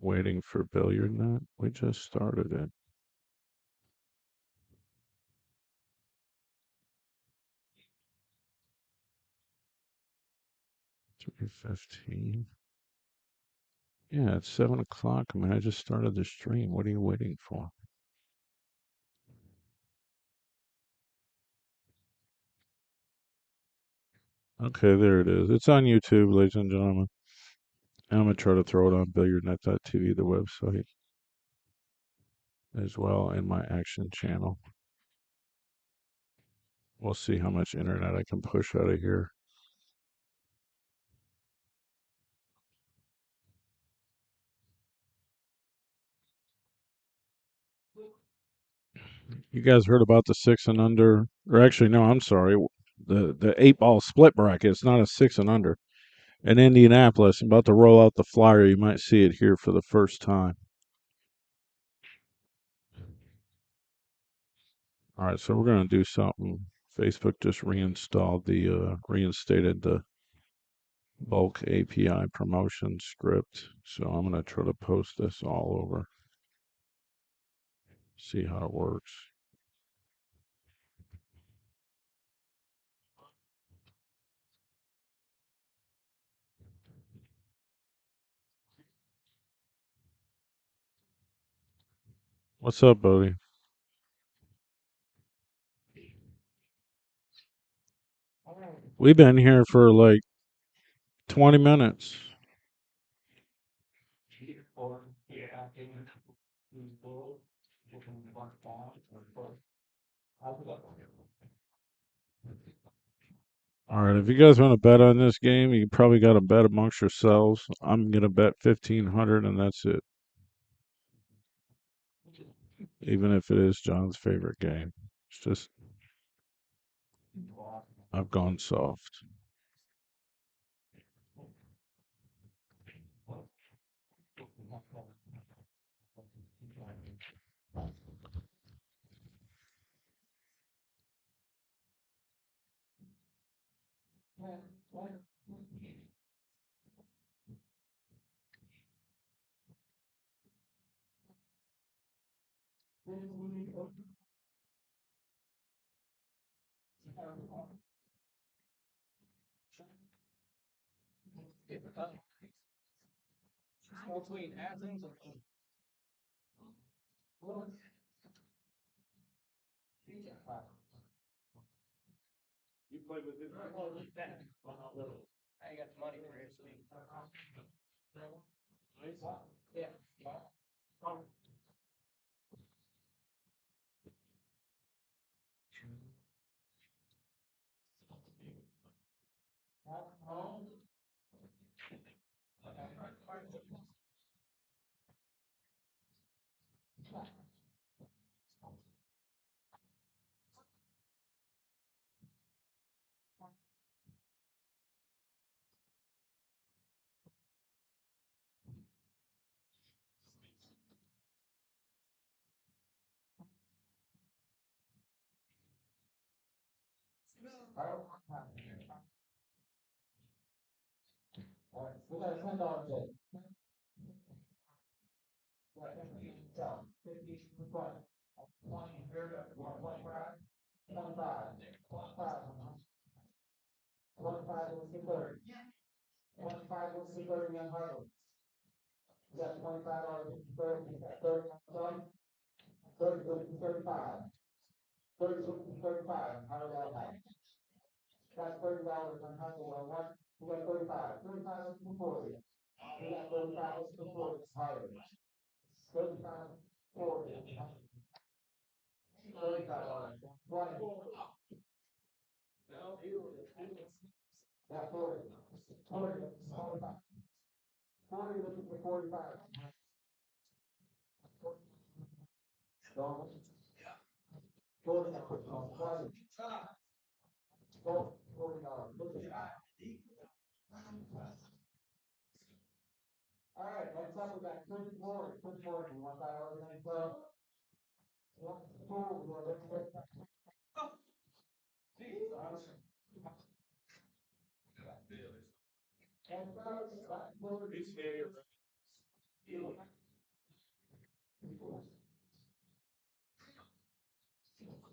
Waiting for BilliardNet. We just started it. 3:15. Yeah, it's 7 o'clock. I mean, I just started the stream. What are you waiting for? Okay, there it is. It's on YouTube, ladies and gentlemen. And I'm gonna try to throw it on BilliardNet.tv, the website, as well, and my action channel. We'll see how much internet I can push out of here. You guys heard about the 6 and under, or actually, no, I'm sorry, the 8 ball split bracket. It's not a 6 and under. In Indianapolis, I'm about to roll out the flyer. You might see it here for the first time. All right, so we're gonna do something. Facebook just reinstated the bulk API promotion script, so I'm gonna try to post this all over. See how it works. What's up, Bodie? We've been here for like 20 minutes. All right, if you guys want to bet on this game, you probably got to bet amongst yourselves. I'm gonna bet 1,500, and that's it. Even if it is John's favorite game, it's just I've gone soft.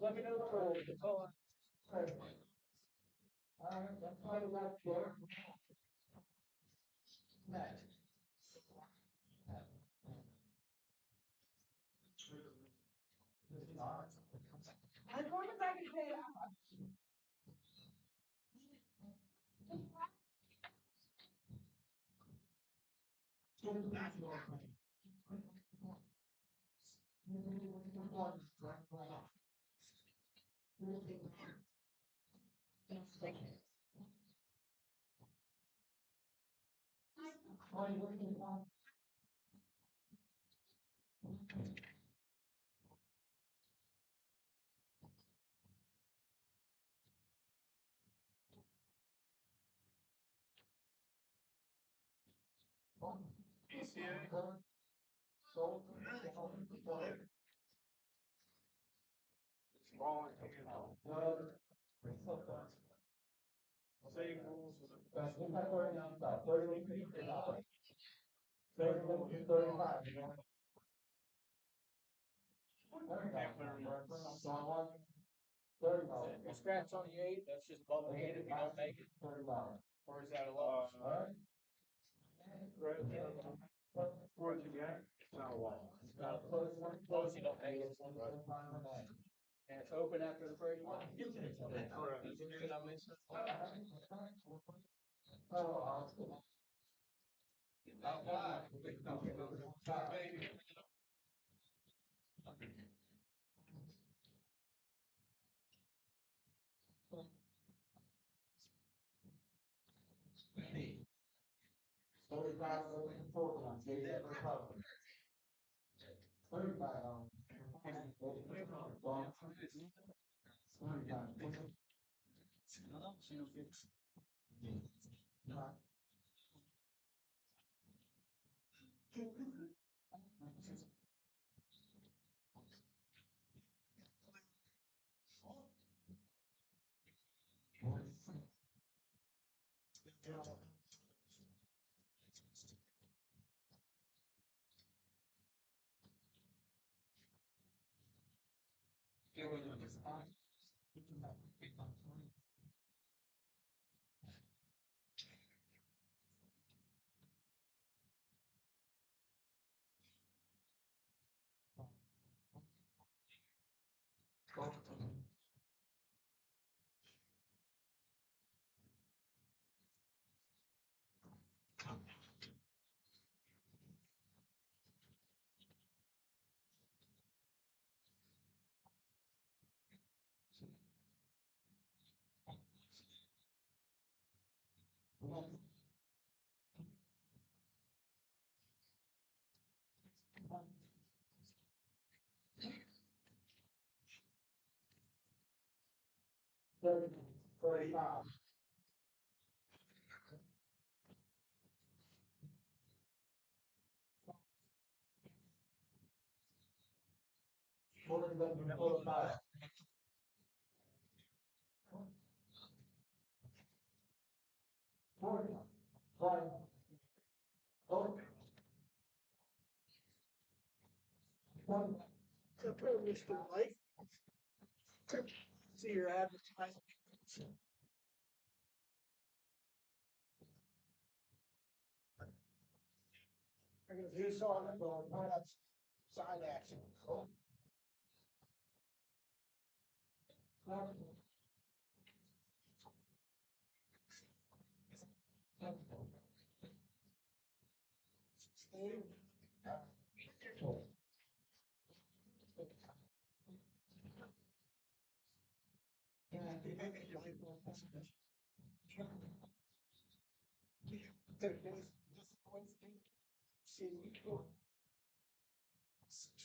Let me know the rule. You scratch on the 8, that's just above the 8 if you don't make it. Or is that a loss? Close, you don't make it. And it's open after the first one. Correct. Did I miss it? Mr. Life, see your advertising. I'm gonna do saw that going, that's side action.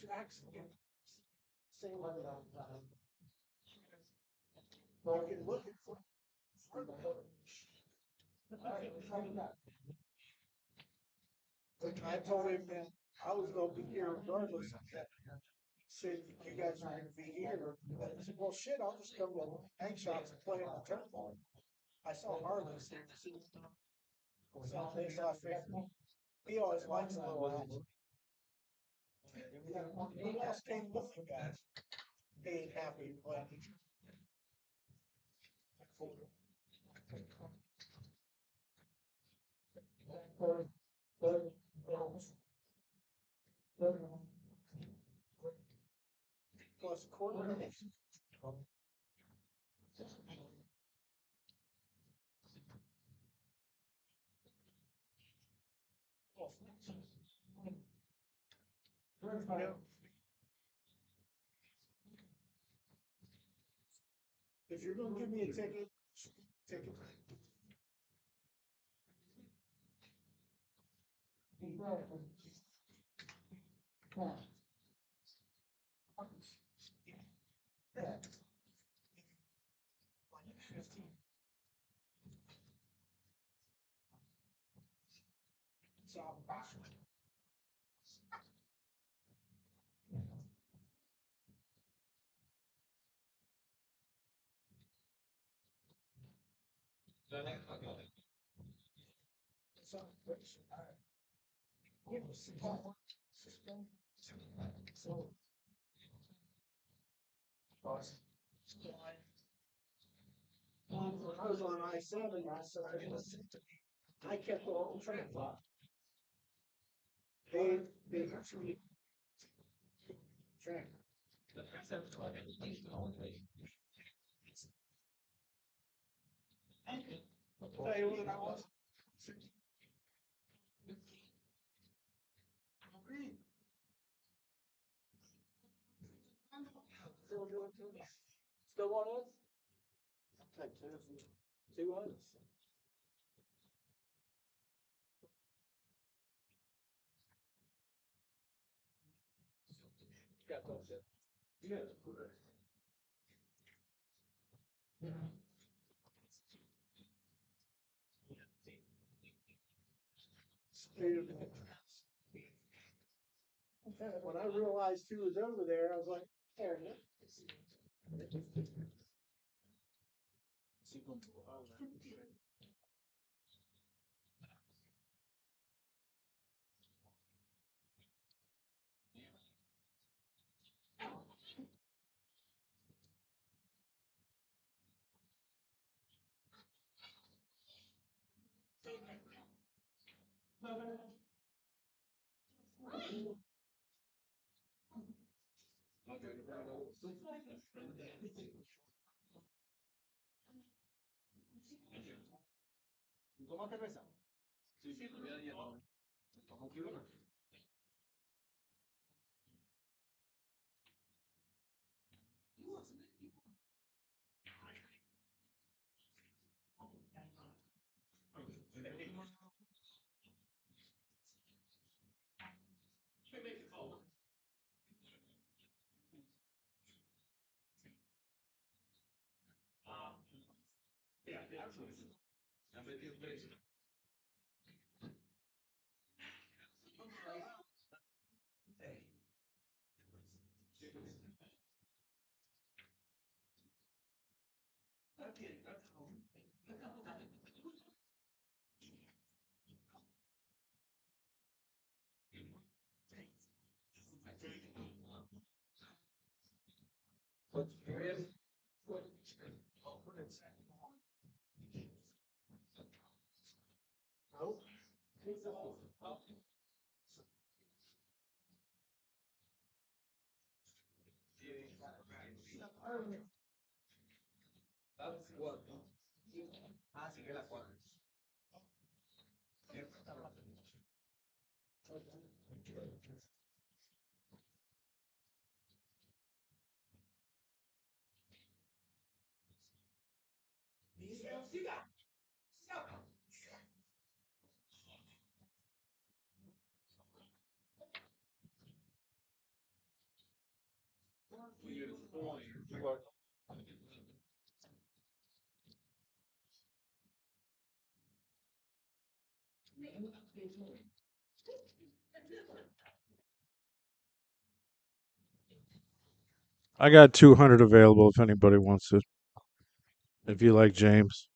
Tracks again. Same way. You can look at I told him that I was gonna be here regardless. Said you guys are gonna be here. I said, well, shit, I'll just come to egg shots and play on the turf ball. I saw Harley's there. So they saw he always likes a little action. He lost 10 million guys. He ain't happy playing. Plus quarterbacks. Yeah. If you're gonna give me a ticket, ticket. So, when I was on I-7, I kept all the track. They actually track. Tell you what I was. Still one is? Type two. Two ones? Got those. Yeah. When I realized who was over there, I was like, there. I got 200 available if anybody wants it. If you like James.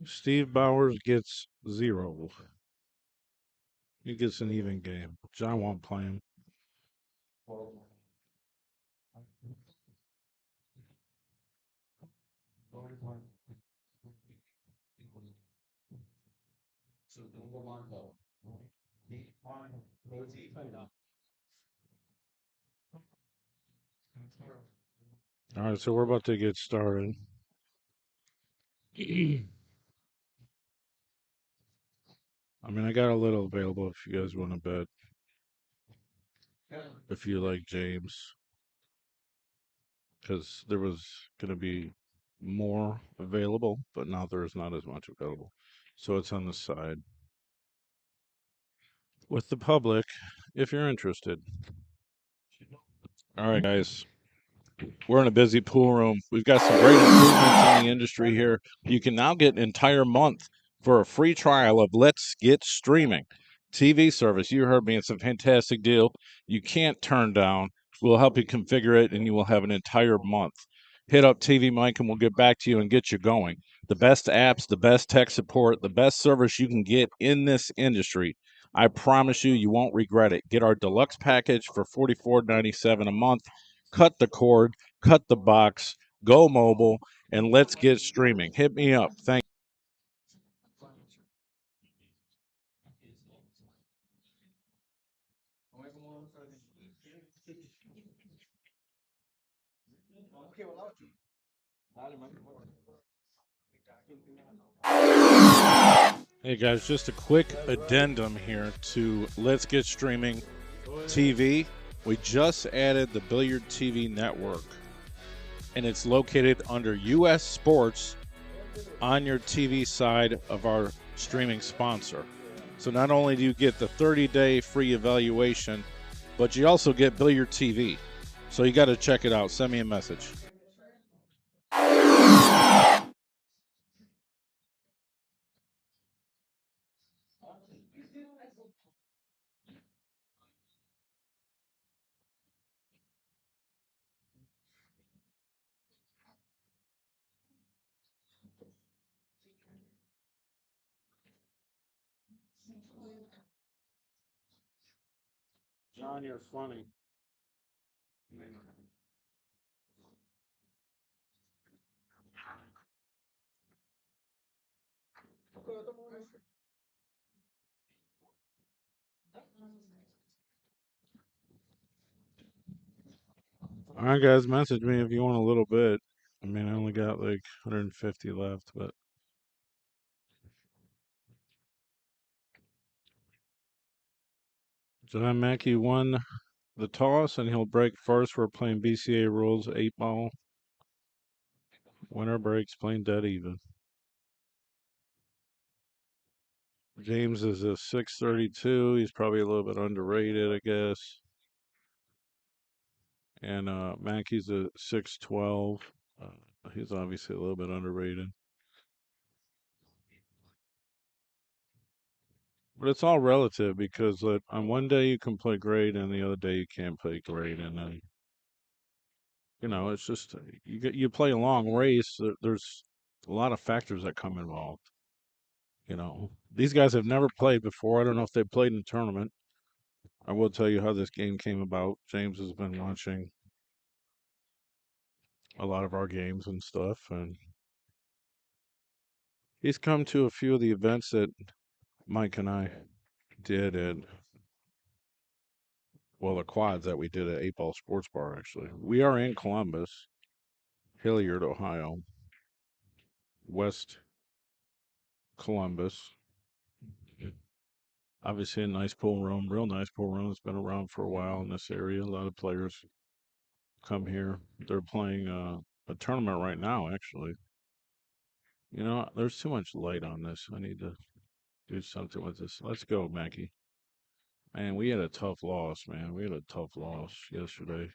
Steve Bowers gets 0. He gets an even game, which I won't play him. All right, so we're about to get started. I mean, I got a little available if you guys want to bet. If you like James, because there was going to be more available, but now there's not as much available. So it's on the side with the public if you're interested. All right, guys. We're in a busy pool room. We've got some great improvements in the industry here. You can now get an entire month for a free trial of Let's Get Streaming TV service. You heard me. It's a fantastic deal. You can't turn down. We'll help you configure it, and you will have an entire month. Hit up TV Mike, and we'll get back to you and get you going. The best apps, the best tech support, the best service you can get in this industry. I promise you, you won't regret it. Get our deluxe package for $44.97 a month. Cut the cord, cut the box, go mobile, and let's get streaming. Hit me up. Thank Hey guys, just a quick addendum here to Let's Get Streaming TV. We just added the Billiard TV network, and it's located under US Sports on your TV side of our streaming sponsor. So not only do you get the 30-day free evaluation, but you also get Billiard TV. So you got to check it out. Send me a message. John, you're funny. All right, guys, message me if you want a little bit. I mean, I only got like 150 left, but John Mackey won the toss, and he'll break first. We're playing BCA rules, 8 ball. Winner breaks, playing dead even. James is a 632. He's probably a little bit underrated, I guess. And Mackey's a 612. He's obviously a little bit underrated. But it's all relative because on one day you can play great and the other day you can't play great. And then, it's just you play a long race. There's a lot of factors that come involved. These guys have never played before. I don't know if they played in a tournament. I will tell you how this game came about. James has been watching a lot of our games and stuff, and he's come to a few of the events that Mike and I did at, well, the quads that we did at 8 Ball Sports Bar, actually. We are in Columbus, Hilliard, Ohio, West Columbus. Obviously, a nice pool room, real nice pool room. It's been around for a while in this area. A lot of players come here. They're playing a tournament right now, actually. There's too much light on this. I need to do something with this. Let's go, Maki. Man, we had a tough loss, man. We had a tough loss yesterday.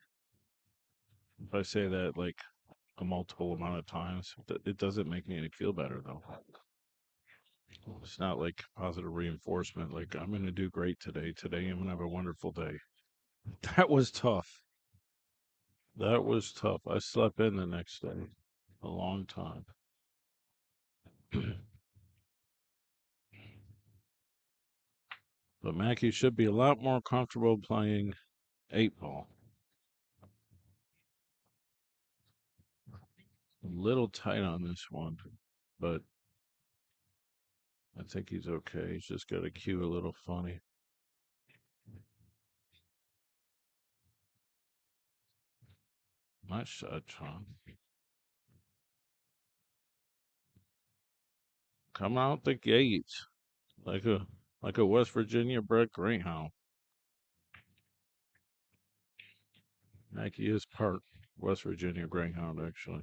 If I say that like a multiple amount of times, it doesn't make me any feel better, though. It's not like positive reinforcement. Like, I'm going to do great today. Today, I'm going to have a wonderful day. That was tough. That was tough. I slept in the next day a long time. But Mackie should be a lot more comfortable playing 8 ball. A little tight on this one, but I think he's okay. He's just got a cue a little funny. Nice shot, John. Come out the gates like a West Virginia bred greyhound. Mackie is part West Virginia greyhound, actually.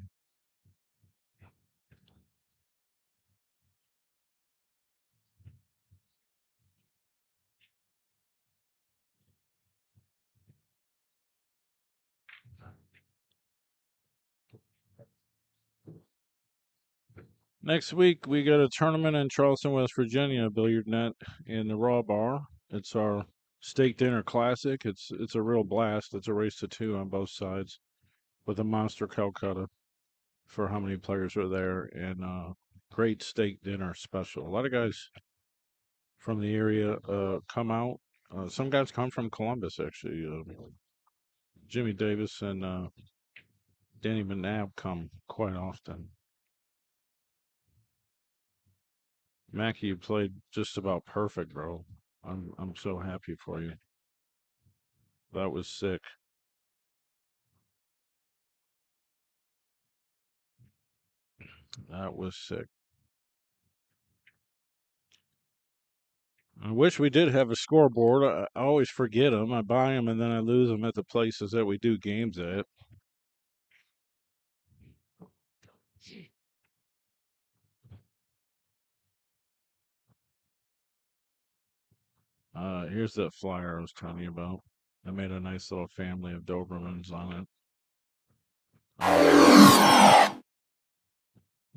Next week we got a tournament in Charleston, West Virginia, billiard net in the Raw Bar. It's our steak dinner classic. It's a real blast. It's a race to two on both sides with a monster Calcutta for how many players are there, and great steak dinner special. A lot of guys from the area come out. Some guys come from Columbus, actually. Jimmy Davis and Danny McNabb come quite often. Mackie, you played just about perfect, bro. I'm so happy for you. That was sick. That was sick. I wish we did have a scoreboard. I always forget them. I buy them and then I lose them at the places that we do games at. Here's that flyer I was telling you about. I made a nice little family of Dobermans on it.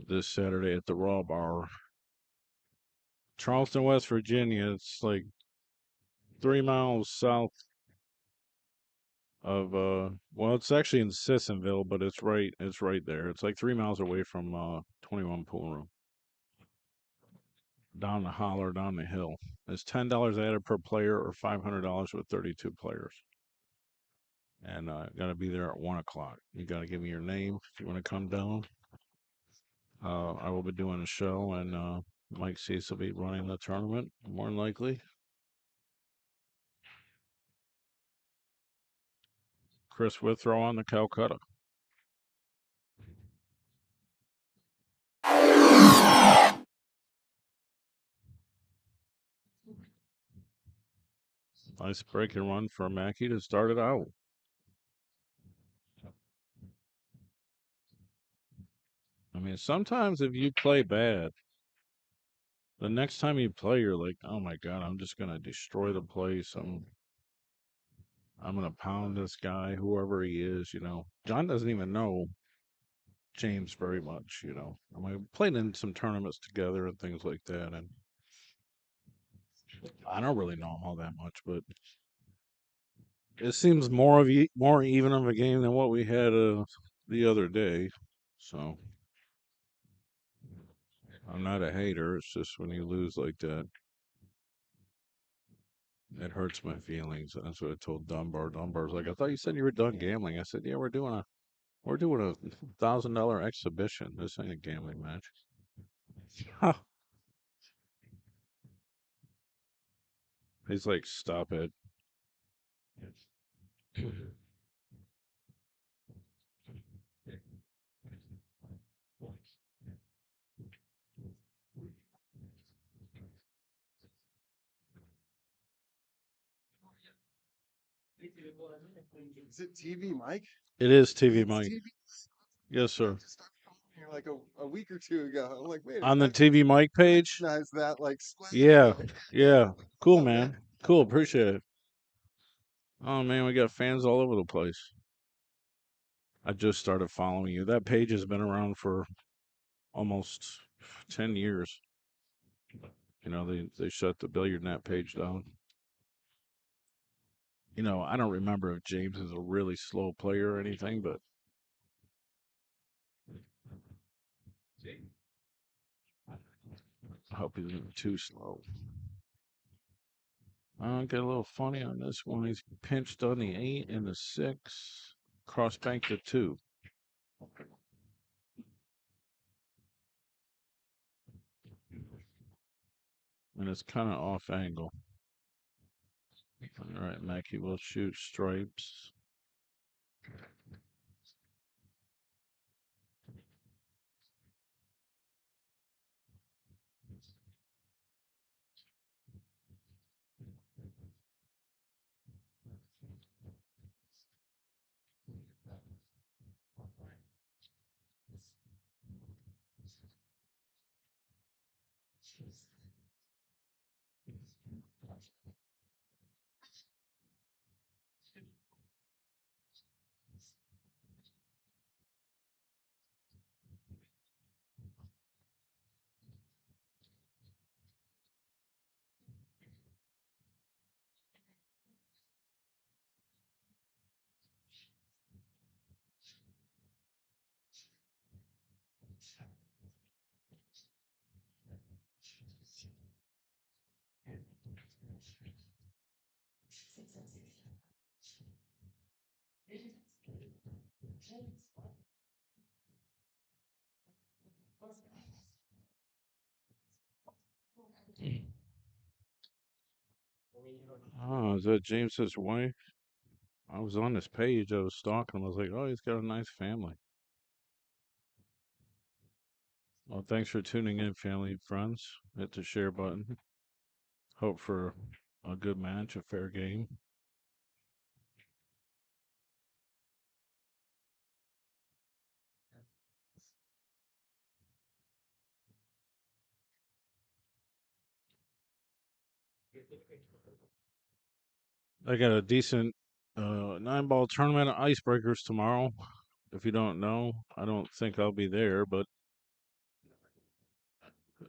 This Saturday at the Raw Bar, Charleston, West Virginia. It's like 3 miles south of well, it's actually in Sissonville, but it's right there. It's like 3 miles away from 21 Pool Room. Down the holler, down the hill. It's $10 added per player or $500 with 32 players. and got to be there at 1 o'clock. You got to give me your name if you want to come down. I will be doing a show, and Mike Cease will be running the tournament, more than likely. Chris Withrow on the Calcutta. Nice break and run for Maki to start it out. I mean, sometimes if you play bad, the next time you play, you're like, oh my God, I'm just going to destroy the place. I'm going to pound this guy, whoever he is, you know. John doesn't even know James very much, you know. I mean, we played in some tournaments together and things like that, and I don't really know him all that much, but it seems more even of a game than what we had the other day. So I'm not a hater. It's just when you lose like that, it hurts my feelings. And that's what I told Dunbar. Dunbar's like, I thought you said you were done gambling. I said, yeah, we're doing a $1,000 exhibition. This ain't a gambling match. Huh. He's like, stop it. Is it TV, Mike? It is TV, It's Mike. TV. Yes, I sir. just started following you like a week or two ago. I'm like, wait a On the second. TV Mike I page. recognize that like Yeah, splash. yeah. What's Cool, up, man? man. Cool. Appreciate it. Oh man, we got fans all over the place. I just started following you. That page has been around for almost 10 years. You know, they shut the Billiard Net page down. You know, I don't remember if James is a really slow player or anything, but I hope he isn't too slow. Get a little funny on this one. He's pinched on the 8 and the 6. Cross bank the 2. And it's kind of off angle. All right, Mackie will shoot stripes. Oh, is that James's wife? I was on this page. I was stalking him. I was like, oh, he's got a nice family. Well, thanks for tuning in, family and friends. Hit the share button. Hope for a good match, a fair game. I got a decent 9-ball tournament of icebreakers tomorrow. If you don't know, I don't think I'll be there, but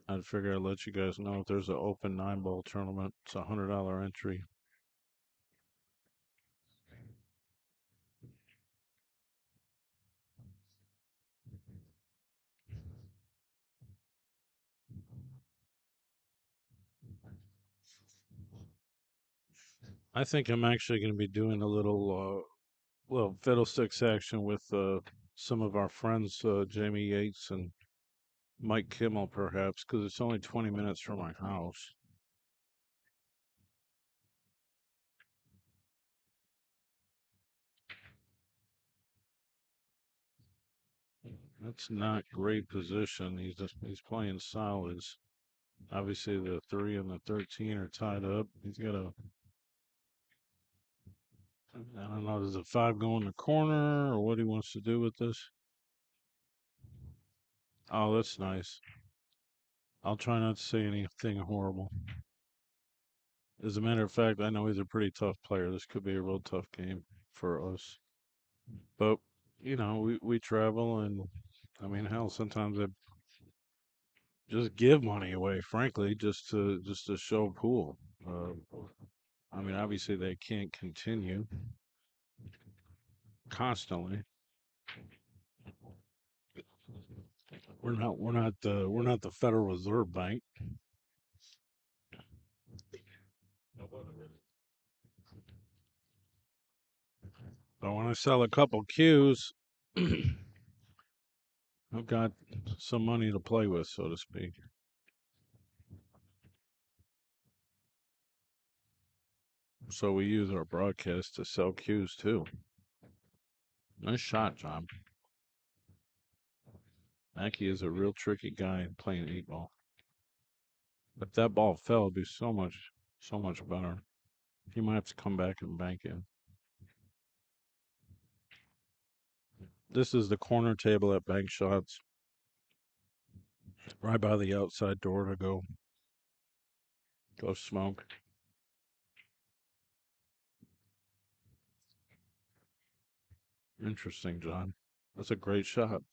I'd figure I'd let you guys know if there's an open 9-ball tournament. It's a $100 entry. I think I'm actually going to be doing a little little fiddlesticks action with some of our friends, Jamie Yates and Mike Kimmel, perhaps, because it's only 20 minutes from my house. That's not great position. He's playing solids. Obviously, the 3 and the 13 are tied up. He's got a, I don't know, does the 5 go in the corner or what he wants to do with this? Oh, that's nice. I'll try not to say anything horrible. As a matter of fact, I know he's a pretty tough player. This could be a real tough game for us. But, we travel and, I mean, hell, sometimes I just give money away, frankly, just to show pool. Uh, I mean, obviously they can't continue constantly. We're not the Federal Reserve Bank. But when I sell a couple cues, I've got some money to play with, so to speak. So we use our broadcast to sell cues too. Nice shot, John. Maki is a real tricky guy playing 8 ball. If that ball fell, it'd be so much better. He might have to come back and bank in. This is the corner table at Bank Shots, right by the outside door to go smoke. Interesting, John. That's a great shot.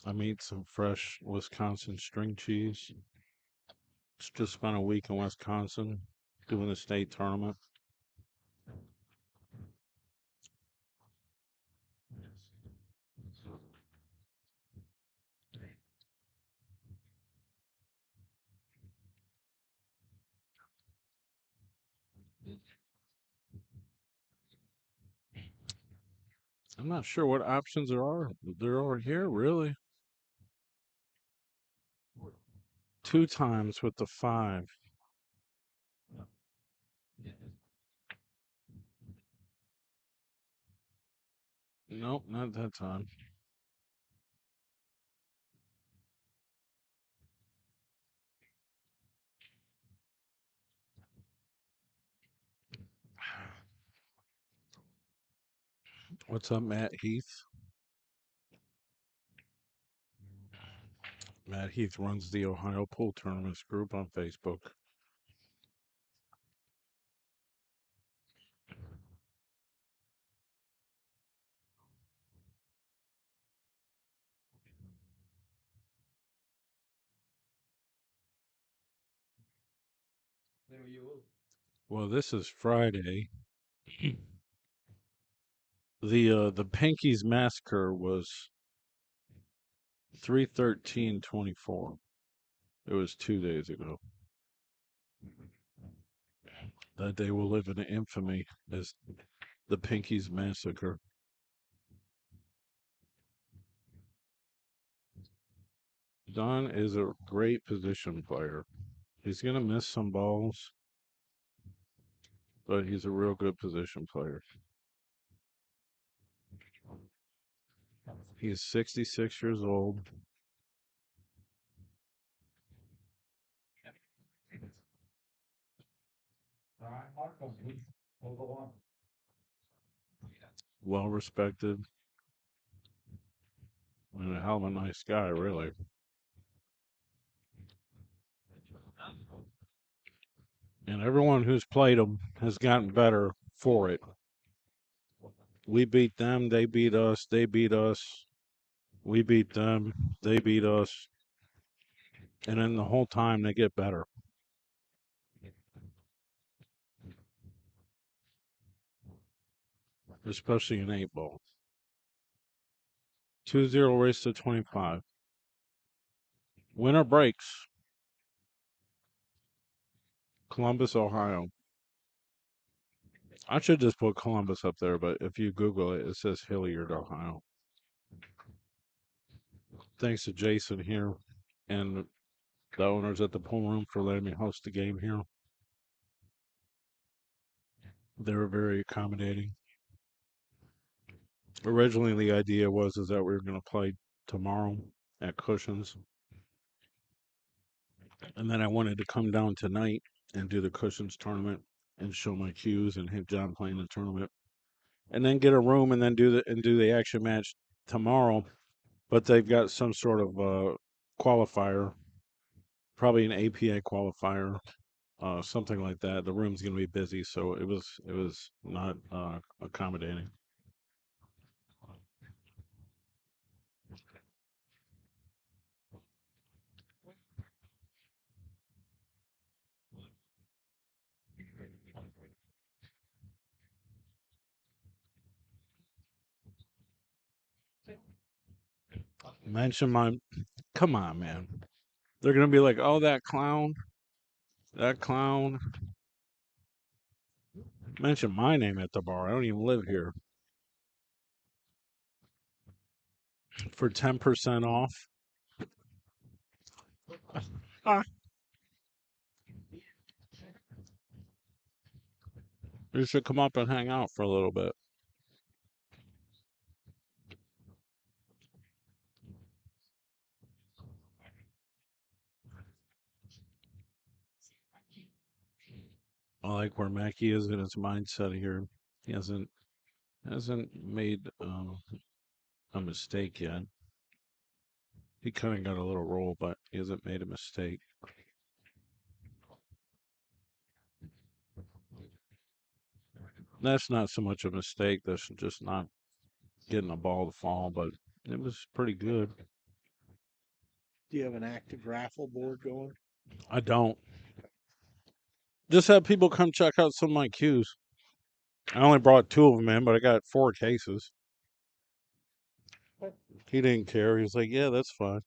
I'm eating some fresh Wisconsin string cheese. Just spent a week in Wisconsin doing the state tournament. I'm not sure what options there are here, really. 2 times with the 5. Nope, not that time. What's up, Matt Heath? Matt Heath runs the Ohio Pool Tournaments group on Facebook. Well, this is Friday. The Pinkies massacre was 3/13/24. It was 2 days ago. That day will live in infamy as the Pinkies massacre. Don is a great position player. He's gonna miss some balls, but he's a real good position player. He is 66 years old. Well respected, and a hell of a nice guy, really. And everyone who's played him has gotten better for it. We beat them, they beat us, they beat us, we beat them, they beat us, and then the whole time they get better. especially an 8 ball. 2-0 race to 25. Winner breaks. Columbus, Ohio. I should just put Columbus up there, but if you Google it, it says Hilliard, Ohio. Thanks to Jason here and the owners at the pool room for letting me host the game here. They were very accommodating. Originally, the idea was is that we were going to play tomorrow at Cushions, and then I wanted to come down tonight and do the Cushions tournament and show my cues and have John play in the tournament, and then get a room and then do the action match tomorrow. But they've got some sort of qualifier, probably an APA qualifier, something like that. The room's going to be busy, so it was not accommodating. Mention my, come on, man. They're going to be like, oh, that clown. Mention my name at the bar. I don't even live here. For 10% off. Ah, you should come up and hang out for a little bit. I like where Maki is in his mindset here. He hasn't made a mistake yet. He kind of got a little roll, but he hasn't made a mistake. That's not so much a mistake. That's just not getting a ball to fall, but it was pretty good. Do you have an active raffle board going? I don't. Just have people come check out some of my cues. I only brought 2 of them in, but I got 4 cases. He didn't care. He was like, yeah, that's fine.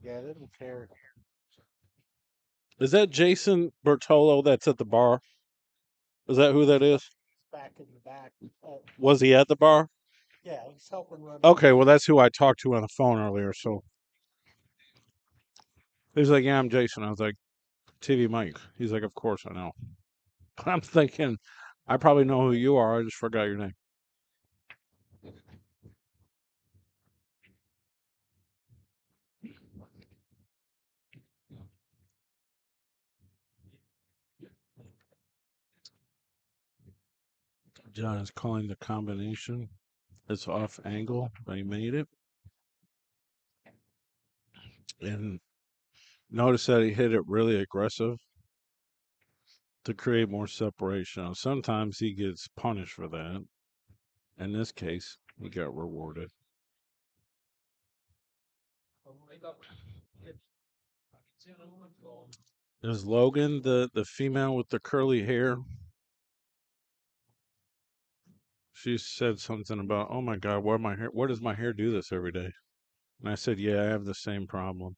Yeah, they don't care. Is that Jason Bertolo that's at the bar? Is that who that is? Back in the back. Was he at the bar? Yeah, he's helping run. Okay, well, that's who I talked to on the phone earlier. So he was like, yeah, I'm Jason. I was like, TV Mike. He's like, of course I know. I'm thinking, I probably know who you are. I just forgot your name. John is calling the combination. It's off angle, but he made it. And notice that he hit it really aggressive to create more separation. Now, sometimes he gets punished for that. In this case, he got rewarded. Is Logan the female with the curly hair? She said something about, "Oh my God, why does my hair do this every day?" And I said, "Yeah, I have the same problem."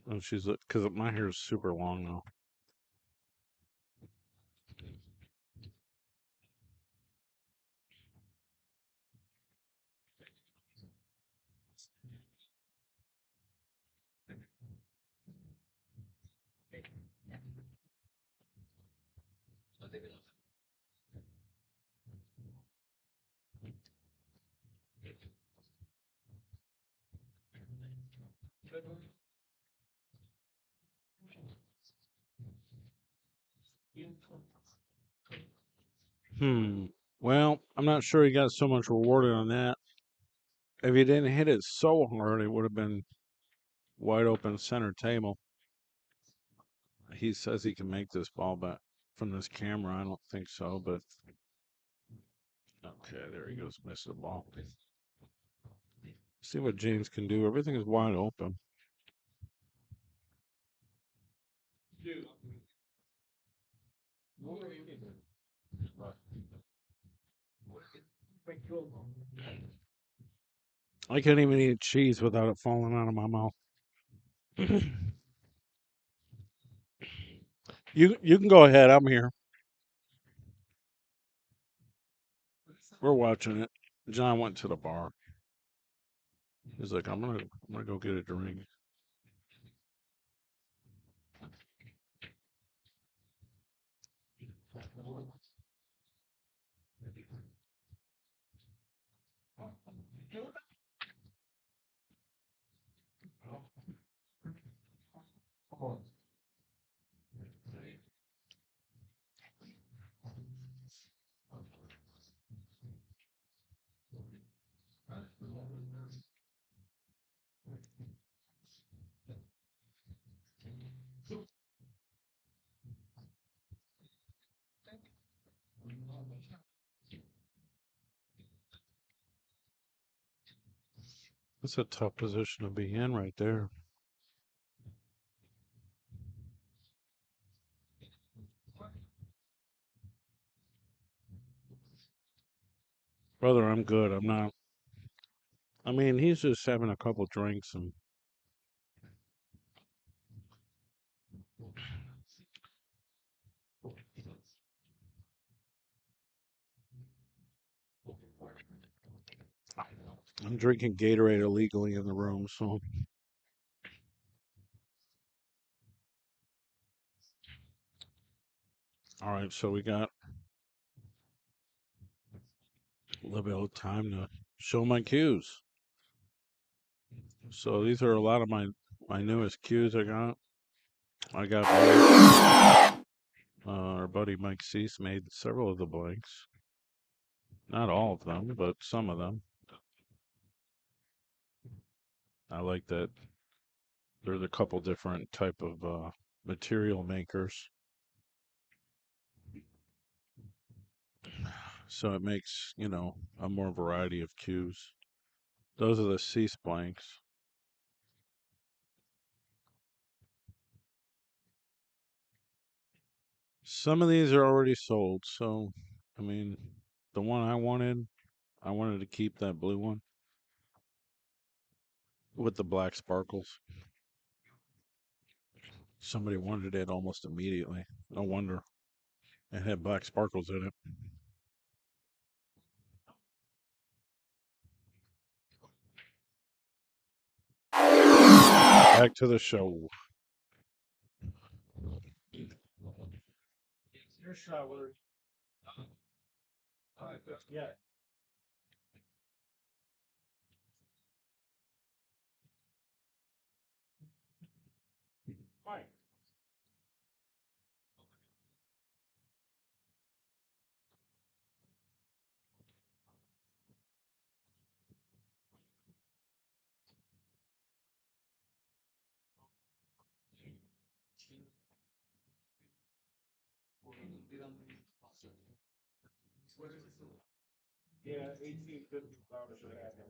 And she's like, "Because my hair is super long now." Well, I'm not sure he got so much rewarded on that. If he didn't hit it so hard, it would have been wide open center table. He says he can make this ball, but from this camera, I don't think so. But okay, there he goes, missed the ball. See what James can do. Everything is wide open. I can't even eat cheese without it falling out of my mouth. You can go ahead. I'm here. We're watching it. John went to the bar. He's like, I'm gonna go get a drink. That's a tough position to be in right there. Brother, I'm good. I'm not. I mean, he's just having a couple drinks and I'm drinking Gatorade illegally in the room. So, all right. So we got a little bit of time to show my cues. So these are a lot of my newest cues I got. I got our buddy Mike Cease made several of the blanks. Not all of them, but some of them. I like that there's a couple different type of material makers. So it makes, a more variety of cues. Those are the cease blanks. Some of these are already sold, so I mean, the one I wanted to keep that blue one with the black sparkles. Somebody wanted it almost immediately. No wonder. It had black sparkles in it. Back to the show. Your shower. Yeah. Fine. Yeah, 1850 should have it.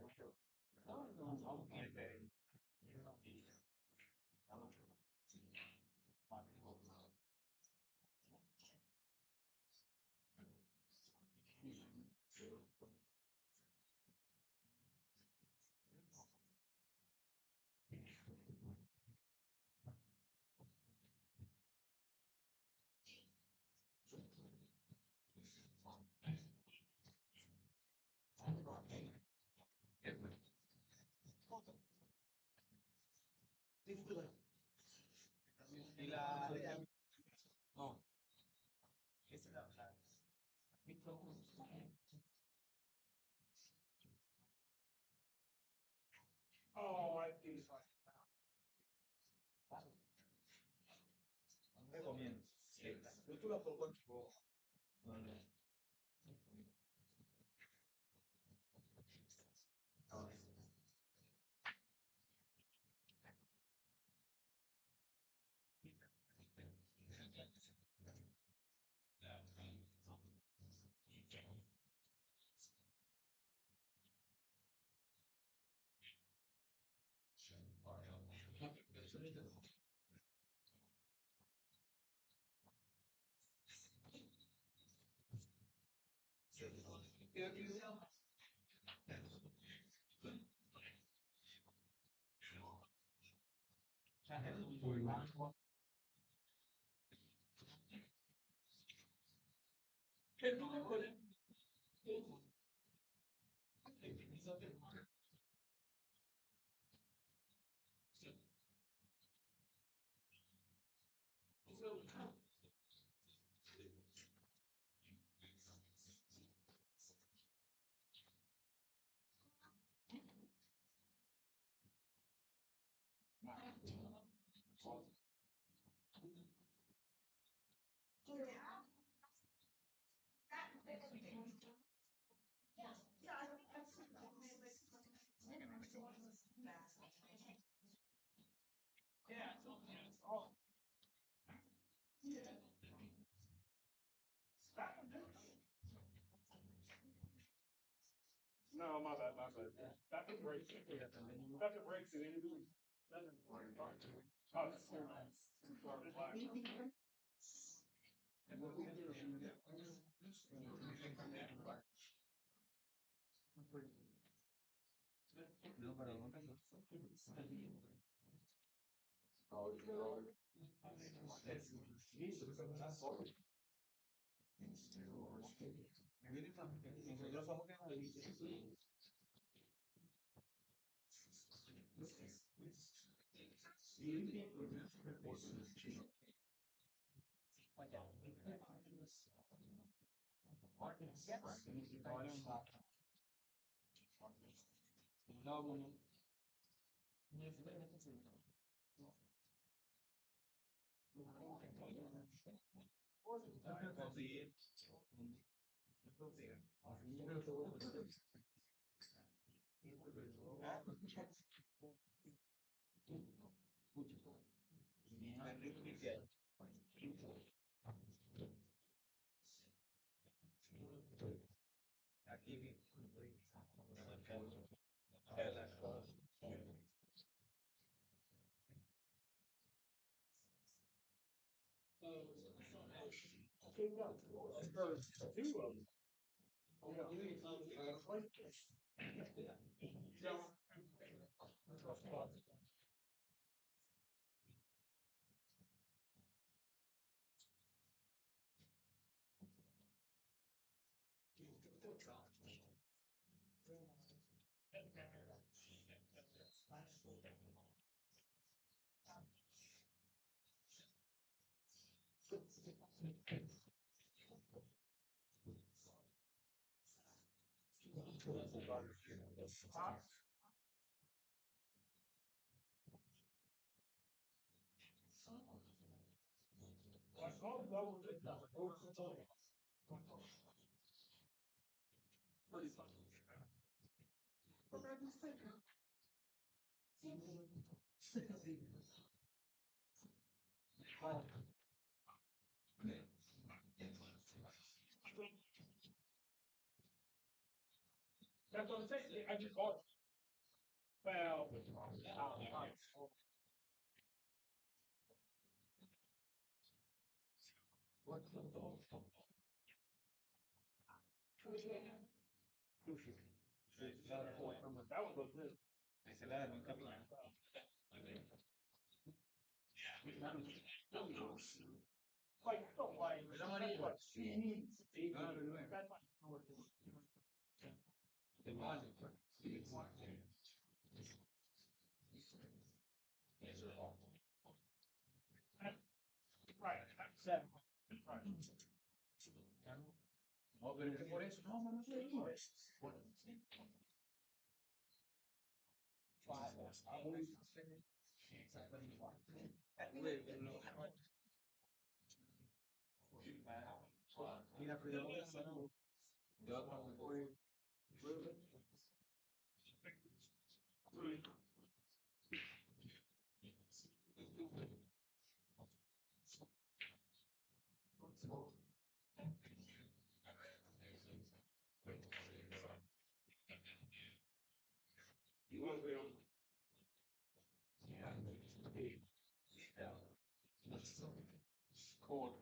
Oh, I think so. No, my bad, my bad. That's a break. That's a break. So then you That's what I'm saying. I just bought it. Well, that one was good. Like, I don't like. That's like. Right. Seven. Right. You want to be on? Cool.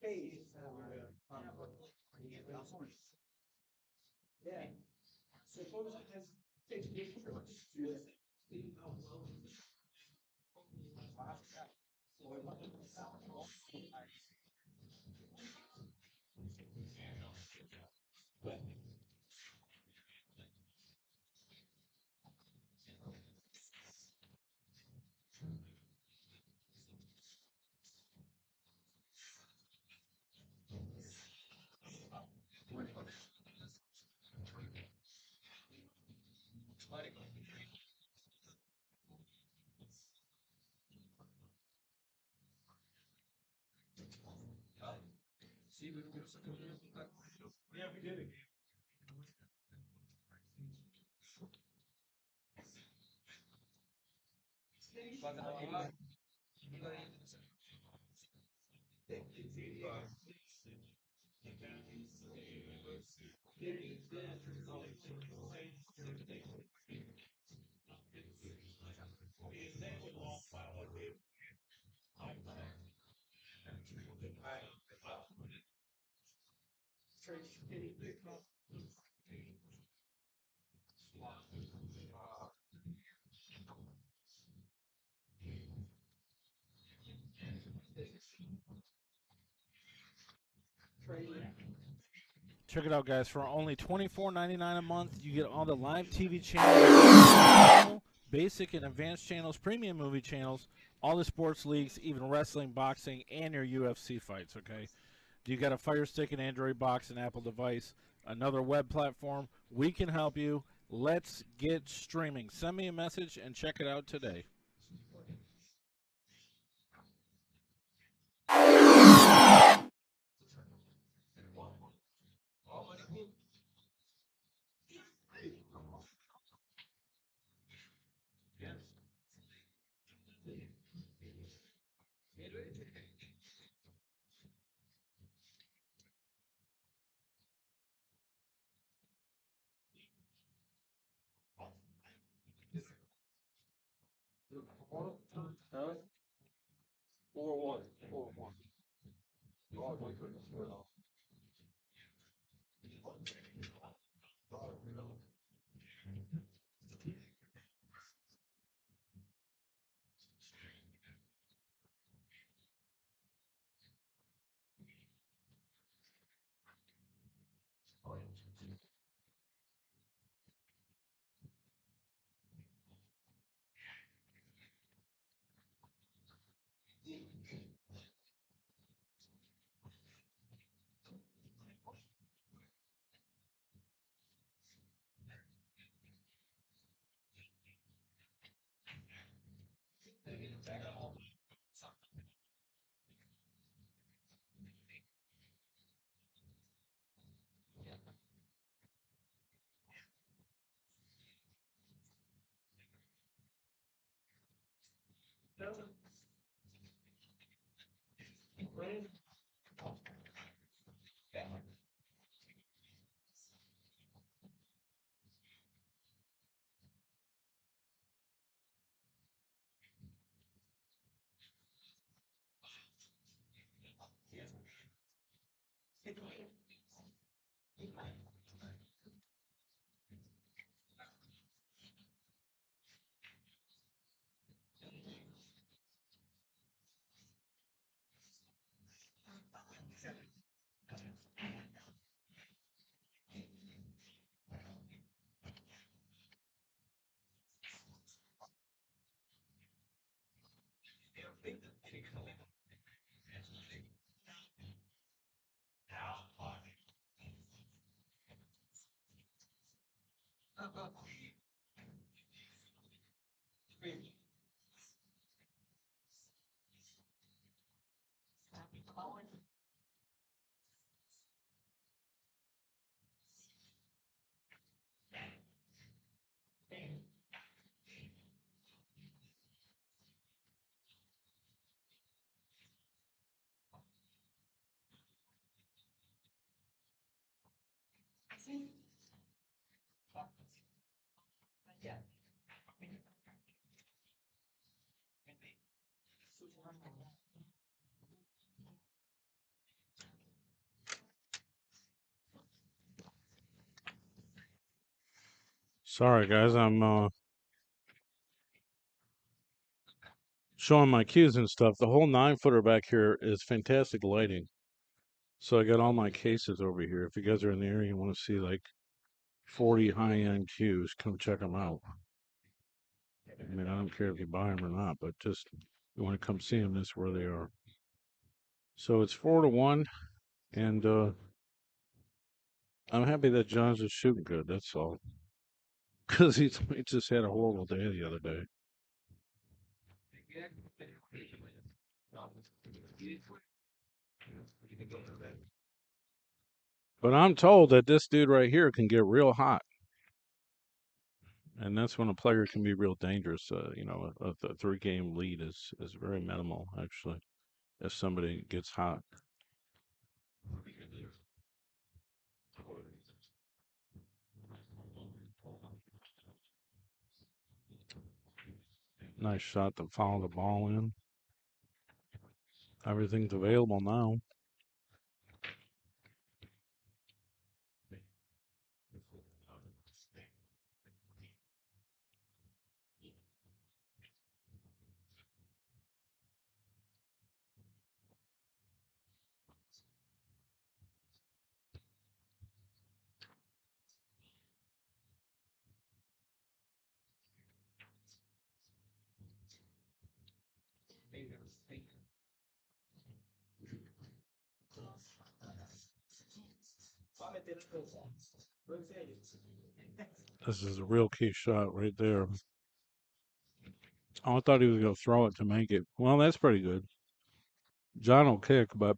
Hey, yeah. Suppose it has 50 shorts. Yeah, we did it. Check it out, guys. For only $24.99 a month, you get all the live TV channels, basic and advanced channels, premium movie channels, all the sports leagues, even wrestling, boxing, and your UFC fights. Okay. Do you got a Fire Stick, an Android box, an Apple device, another web platform? We can help you. Let's get streaming. Send me a message and check it out today. Huh? 4-1. 4-1. Sorry, guys. I'm showing my cues and stuff. The whole 9-footer back here is fantastic lighting. So I got all my cases over here. If you guys are in the area and want to see like 40 high-end cues, come check them out. I mean, I don't care if you buy them or not, but just you want to come see them, this is where they are. So it's 4-1, and I'm happy that John's just shooting good. That's all. Because he just had a horrible day the other day. But I'm told that this dude right here can get real hot. And that's when a player can be real dangerous. A 3-game lead is very minimal, actually, if somebody gets hot. Nice shot to follow the ball in. Everything's available now. This is a real key shot right there. Oh, I thought he was going to throw it to make it. Well, that's pretty good. John will kick, but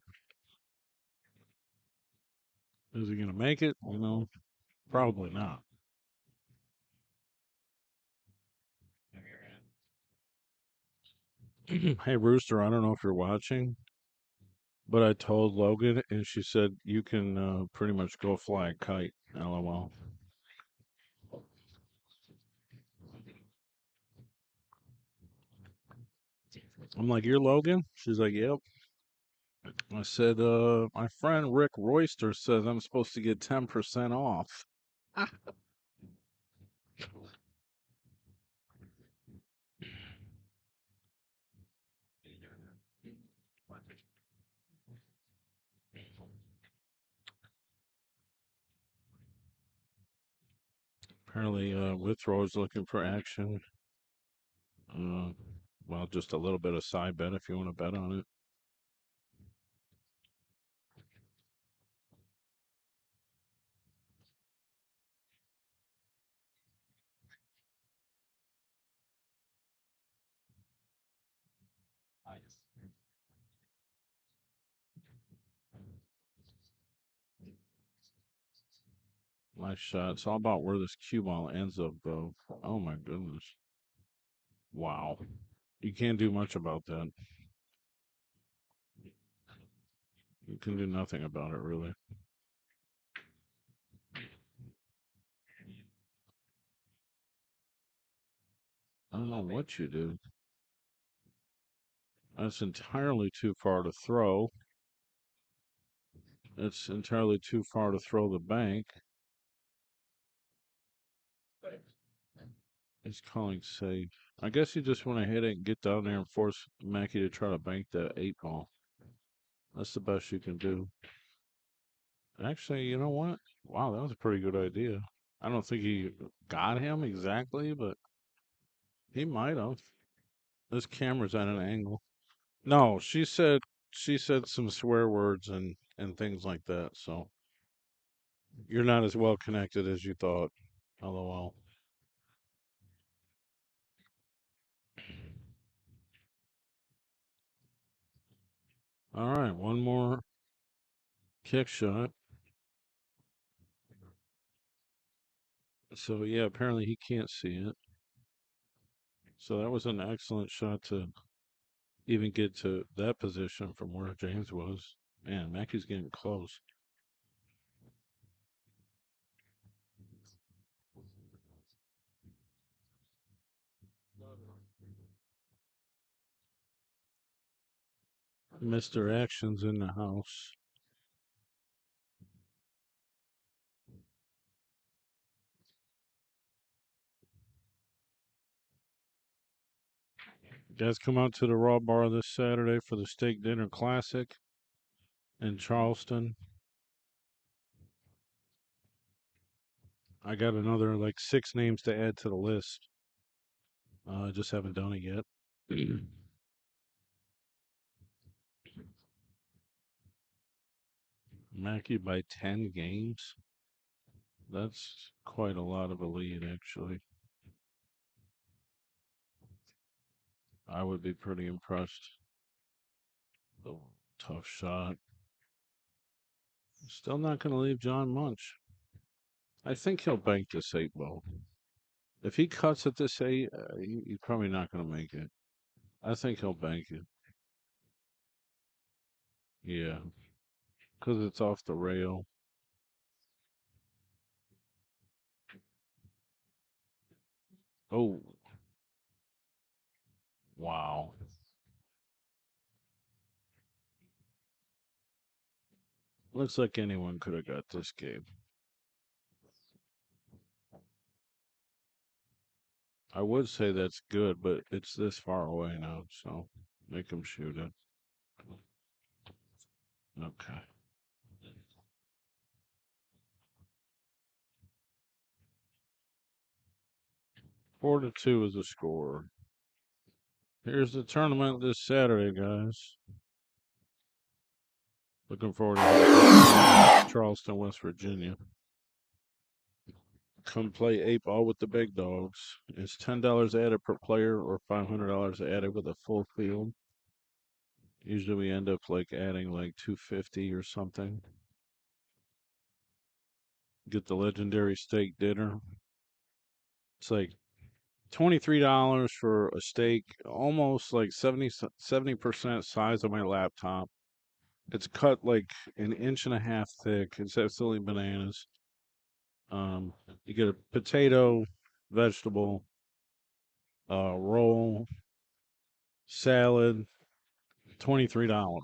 is he going to make it? Probably not. Hey, Rooster, I don't know if you're watching, but I told Logan, and she said you can pretty much go fly a kite. LOL. I'm like, you're Logan? She's like, yep. I said, my friend Rick Royster says I'm supposed to get 10% off. Apparently, Withrow's looking for action. Uh, well, just a little bit of side bet if you want to bet on it. Nice shot. It's all about where this cue ball ends up, though. Oh my goodness. Wow. You can't do much about that. You can do nothing about it, really. I don't know what you do. That's entirely too far to throw. It's entirely too far to throw the bank. It's calling safe. I guess you just want to hit it and get down there and force Maki to try to bank that 8-ball. That's the best you can do. Actually, you know what? Wow, that was a pretty good idea. I don't think he got him exactly, but he might have. This camera's at an angle. No, she said some swear words and things like that. So you're not as well connected as you thought. LOL. All right, one more kick shot. So yeah, apparently he can't see it. So that was an excellent shot to even get to that position from where James was. Man, Mackey's getting close. Mr. Action's in the house. You guys come out to the Raw Bar this Saturday for the Steak Dinner Classic in Charleston. I got another like 6 names to add to the list. I just haven't done it yet. Maki by 10 games. That's quite a lot of a lead, actually. I would be pretty impressed. Oh, tough shot. Still not going to leave John Munch. I think he'll bank this 8 ball. If he cuts at this 8, he's probably not going to make it. I think he'll bank it. Yeah, because it's off the rail. Oh, wow. Looks like anyone could have got this game. I would say that's good, but it's this far away now, so make him shoot it. Okay. 4-2 is the score. Here's the tournament this Saturday, guys. Looking forward to Charleston, West Virginia. Come play 8 ball with the big dogs. It's $10 added per player or $500 added with a full field. Usually we end up like adding like 250 or something. Get the legendary steak dinner. It's like $23 for a steak, almost like 70% size of my laptop. It's cut like an inch and a half thick. It's absolutely bananas. You get a potato, vegetable, roll, salad, $23.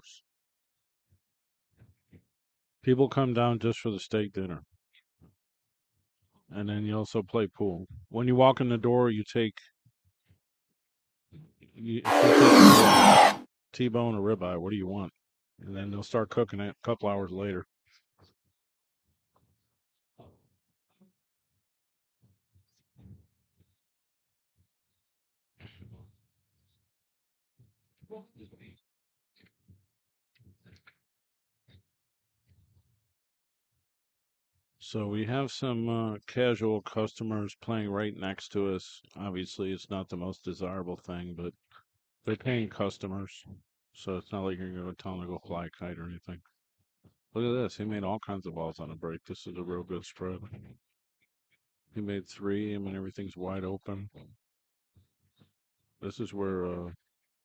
People come down just for the steak dinner. And then you also play pool. When you walk in the door, you take a T-bone or ribeye. What do you want? And then they'll start cooking it a couple hours later. So we have some casual customers playing right next to us. Obviously, it's not the most desirable thing, but they're paying customers. So it's not like you're going to tell them to go fly a kite or anything. Look at this. He made all kinds of balls on a break. This is a real good spread. He made 3. I mean, everything's wide open. This is where,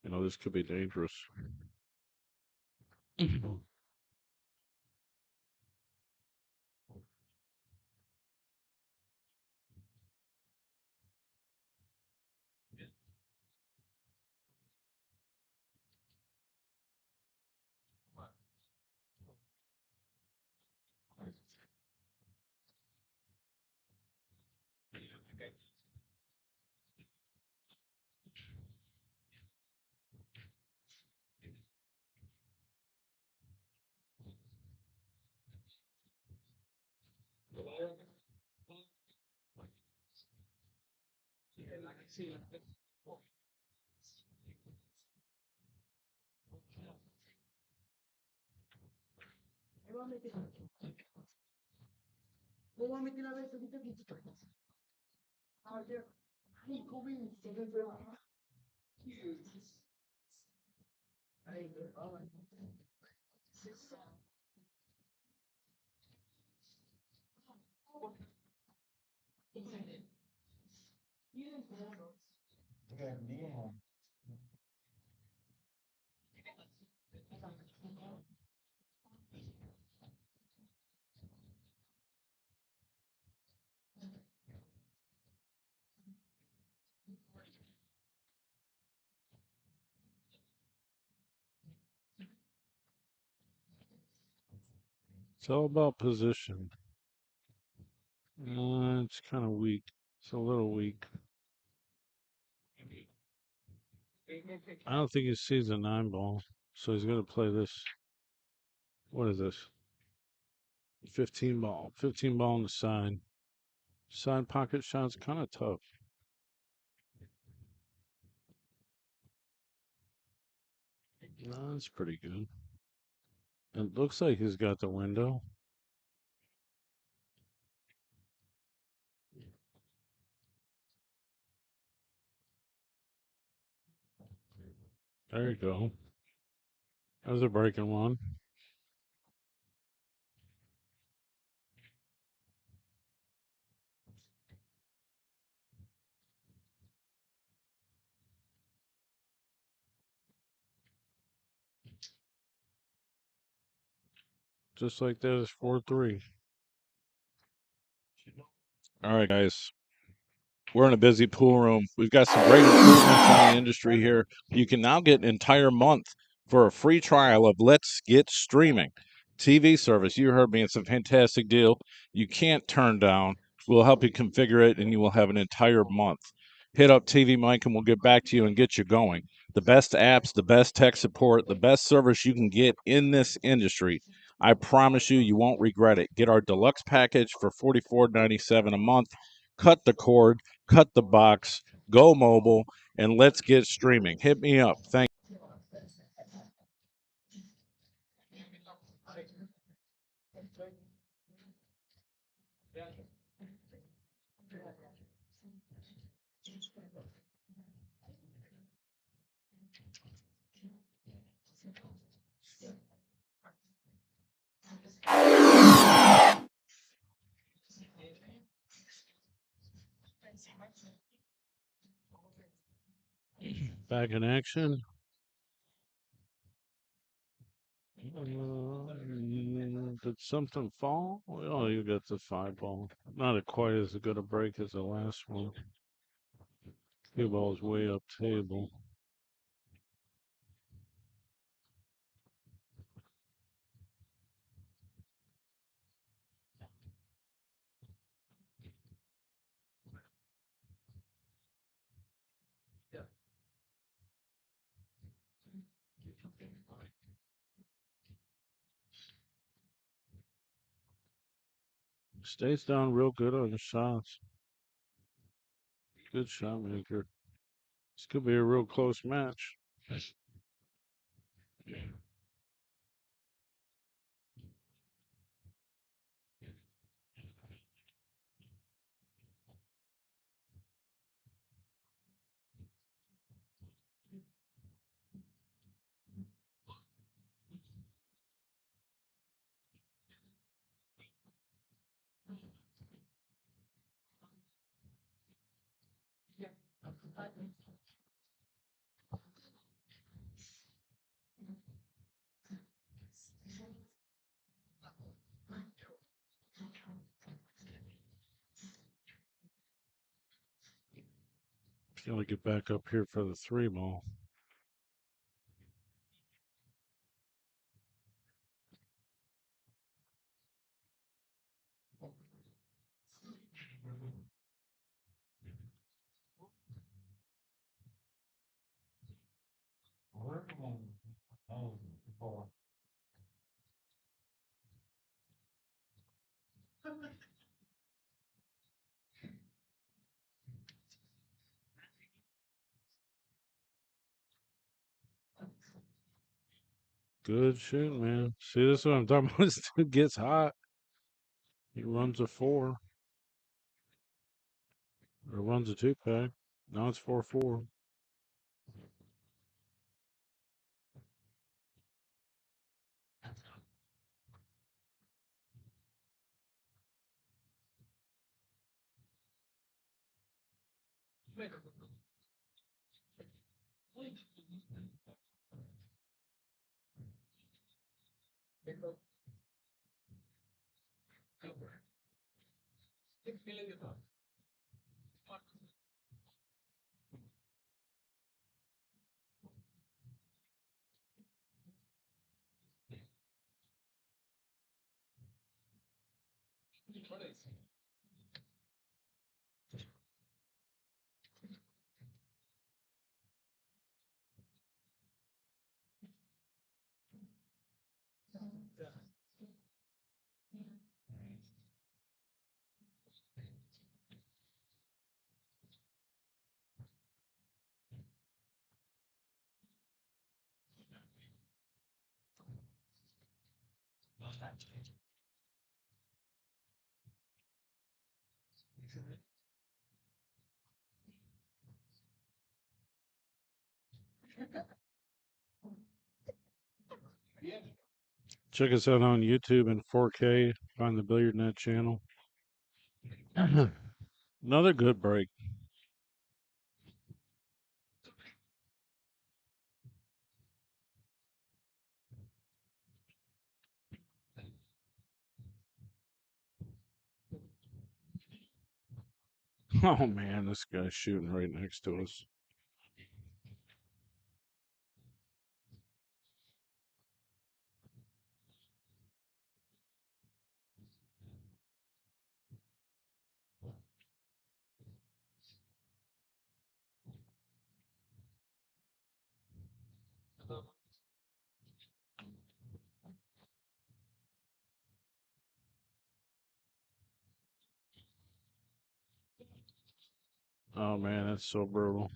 this could be dangerous. It's all about position. It's kind of weak. It's a little weak. I don't think he sees a 9 ball, so he's going to play this. What is this? 15 ball. 15 ball on the side. Side pocket shot's kind of tough. No, that's pretty good. It looks like he's got the window. There you go. There's a breaking one. Just like that is 4-3. All right, guys. We're in a busy pool room. We've got some great improvements in the industry here. You can now get an entire month for a free trial of Let's Get Streaming TV service. You heard me. It's a fantastic deal. You can't turn down. We'll help you configure it, and you will have an entire month. Hit up TV Mike, and we'll get back to you and get you going. The best apps, the best tech support, the best service you can get in this industry. I promise you, you won't regret it. Get our deluxe package for $44.97 a month. Cut the cord, cut the box, go mobile, and let's get streaming. Hit me up. Thank Back in action. Did something fall? Oh, you got the 5 ball. Not quite as good a break as the last one. Cue ball's way up table. Stays down real good on the shots. Good shot maker. This could be a real close match. Gotta get back up here for the 3 ball. Good shit, man. See, this is what I'm talking about. This dude gets hot. He runs a 4 or runs a 2 pack. Now it's 4-4. Check us out on YouTube in 4K. Find the Billiard Net channel. Another good break. Oh man, this guy's shooting right next to us. Oh man, that's so brutal.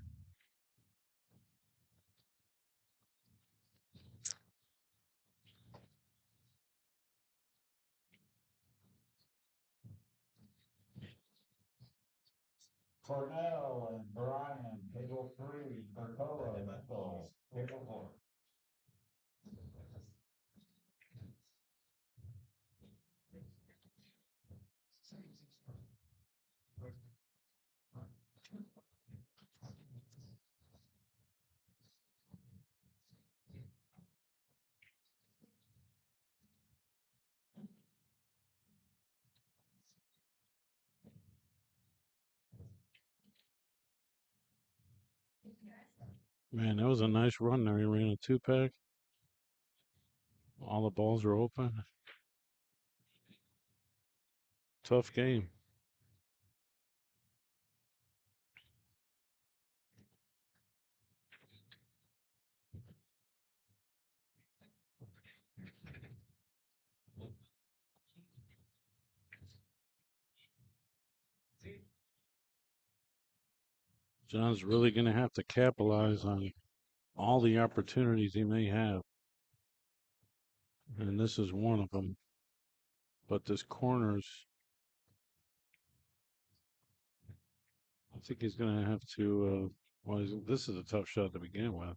Cornell and Brian, table 3, Bartolo, Nichols, table 4. Man, that was a nice run there. He ran a 2-pack. All the balls are open. Tough game. John's really going to have to capitalize on all the opportunities he may have. And this is one of them. But this corner's, I think he's going to have to, this is a tough shot to begin with.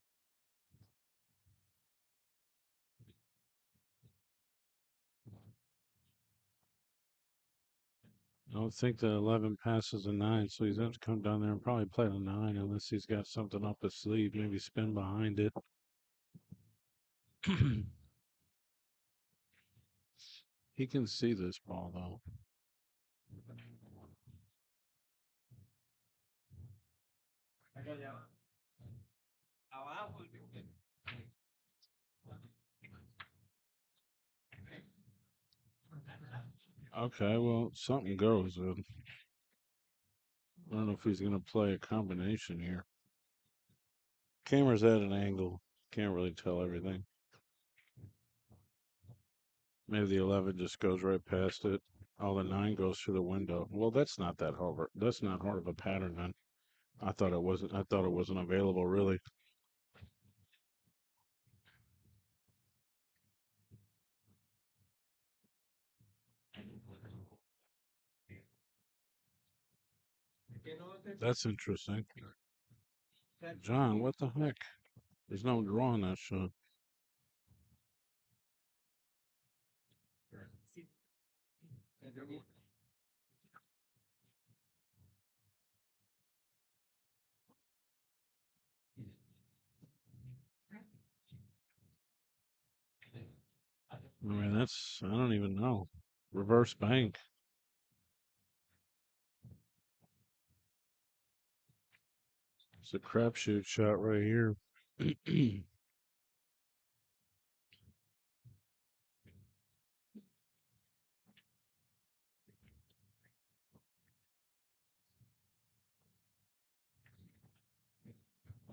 I don't think the 11 passes a 9, so he's going to have to come down there and probably play the 9 unless he's got something up his sleeve, maybe spin behind it. He can see this ball, though. Okay, well, something goes. I don't know if he's going to play a combination here. Camera's at an angle. Can't really tell everything. Maybe the 11 just goes right past it. Oh, the 9 goes through the window. Well, that's not that hard. That's not hard of a pattern then. I thought it wasn't. I thought it wasn't available really. That's interesting. John, what the heck? There's no draw on that shot. I mean, that's, I don't even know. Reverse bank. It's a crapshoot shot right here.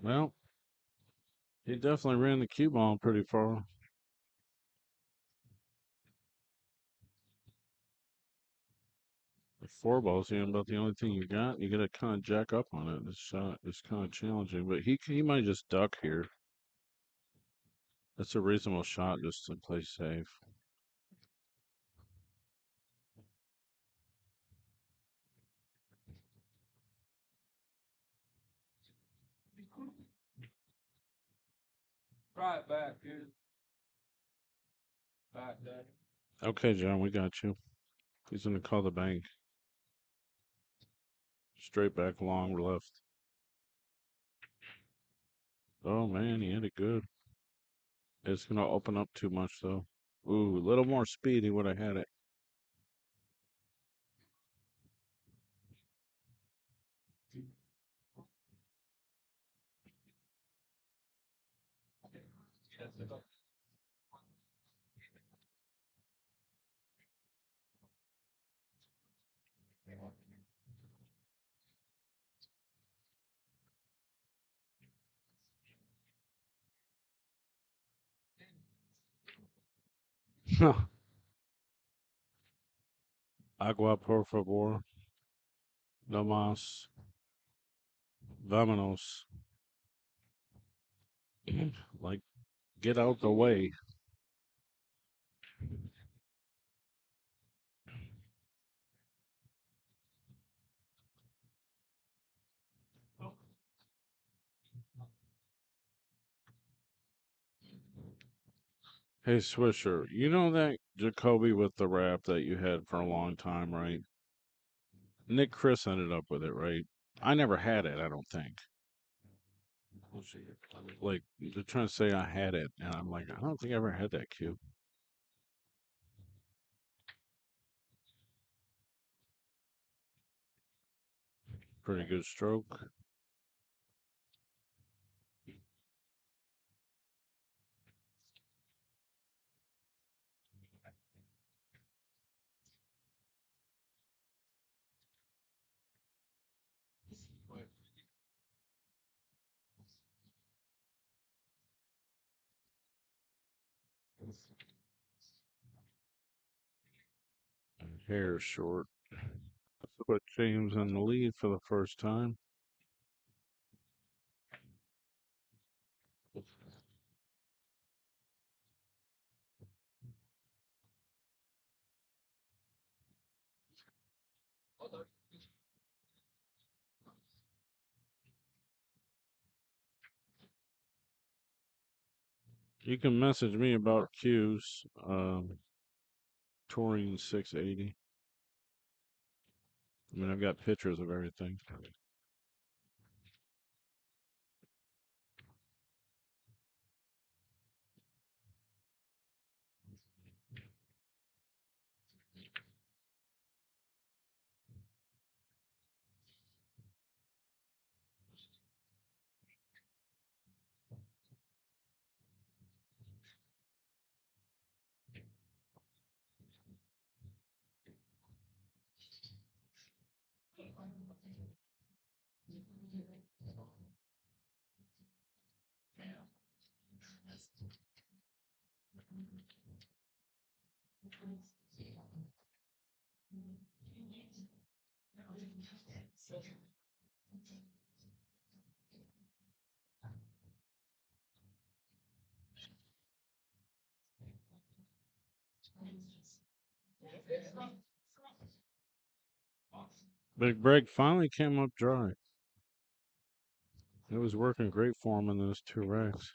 Well, he definitely ran the cue ball pretty far. The four ball's about the only thing you got. You got to kind of jack up on it. This shot is kind of challenging, but he might just duck here. That's a reasonable shot just to play safe. Try it back, dude. Back there. Okay, John, we got you. He's going to call the bank. Straight back, long left. Oh, man, he hit it good. It's going to open up too much, though. Ooh, a little more speed, he would have had it. Agua, por favor. No más. Vámonos. Like, get out the way. Hey, Swisher, you know that Jacoby with the rap that you had for a long time, right? Nick Chris ended up with it, right? I never had it, I don't think. Like, they're trying to say I had it, and I'm like, I don't think I ever had that cube. Pretty good stroke. Hair short. Put James in the lead for the first time. You can message me about cues. Touring 680. I mean, I've got pictures of everything. Big Break finally came up dry. It was working great for him in those two racks.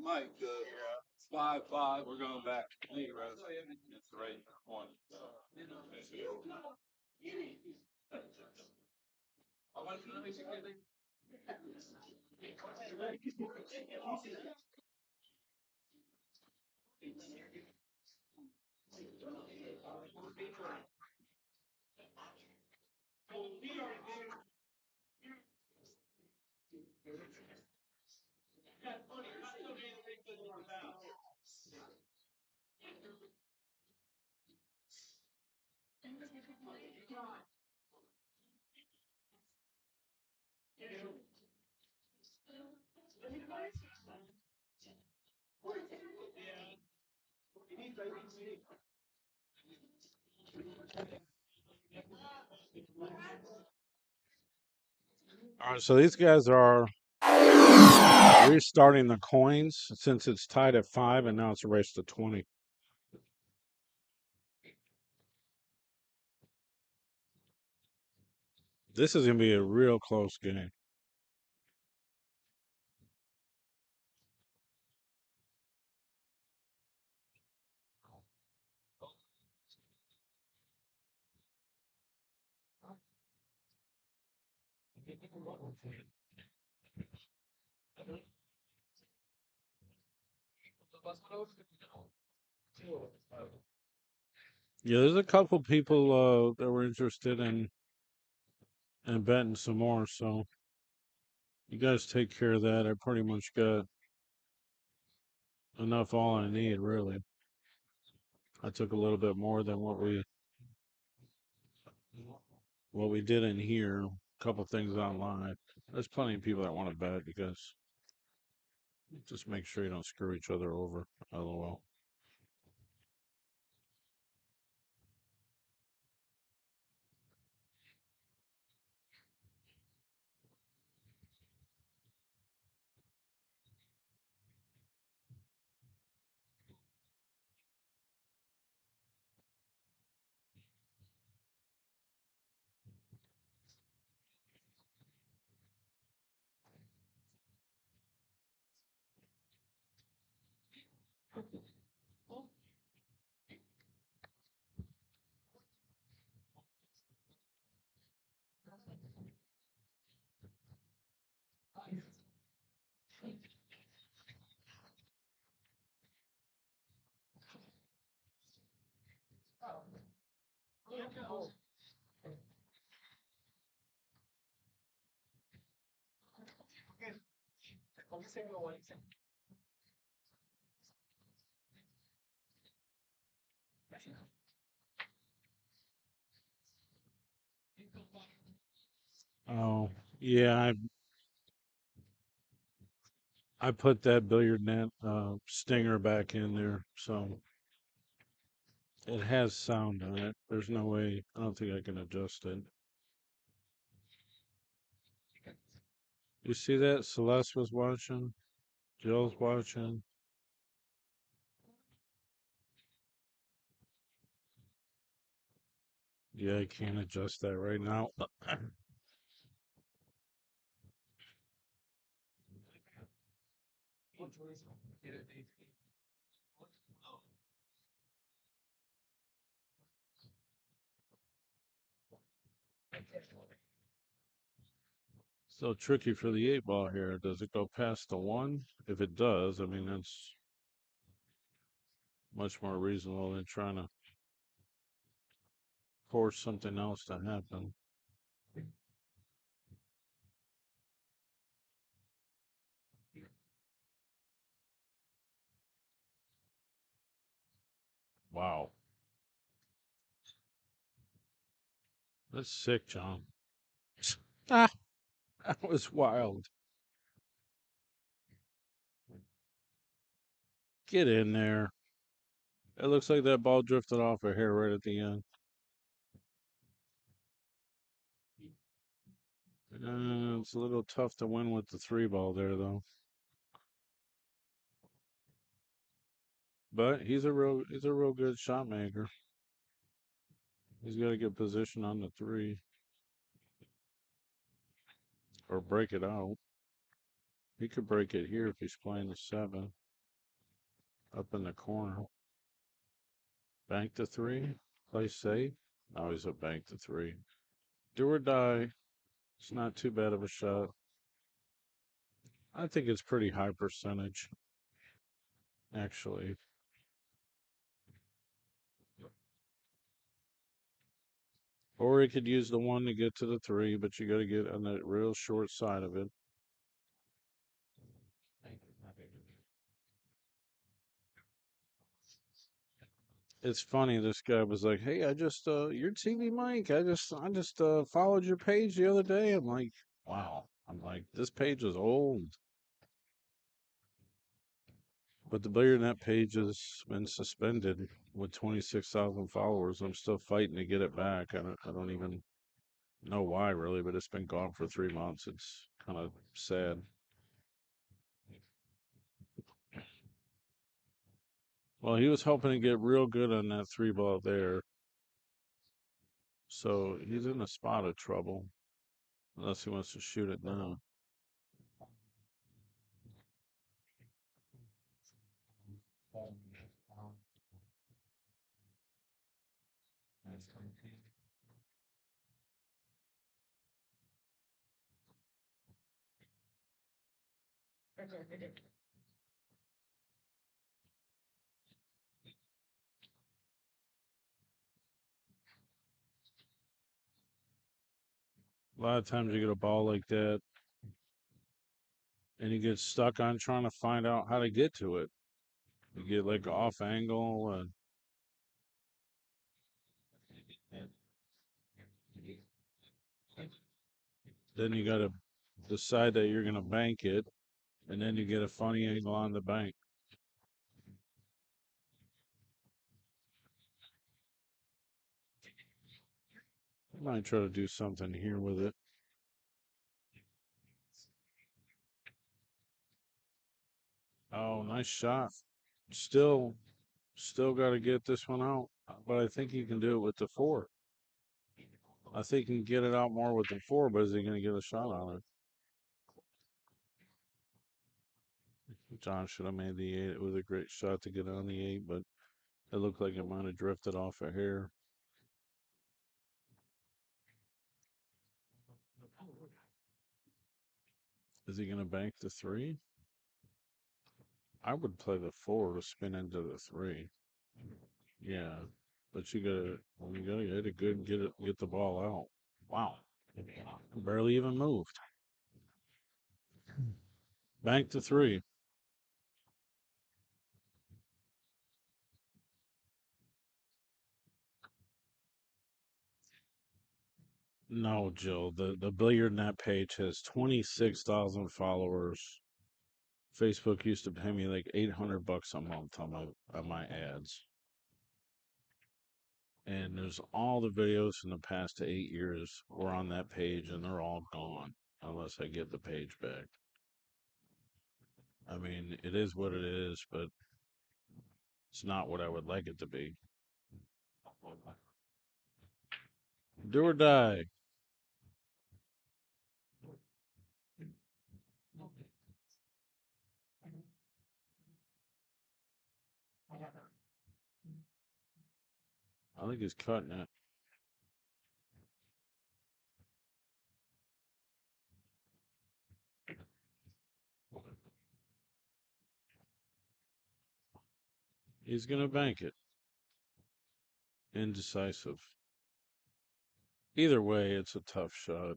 Mike, 5-5. We're going back. Hey, Rose. That's the right one. All right, so these guys are restarting the coins since it's tied at 5 and now it's a race to 20. This is going to be a real close game. Yeah, there's a couple people that were interested in betting some more, so you guys take care of that. I pretty much got enough all I need, really. I took a little bit more than what we did in here. A couple things online. There's plenty of people that want to bet because just make sure you don't screw each other over. LOL. Oh, yeah, I put that billiard net stinger back in there, so it has sound on it. There's no way. I don't think I can adjust it. You see that? Celeste was watching. Jill's watching. Yeah, I can't adjust that right now. So tricky for the 8 ball here. Does it go past the 1? If it does, I mean, that's much more reasonable than trying to force something else to happen. Wow. That's sick, John. Ah, that was wild. Get in there. It looks like that ball drifted off a hair right at the end. It's a little tough to win with the 3 ball there, though. But he's a real good shot maker. He's got to get position on the 3 or break it out. He could break it here if he's playing the 7 up in the corner. Bank the 3. Play safe. Now he's a bank the 3. Do or die. It's not too bad of a shot. I think it's pretty high percentage, actually. Or he could use the 1 to get to the 3, but you got to get on the real short side of it. It's funny. This guy was like, "Hey, I just your TV Mike. I just followed your page the other day." I'm like, "Wow." I'm like, "This page is old." But the BillionNet page has been suspended with 26,000 followers. I'm still fighting to get it back. I don't even know why really, but it's been gone for 3 months. It's kind of sad. Well, he was hoping to get real good on that 3 ball there. So he's in a spot of trouble unless he wants to shoot it now. A lot of times you get a ball like that and you get stuck on trying to find out how to get to it. You get like off angle and then you got to decide that you're going to bank it and then you get a funny angle on the bank. I might try to do something here with it. Oh, nice shot. Still, still got to get this one out, but I think he can do it with the 4. I think he can get it out more with the 4, but is he going to get a shot on it? John should have made the 8. It was a great shot to get on the 8, but it looked like it might have drifted off a hair. Is he going to bank the 3? I would play the 4 to spin into the 3. Yeah, but you gotta hit it good, get the ball out. Wow, barely even moved. Bank the 3. No, Jill. The Billiard Net page has 26,000 followers. Facebook used to pay me like $800 a month on my ads. And there's all the videos from the past 8 years were on that page, and they're all gone unless I get the page back. I mean, it is what it is, but it's not what I would like it to be. Do or die. I think he's cutting it. He's gonna bank it. Indecisive. Either way, it's a tough shot.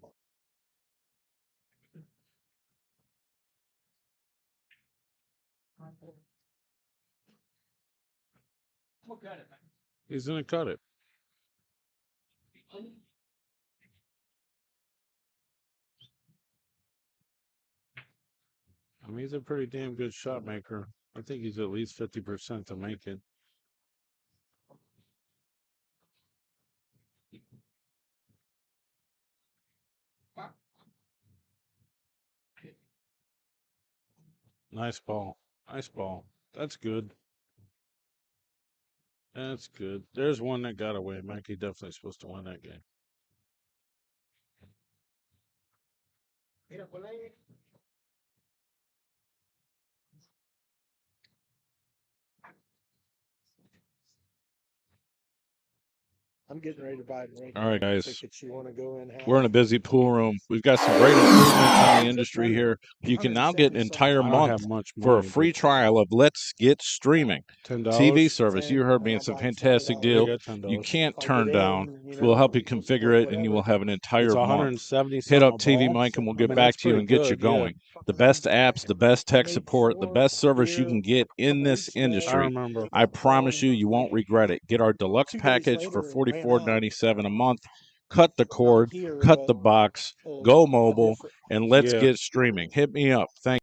He's gonna cut it. I mean, he's a pretty damn good shot maker. I think he's at least 50% to make it. Nice ball. Nice ball. That's good. That's good. There's one that got away. Maki definitely supposed to win that game. I'm getting ready to buy it right All now. right, guys. Tickets you want to go in? We're in a busy pool room. We've got some great improvements in the industry here. You can now get an entire I don't month for a free trial of Let's Get Streaming TV service. You heard me. It's a fantastic deal. You can't turn down. We'll help you configure it, and you will have an entire month. Hit up TV Mike, and we'll get back to you and get you going. The best apps, the best tech support, the best service you can get in this industry. I promise you, you won't regret it. Get our deluxe package for $44.97 a month. Cut the cord, cut the box, go mobile, and let's get streaming. Hit me up. Thank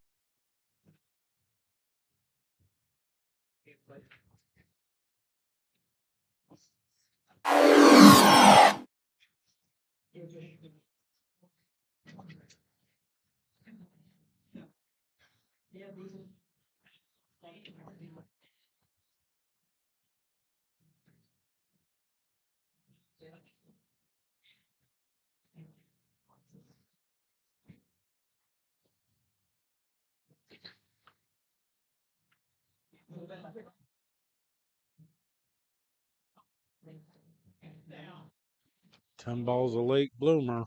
Ten balls a late bloomer.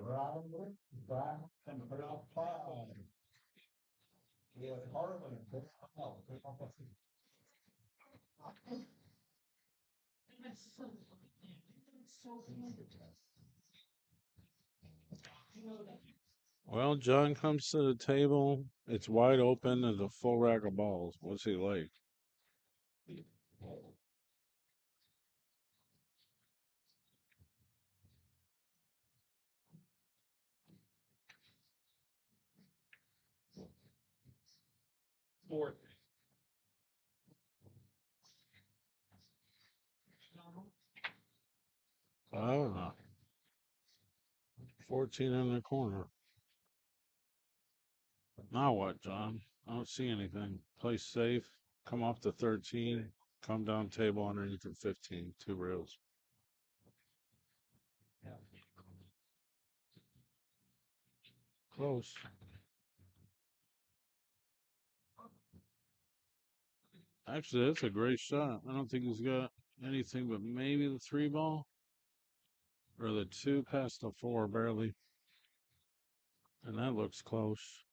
Robert, back and put out 5. With Harlan, put out. Well, John comes to the table. It's wide open. There's a full rack of balls. What's he like? Ah, 14 in the corner. Now what, John? I don't see anything. Play safe. Come off the 13. Come down table underneath the 15. Two rails. Close. Actually, that's a great shot. I don't think he's got anything but maybe the three ball or the two past the four, barely. And that looks close.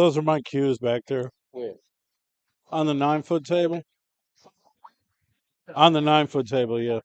Those are my cues back there. On the 9 foot table? On the 9 foot table, yeah.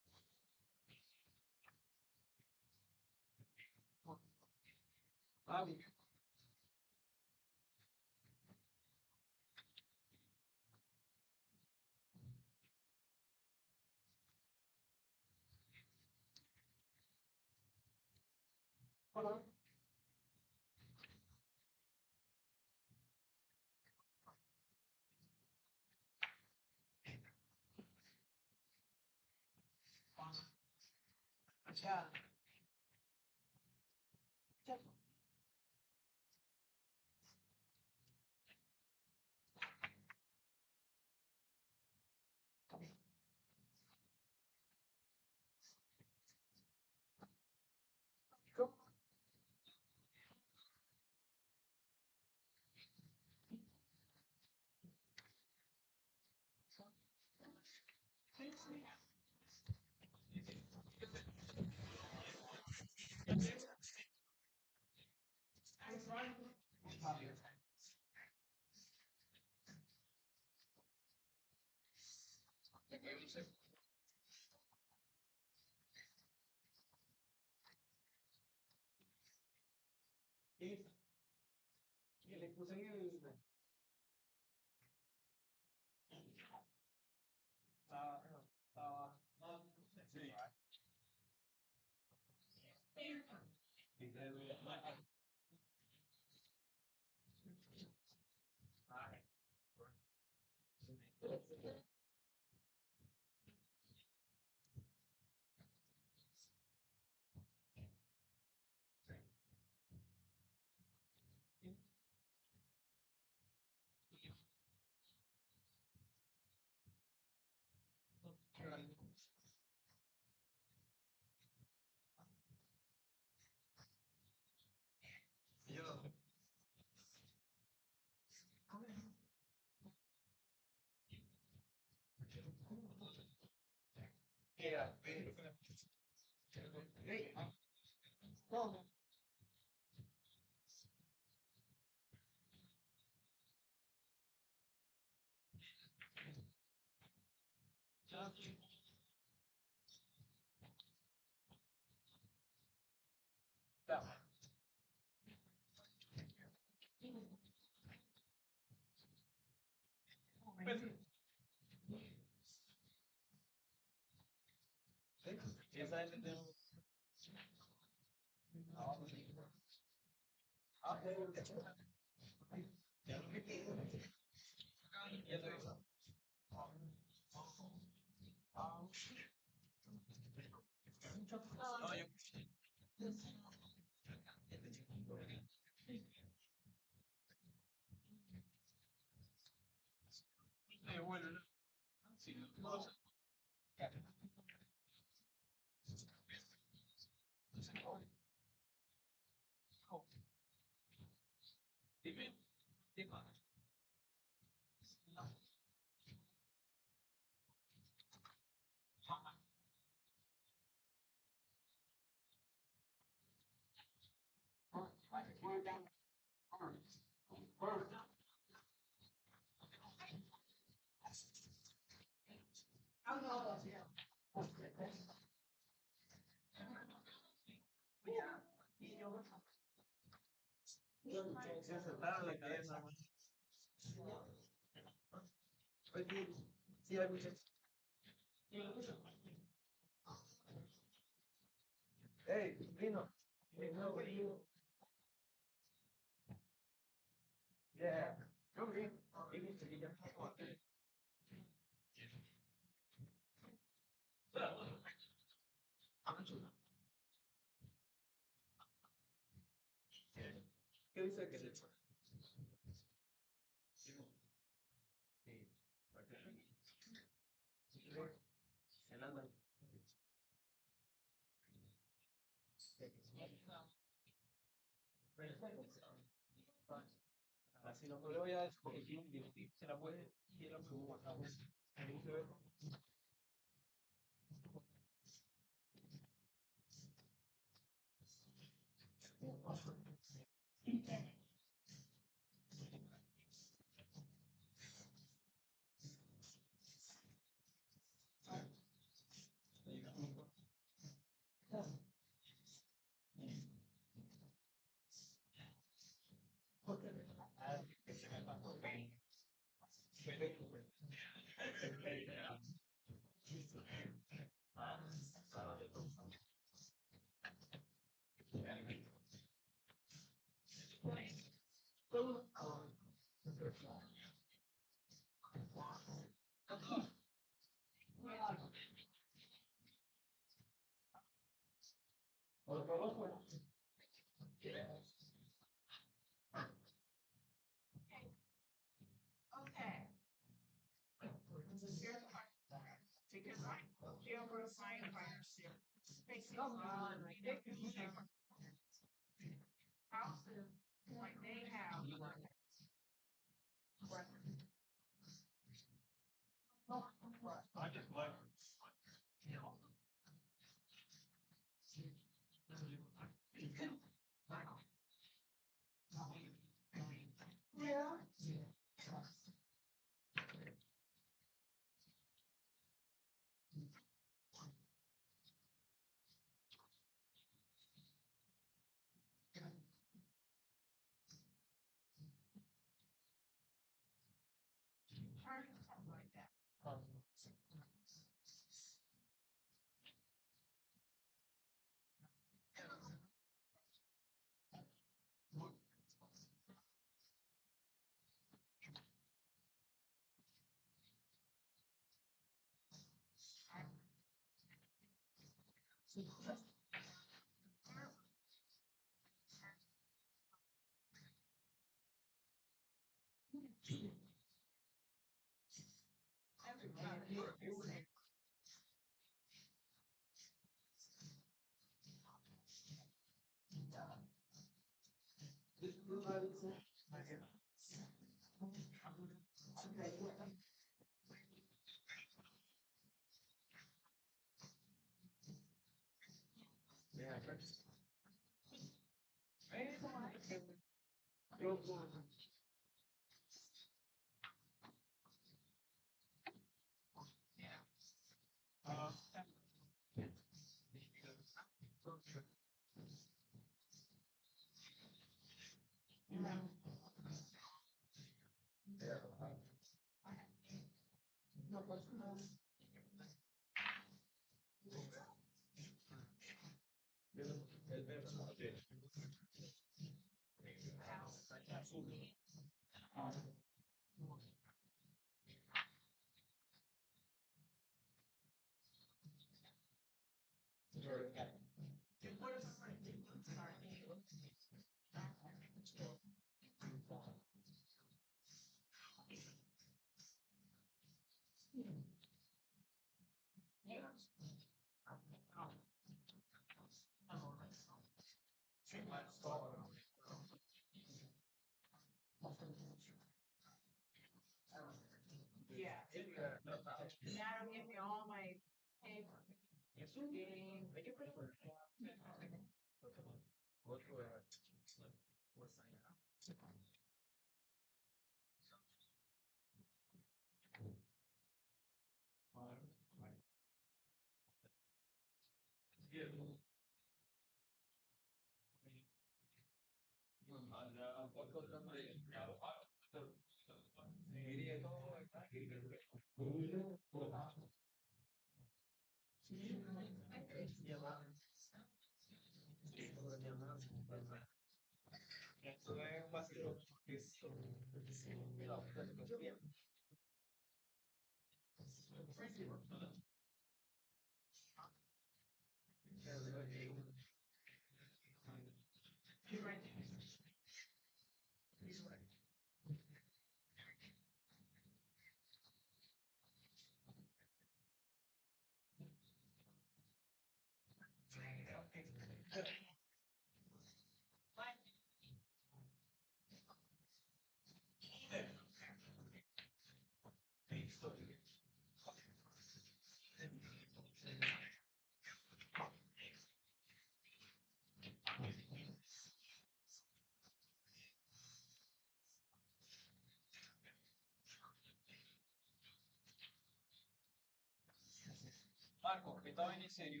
Marco, che tavoli in serio?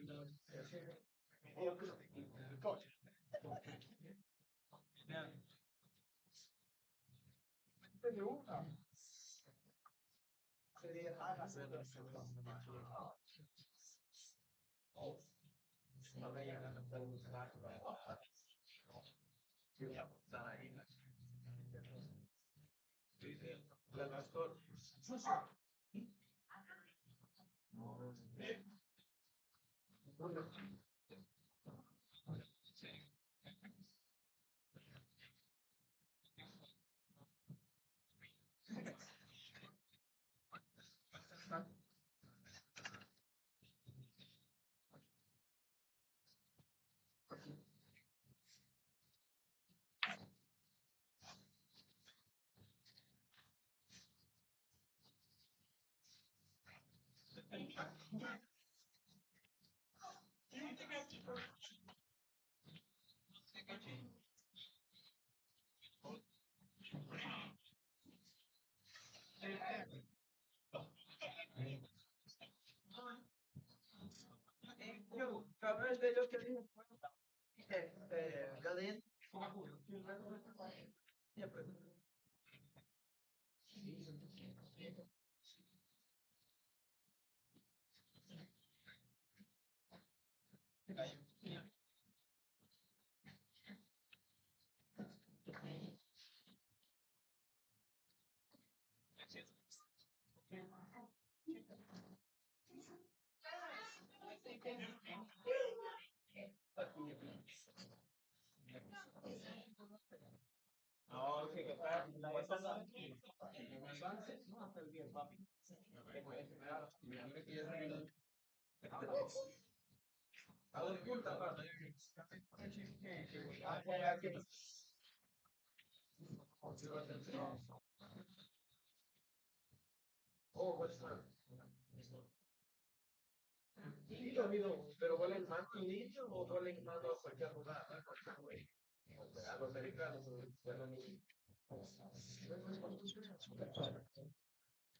Pero vuela en mano en línea o vuela en mano a cualquier lugar, a los americanos, vuelan en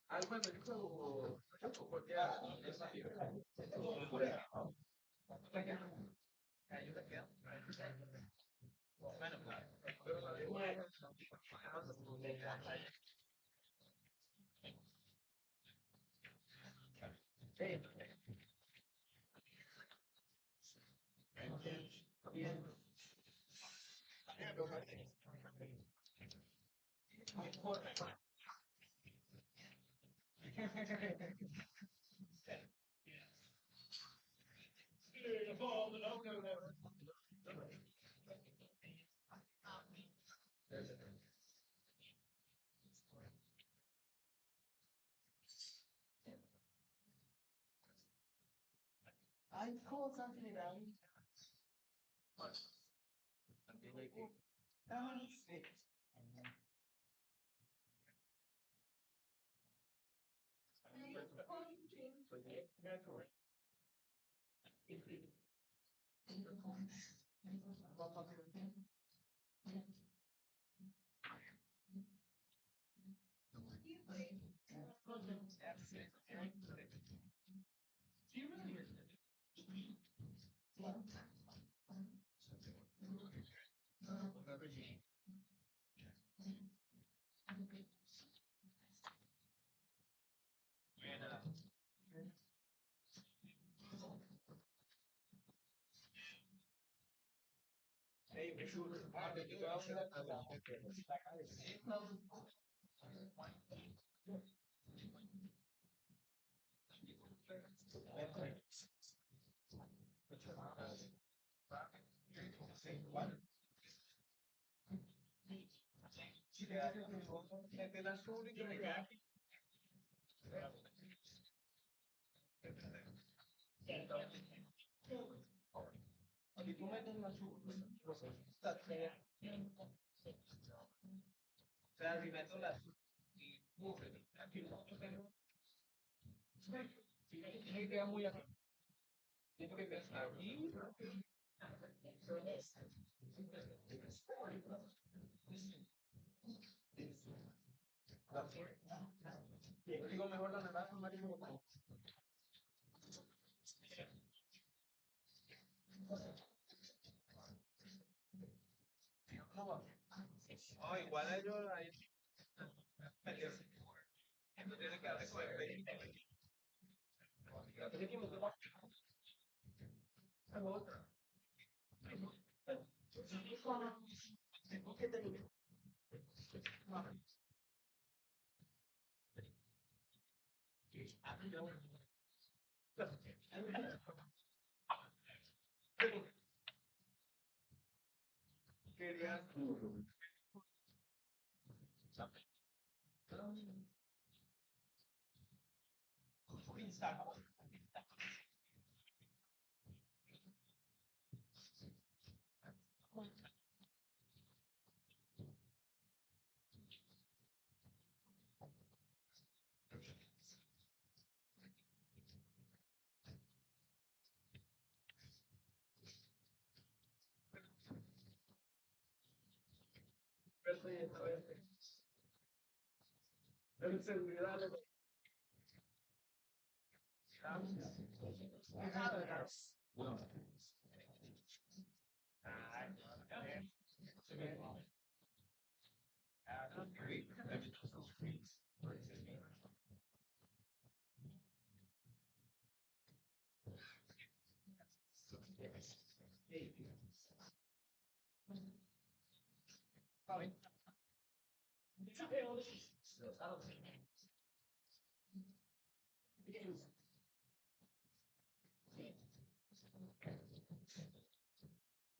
algo americano o cualquier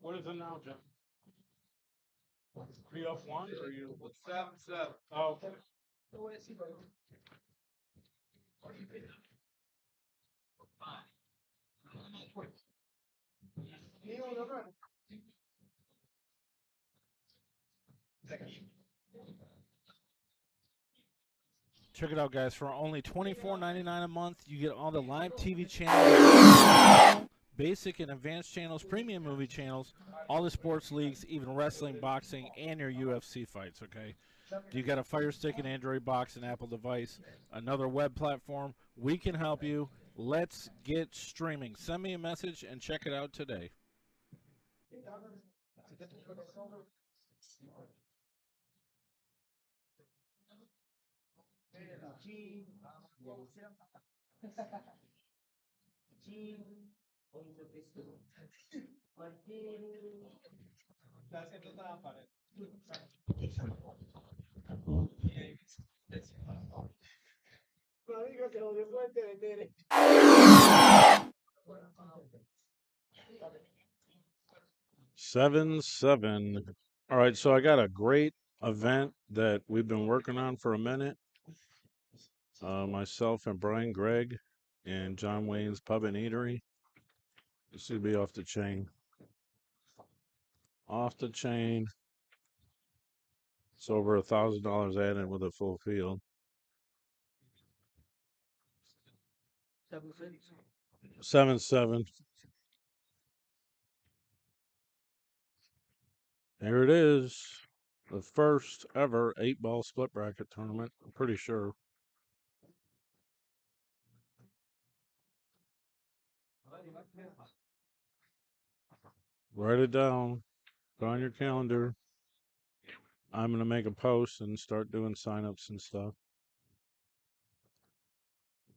What is it now, Jim? 3-1 or you? 7-7. Oh, okay. Check it out, guys. For only $24.99 a month, you get all the live TV channels, basic and advanced channels, premium movie channels, all the sports leagues, even wrestling, boxing, and your UFC fights, okay? Do you got a Fire Stick, an Android box, an Apple device, another web platform? We can help you. Let's get streaming. Send me a message and check it out today. Marica, se jodió con el TNT. 7-7. All right, so I got a great event that we've been working on for a minute. Myself and Brian Gregg and John Wayne's Pub and Eatery. This should be off the chain. Off the chain. It's over $1,000 added with a full field. 7-7. There it is. The first ever 8-ball split bracket tournament. I'm pretty sure. Write it down. Put on your calendar. I'm going to make a post and start doing signups and stuff.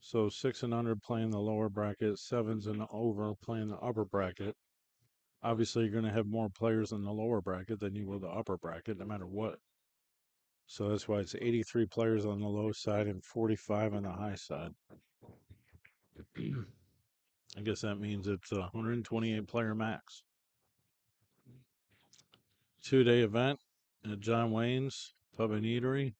So 6 and under playing the lower bracket, 7s and over playing the upper bracket. Obviously, you're going to have more players in the lower bracket than you will the upper bracket, no matter what. So that's why it's 83 players on the low side and 45 on the high side. I guess that means it's a 128 player max. 2-day event at John Wayne's Pub and Eatery.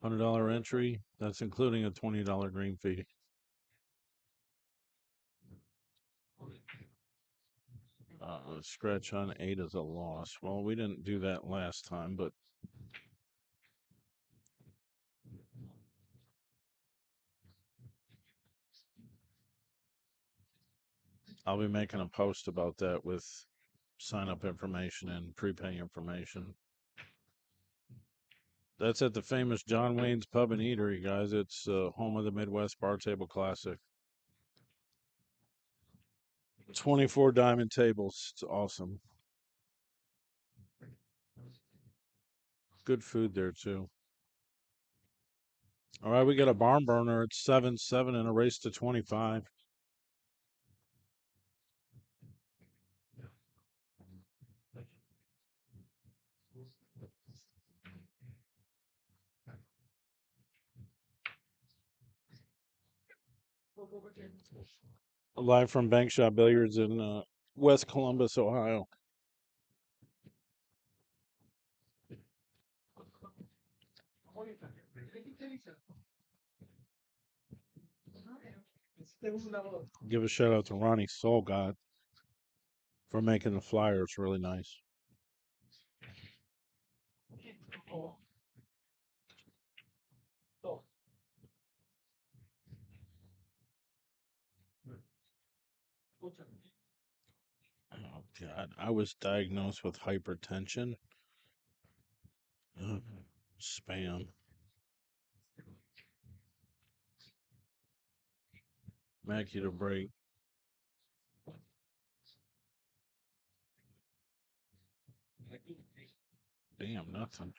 $100 entry. That's including a $20 green fee. Scratch on 8 is a loss. Well, we didn't do that last time, but I'll be making a post about that with sign up information and prepay information. That's at the famous John Wayne's Pub and Eatery, guys. It's home of the Midwest Bar Table Classic. 24 diamond tables. It's awesome. Good food there, too. All right, we got a barn burner. It's 7-7 in a race to 25. Live from Bank Shot Billiards in West Columbus, Ohio. Give a shout out to Ronnie Soul God for making the flyers really nice. Oh God, I was diagnosed with hypertension. Ugh, spam. Maki to break. Damn, nothing.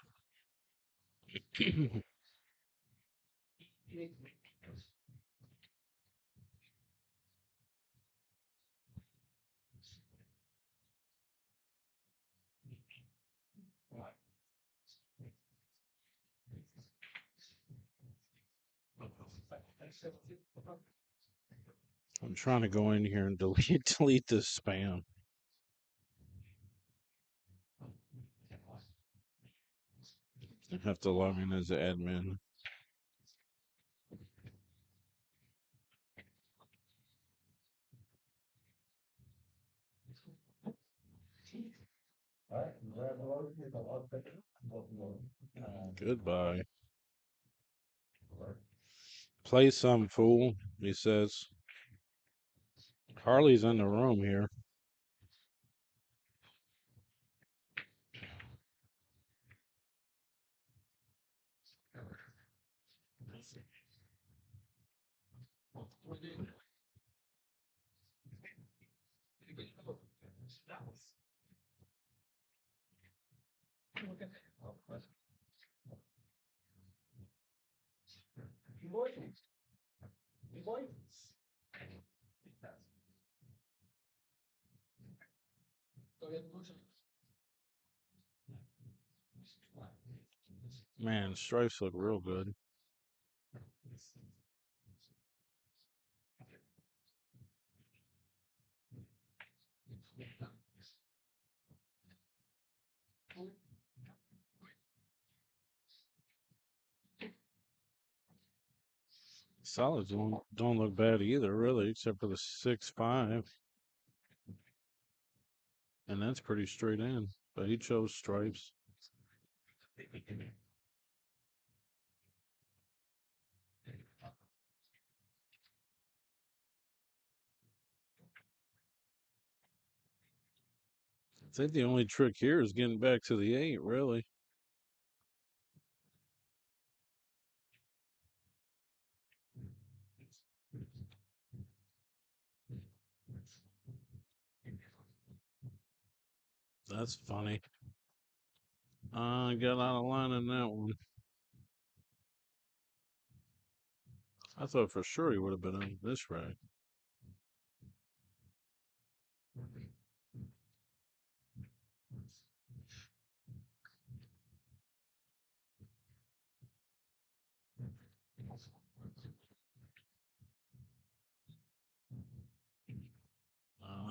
I'm trying to go in here and delete this spam. I have to log in as admin. Goodbye. Play some, fool, he says. Harley's in the room here. Man, stripes look real good. Solids don't look bad either, really, except for the 6.5. And that's pretty straight in. But he chose stripes. I think the only trick here is getting back to the 8, really. That's funny. I got out of line on that one. I thought for sure he would have been on this rack.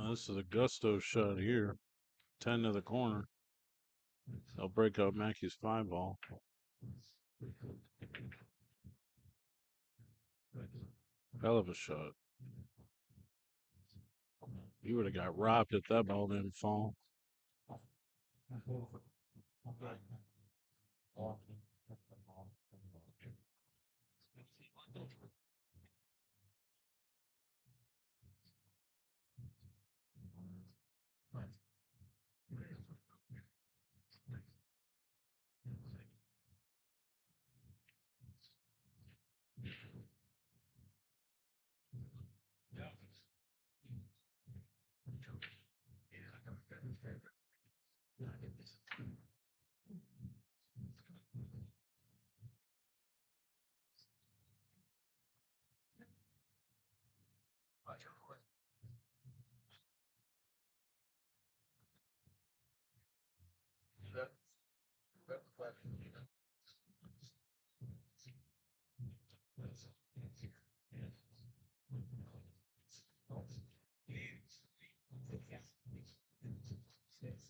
This is a gusto shot here. 10 to the corner. They'll break up Mackey's 5-ball. Hell of a shot. He would have got robbed if that ball didn't fall.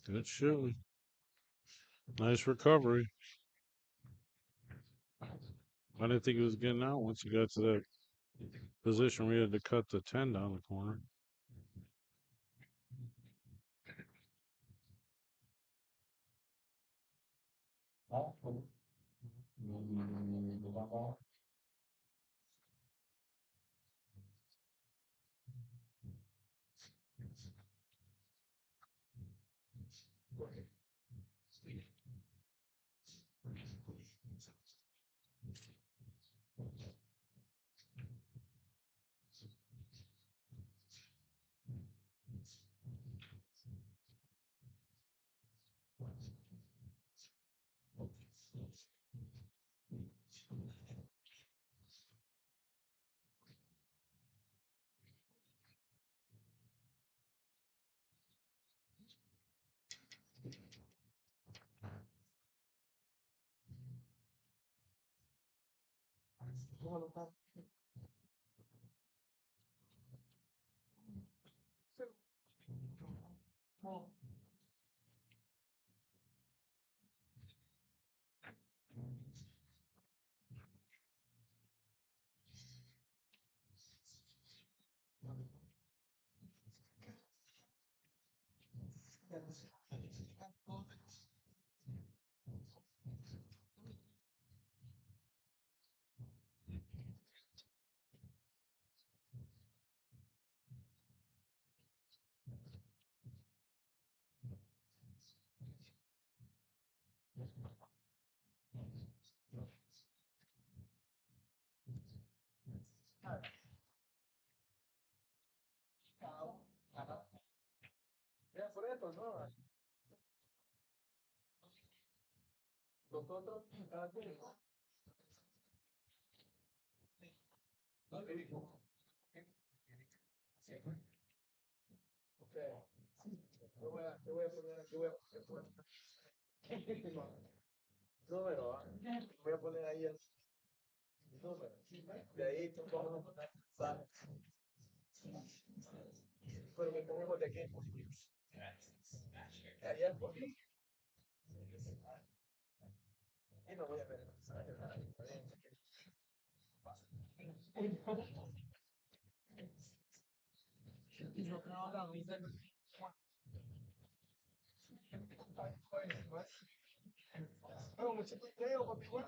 Good shooting. Nice recovery. I didn't think he was getting out once he got to that position where he had to cut the 10 down the corner. Oh, it's a big deal, but beware.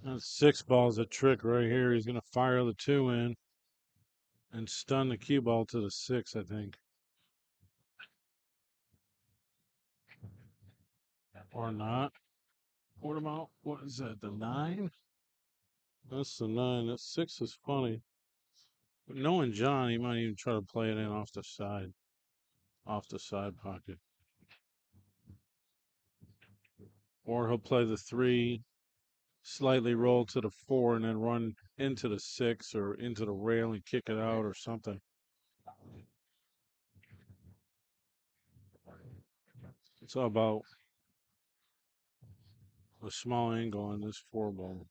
That 6 ball's a trick right here. He's gonna fire the 2 in and stun the cue ball to the 6, I think. Or not. What about, what is that, the 9? That's the 9. That 6 is funny. But knowing John, he might even try to play it in off the side pocket. Or he'll play the 3, slightly roll to the 4, and then run into the 6 or into the rail and kick it out or something. It's all about a small angle on this 4 ball.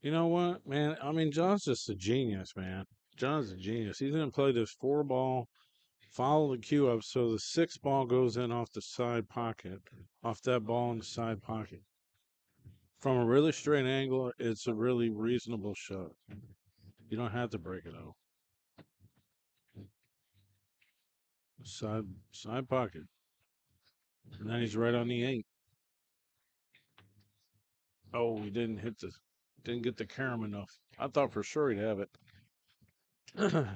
You know what, man? I mean, John's just a genius, man. John's a genius. He's going to play this 4 ball, follow the cue up so the 6 ball goes in off the side pocket, off that ball in the side pocket. From a really straight angle, it's a really reasonable shot. You don't have to break it out. Side pocket. And then he's right on the 8. Oh, he didn't get the carom enough. I thought for sure he'd have it. Good.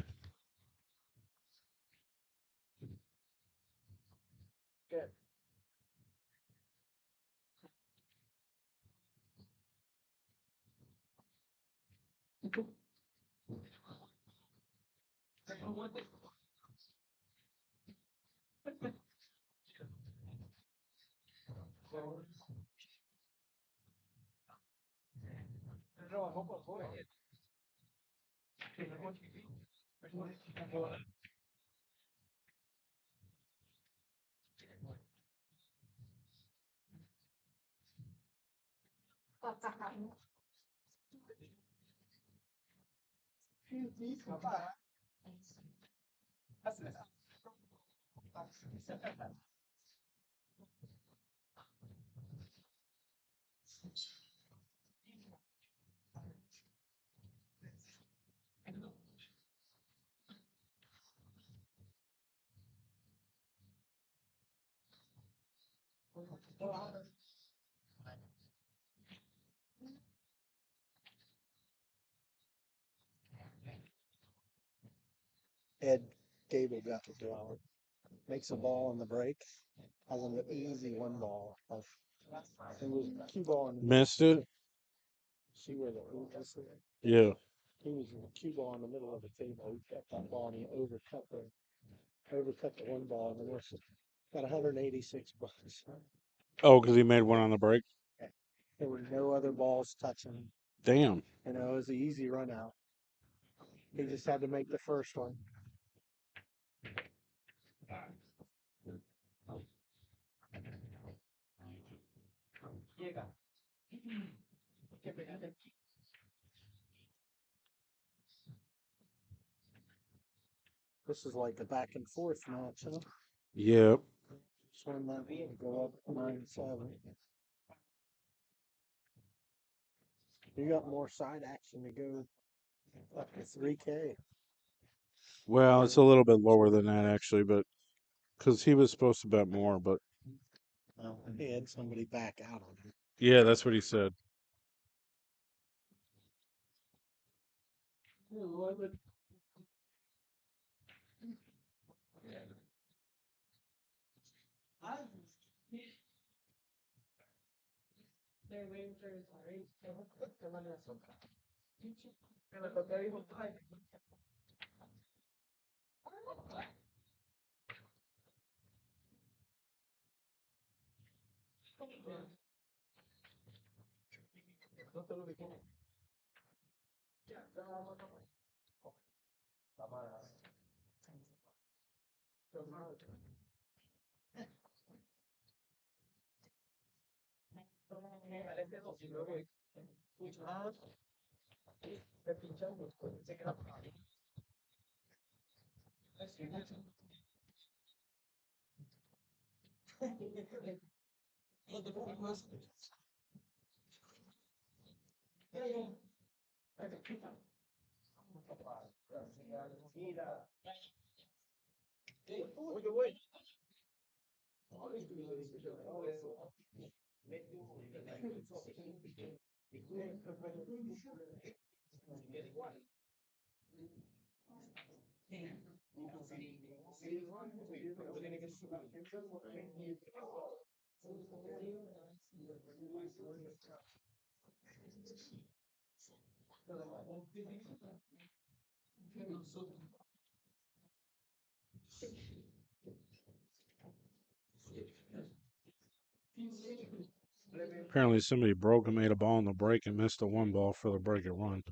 No, I hope I avoid it. Ed Gable got the draw. Makes a ball on the break. Has an easy 1 ball. It was cue ball in the middle. Missed it? See where the eight is there? Yeah. He was in the cue ball in the middle of the table. He kept that ball and he overcut the 1 ball and the rest got 186 bucks. Oh, because he made one on the break? There were no other balls touching. Damn. You know, it was an easy run out. He just had to make the first one. This is like a back and forth match, huh? Yep. This one might go up 9-7. You got more side action to go up to 3K. Well, it's a little bit lower than that, actually, but because he was supposed to bet more, but Well, he had somebody back out on him. yeah, that's what he said. Apparently, somebody broke and made a ball in the break and missed a one ball for the break and run.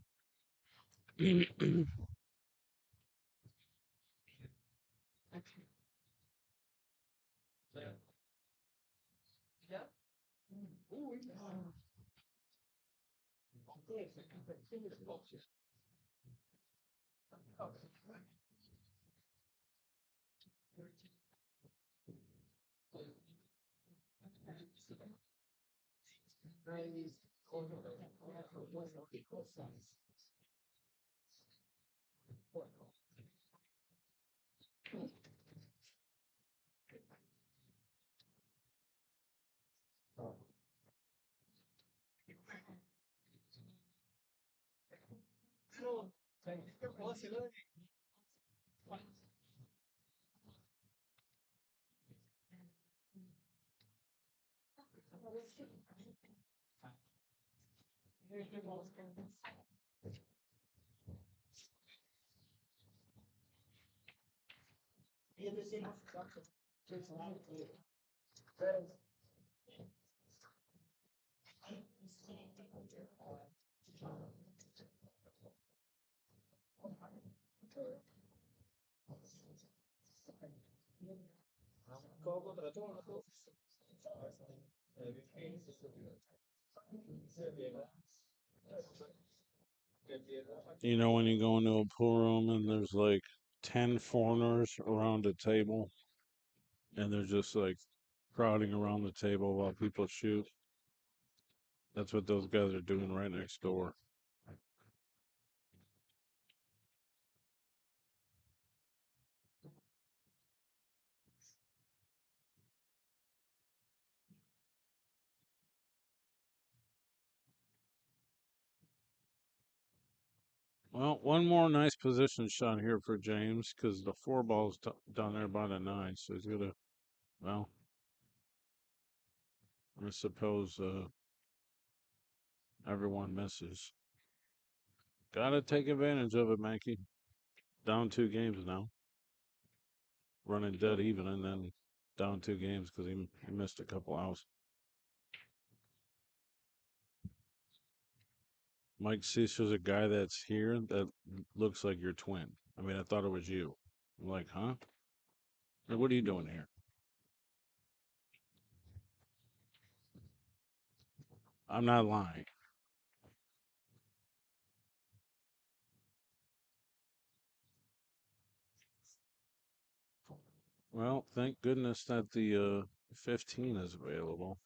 You know, when you go into a pool room and there's like 10 foreigners around a table and they're just like crowding around the table while people shoot. That's what those guys are doing right next door. Well, one more nice position shot here for James because the four ball's down there by the nine. So he's going to, well, I suppose everyone misses. Got to take advantage of it, Maki. Down 2 games now. Running dead even and then down 2 games because he missed a couple outs. Mike Cecil's a guy that's here that looks like your twin. I mean, I thought it was you. I'm like, huh? Like, what are you doing here? I'm not lying. Well, thank goodness that the 15 is available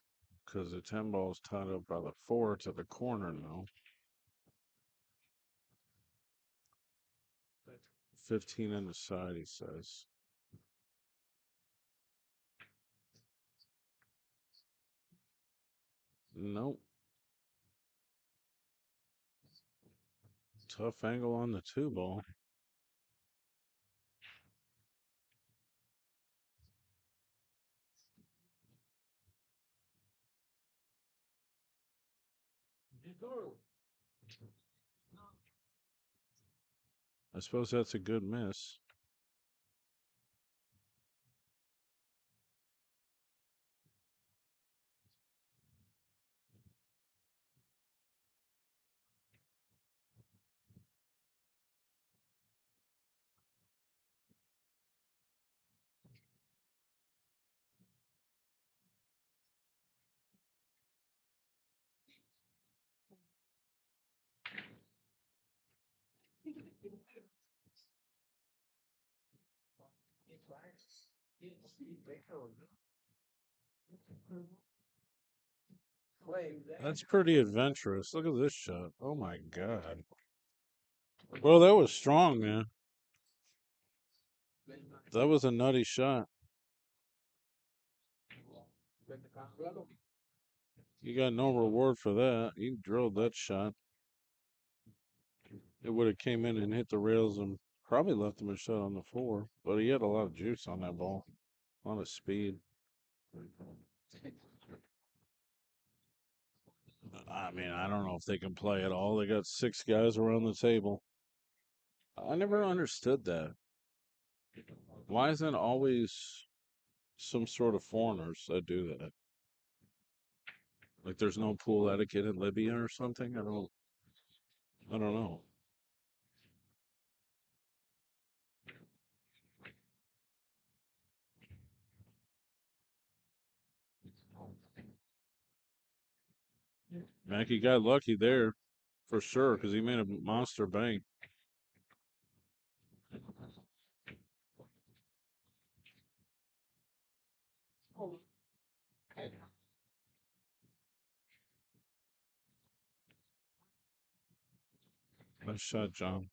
because the 10 ball is tied up by the 4 to the corner now. 15 on the side, he says. Nope. Tough angle on the 2 ball. I suppose that's a good miss. That's pretty adventurous. Look at this shot. Oh my God. Well, that was strong, man. That was a nutty shot. You got no reward for that. You drilled that shot. It would have came in and hit the rails and probably left him a shot on the floor. But he had a lot of juice on that ball, a lot of speed. I mean, I don't know if they can play at all. They got 6 guys around the table. I never understood that. Why isn't always some sort of foreigners that do that? Like, there's no pool etiquette in Libya or something. I don't know. Mackie got lucky there for sure because he made a monster bank. Nice shot, John.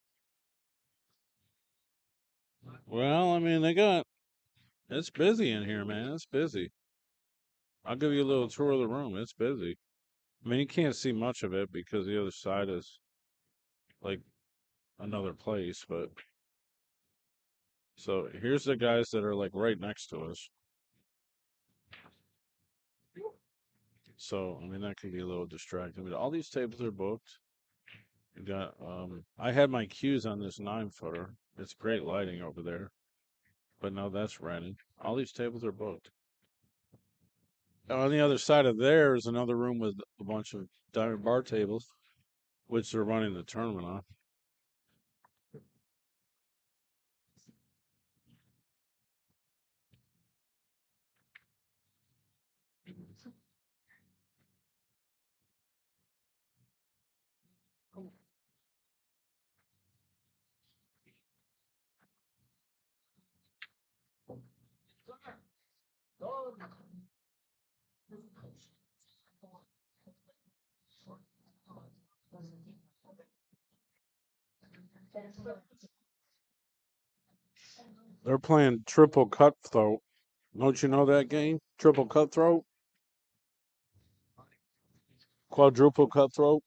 Well, I mean, it's busy in here, man. It's busy. I'll give you a little tour of the room. It's busy. I mean, you can't see much of it because the other side is like another place, but so here's the guys that are like right next to us. So, I mean, that can be a little distracting. But all these tables are booked. You got, I had my cues on this 9-footer. It's great lighting over there, but now that's rented. All these tables are booked. On the other side of there is another room with a bunch of diamond bar tables, which they're running the tournament on. They're playing triple cutthroat. Don't you know that game? Triple cutthroat? Quadruple cutthroat?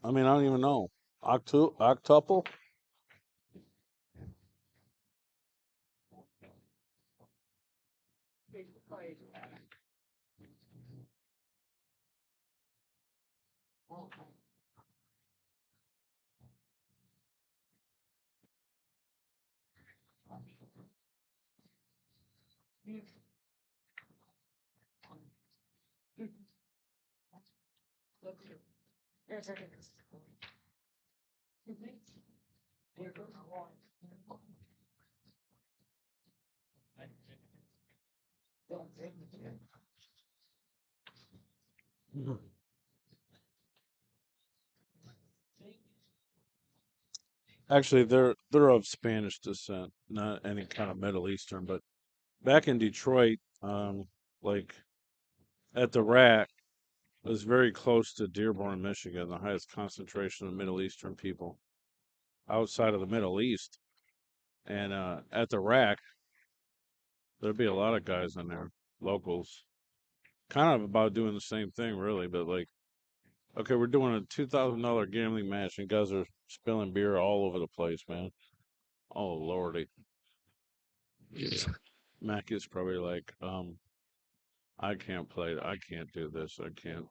I mean, I don't even know. Octuple? Actually, they're of Spanish descent, not any kind of Middle Eastern. But back in Detroit, like at the Rack, was very close to Dearborn, Michigan, the highest concentration of Middle Eastern people outside of the Middle East. And at the Rack, there'd be a lot of guys in there, locals, kind of about doing the same thing, really. But like, okay, we're doing a $2,000 gambling match, and guys are spilling beer all over the place, man. Oh lordy, Mac is probably like, I can't play. I can't do this. I can't.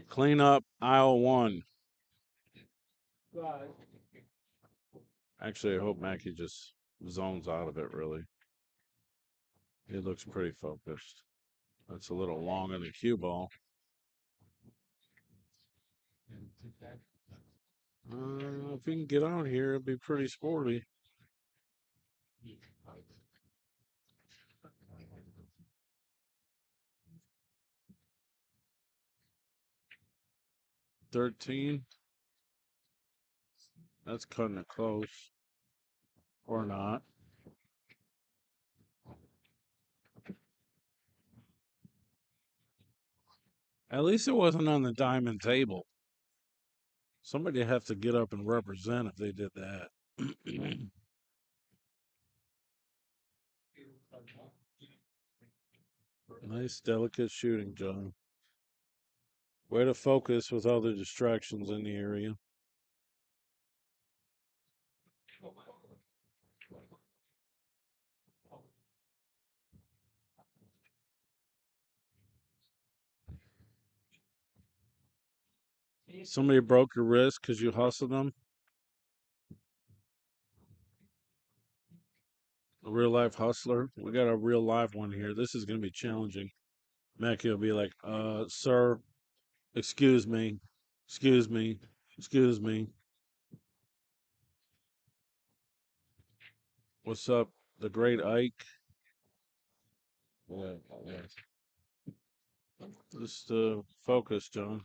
Clean up aisle one. Actually, I hope Mackie just zones out of it, really. He looks pretty focused. That's a little long in the cue ball. If we can get out here, it'd be pretty sporty. 13. That's cutting it close. Or not. At least it wasn't on the diamond table. Somebody have to get up and represent if they did that. Nice, delicate shooting, John. Way to focus with all the distractions in the area. Somebody broke your wrist because you hustled them. A real life hustler. We got a real live one here. This is going to be challenging. Maki will be like, sir, excuse me, excuse me, excuse me. What's up, the great Ike? Yeah, yeah. Just focus, John.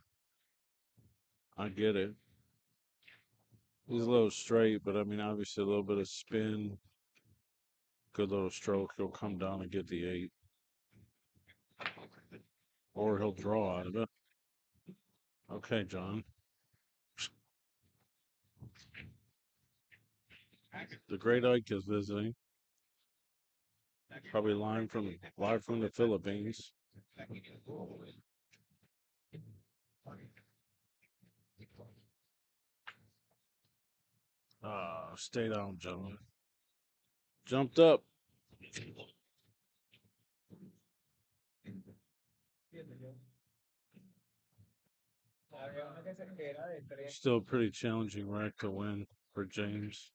I get it. He's a little straight, but I mean, obviously a little bit of spin. Good little stroke. He'll come down and get the 8. Or he'll draw out of it. Okay, John. The great Ike is visiting. Probably live from the Philippines. Stay down, John. Jumped up. Still a pretty challenging rack to win for James.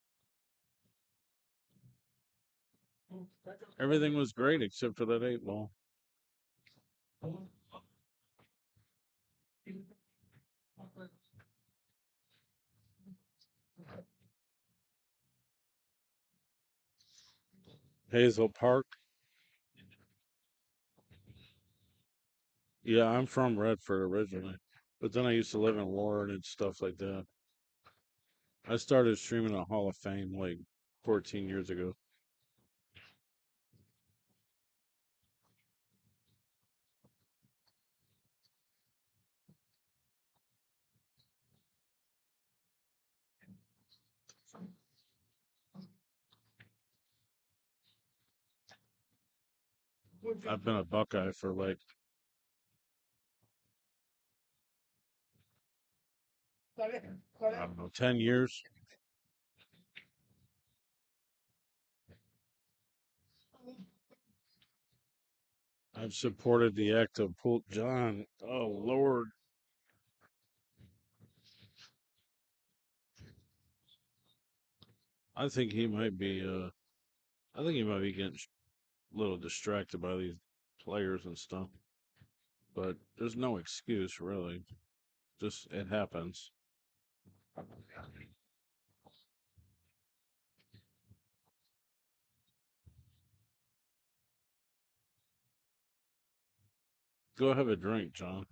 Everything was great except for that 8 ball. Hazel Park. Yeah, I'm from Redford originally, but then I used to live in Warren and stuff like that. I started streaming at Hall of Fame like 14 years ago. I've been a Buckeye for like, I don't know, 10 years. I've supported the act of pull. John, oh Lord. I think he might be, I think he might be getting a little distracted by these players and stuff. But there's no excuse, really. Just, it happens. Go have a drink, John.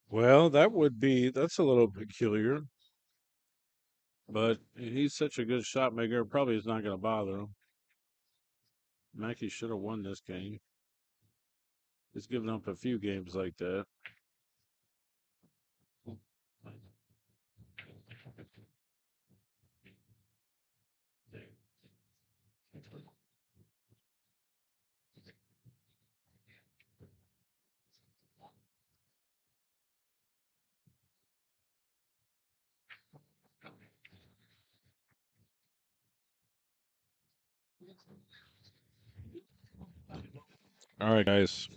Well, that's a little peculiar, but he's such a good shot maker, probably is not going to bother him. Maki should have won this game. He's given up a few games like that. All right, guys.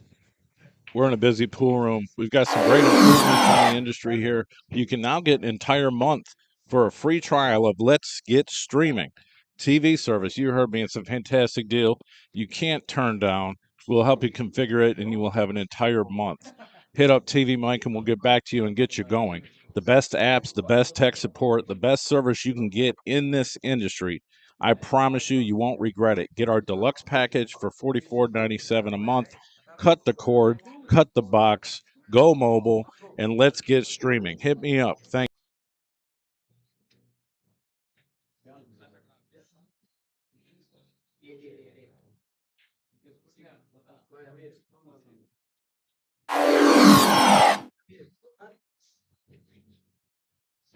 We're in a busy pool room. We've got some great improvements in the industry here. You can now get an entire month for a free trial of Let's Get Streaming TV service. You heard me. It's a fantastic deal. You can't turn down. We'll help you configure it, and you will have an entire month. Hit up TV Mike, and we'll get back to you and get you going. The best apps, the best tech support, the best service you can get in this industry. I promise you, you won't regret it. Get our deluxe package for $44.97 a month. Cut the cord, cut the box, go mobile, and let's get streaming. Hit me up. Thank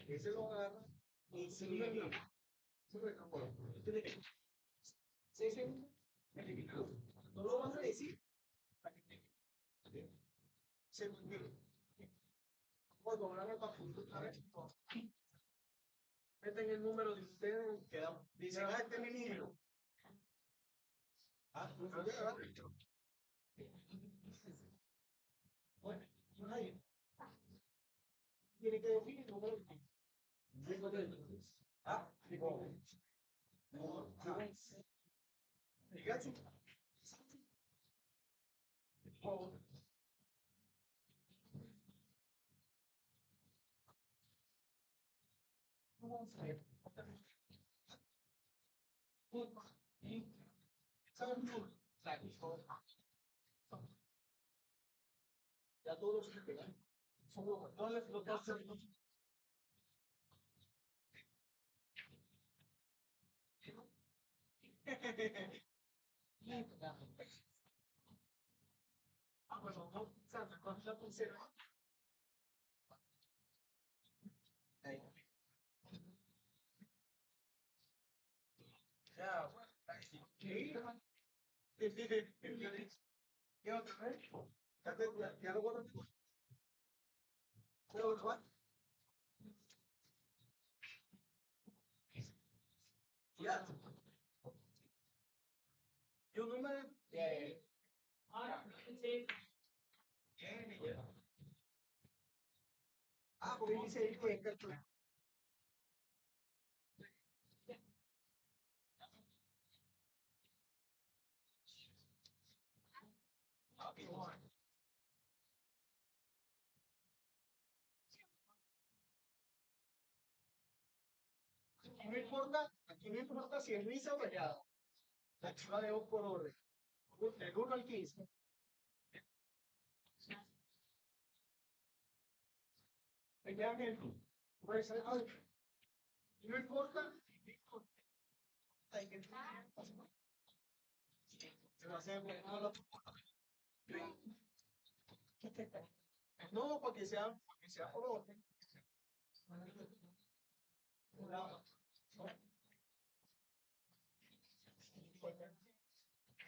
Ese lo agarra y se lo elimina. Sí, sí. No lo vas a decir. Se lo elimina. Cuando van a computar esto, meten el número de ustedes. Dicen, ah, este es mi número. Ah, no lo voy a agarrar. Bueno, nadie tiene que definir el número de ah, digo, no, diga su. Ya todos los que son los dos ah, bueno, no, Santa, con la pulsera. Ya, bueno, ¿qué otra vez? Ya lo voy a ya. Yo no me. Ah, porque dice ahí que aquí no importa si es lisa o rayada. La chiva de 2 por orden. Del 1 al 15. Me quedan en. Pues, no importa. Hay que. Se va a hacer. No, para que sea por orden.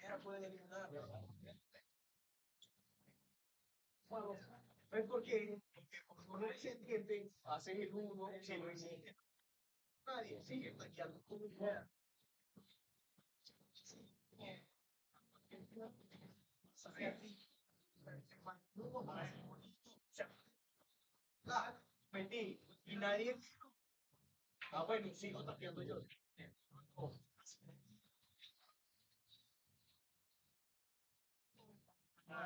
Era pueden eliminar. Bueno, es porque por no se entiende, hacen el uno, si no existe. Nadie sigue taqueando. Mentí. Y nadie. Ah, bueno, sigo taqueando yo. No, no,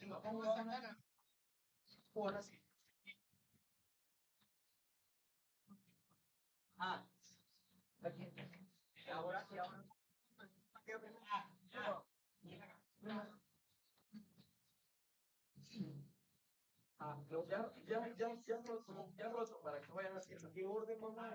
no. Ahora sí. Ah, ahora sí, ahora. Ah, ya roto para que vayan haciendo. ¿Qué orden, mamá?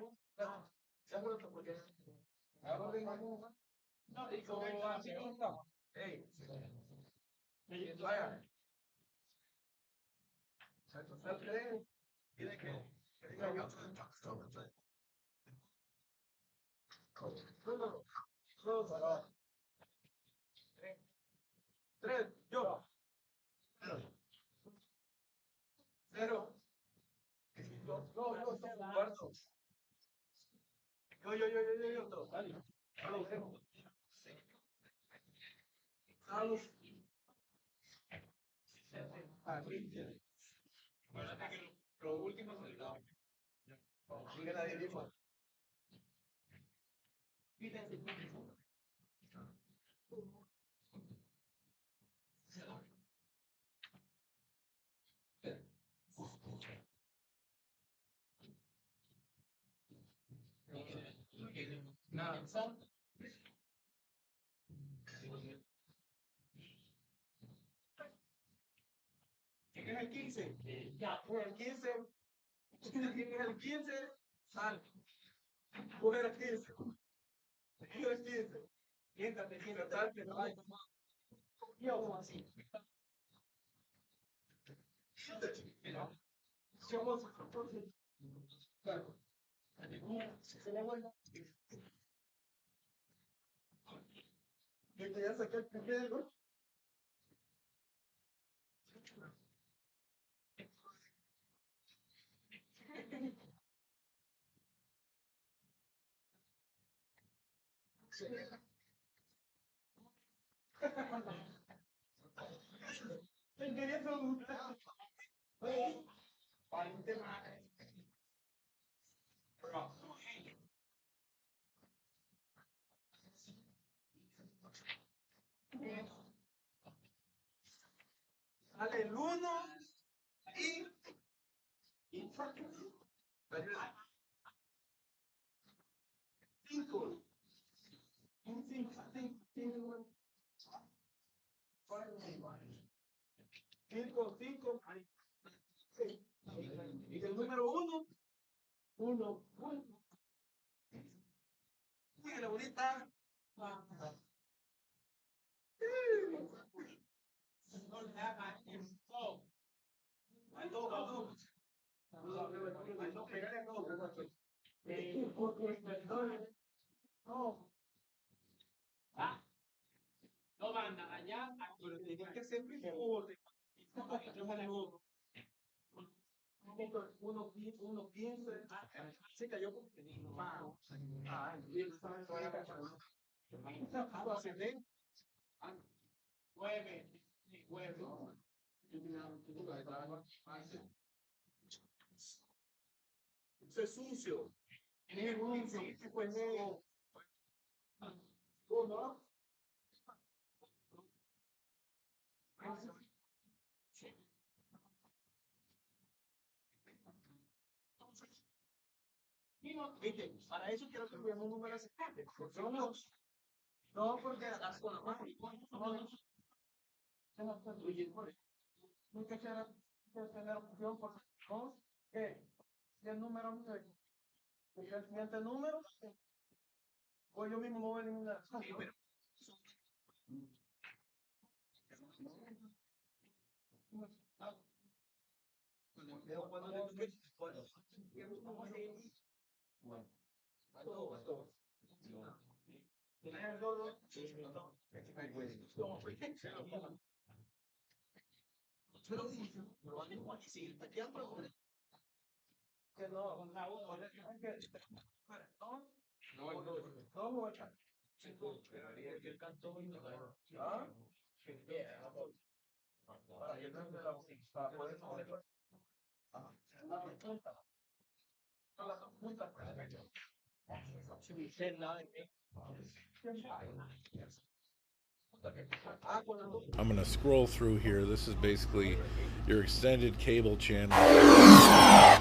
I'm going to scroll through here. This is basically your extended cable channel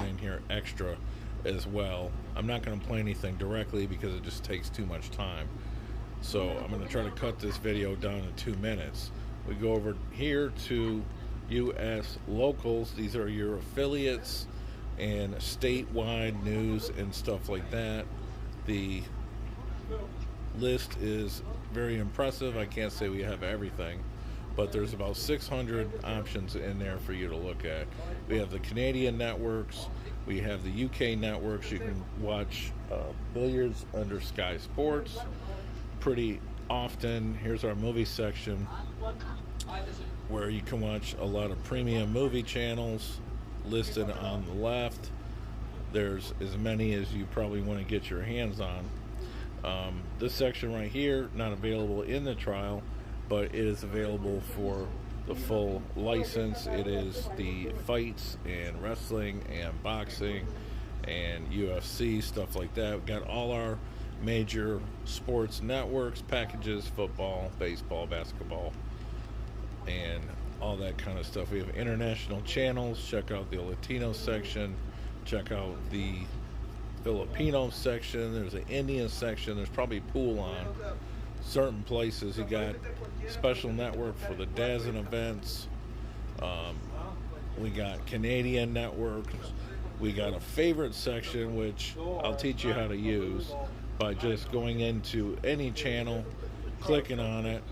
in here extra as well. I'm not going to play anything directly because it just takes too much time. So I'm going to try to cut this video down to 2 minutes. We go over here to US locals. These are your affiliates and statewide news and stuff like that. The list is very impressive. I can't say we have everything, but there's about 600 options in there for you to look at. We have the Canadian networks, we have the UK networks. You can watch billiards under Sky Sports pretty often. Here's our movie section where you can watch a lot of premium movie channels listed on the left. There's as many as you probably want to get your hands on. This section right here, not available in the trial, but it is available for the full license. It is the fights and wrestling and boxing and UFC, stuff like that. We've got all our major sports networks, packages, football, baseball, basketball, and all that kind of stuff. We have international channels. Check out the Latino section. Check out the Filipino section. There's an Indian section. There's probably pool on certain places. You got special network for the DAZN events. We got Canadian networks. We got a favorite section, which I'll teach you how to use by just going into any channel, clicking on it,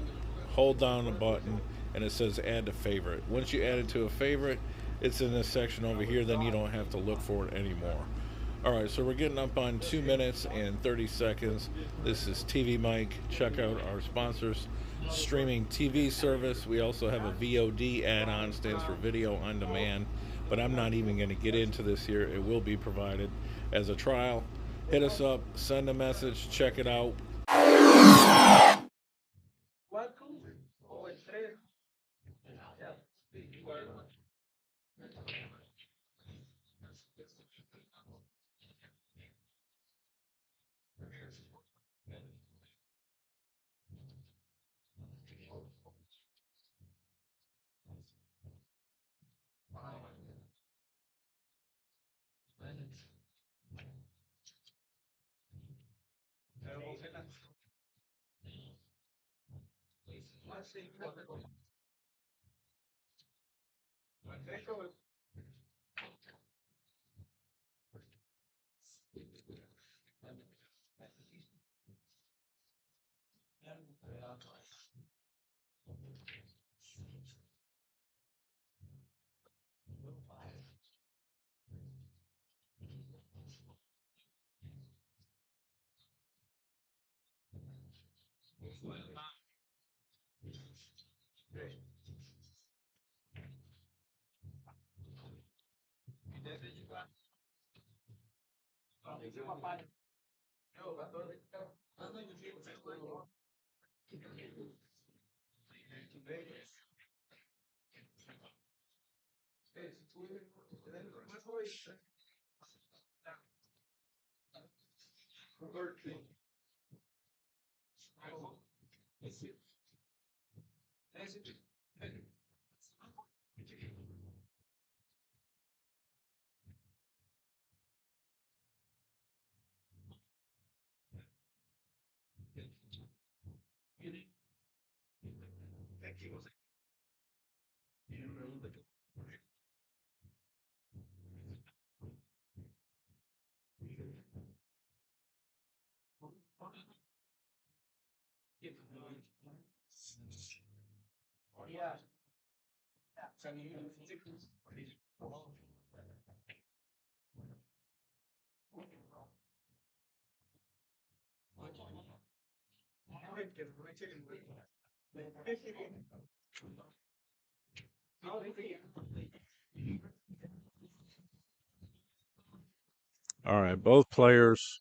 hold down the button, and it says add to favorite. Once you add it to a favorite, it's in this section over here, then you don't have to look for it anymore. Alright, so we're getting up on 2 minutes and 30 seconds. This is TV Mike. Check out our sponsors. Streaming TV service. We also have a VOD add-on, stands for Video On Demand, but I'm not even going to get into this here. It will be provided as a trial. Hit us up, send a message, check it out. All right, both players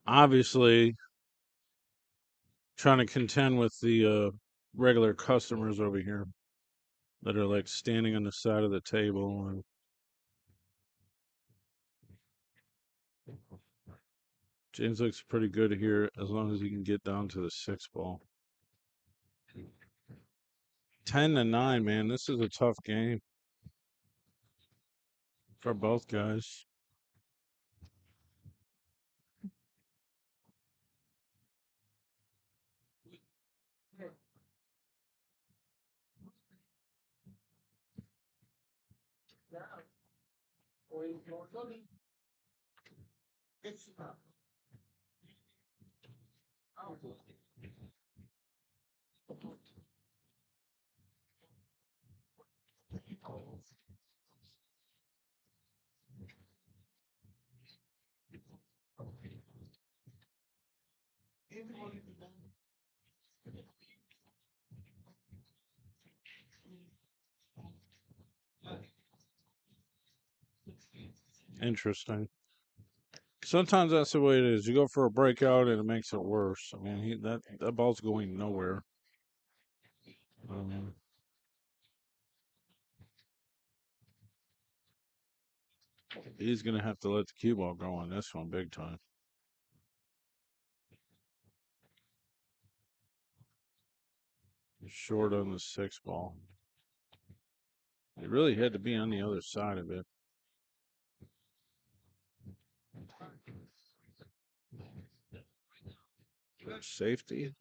obviously trying to contend with the regular customers over here that are like standing on the side of the table. And James looks pretty good here as long as he can get down to the 6 ball. 10-9, man. This is a tough game for both guys. Interesting. Sometimes that's the way it is. You go for a breakout and it makes it worse. I mean, that ball's going nowhere. Um, he's gonna have to let the cue ball go on this one big time. Short on the 6 ball. It really had to be on the other side of it. Safety.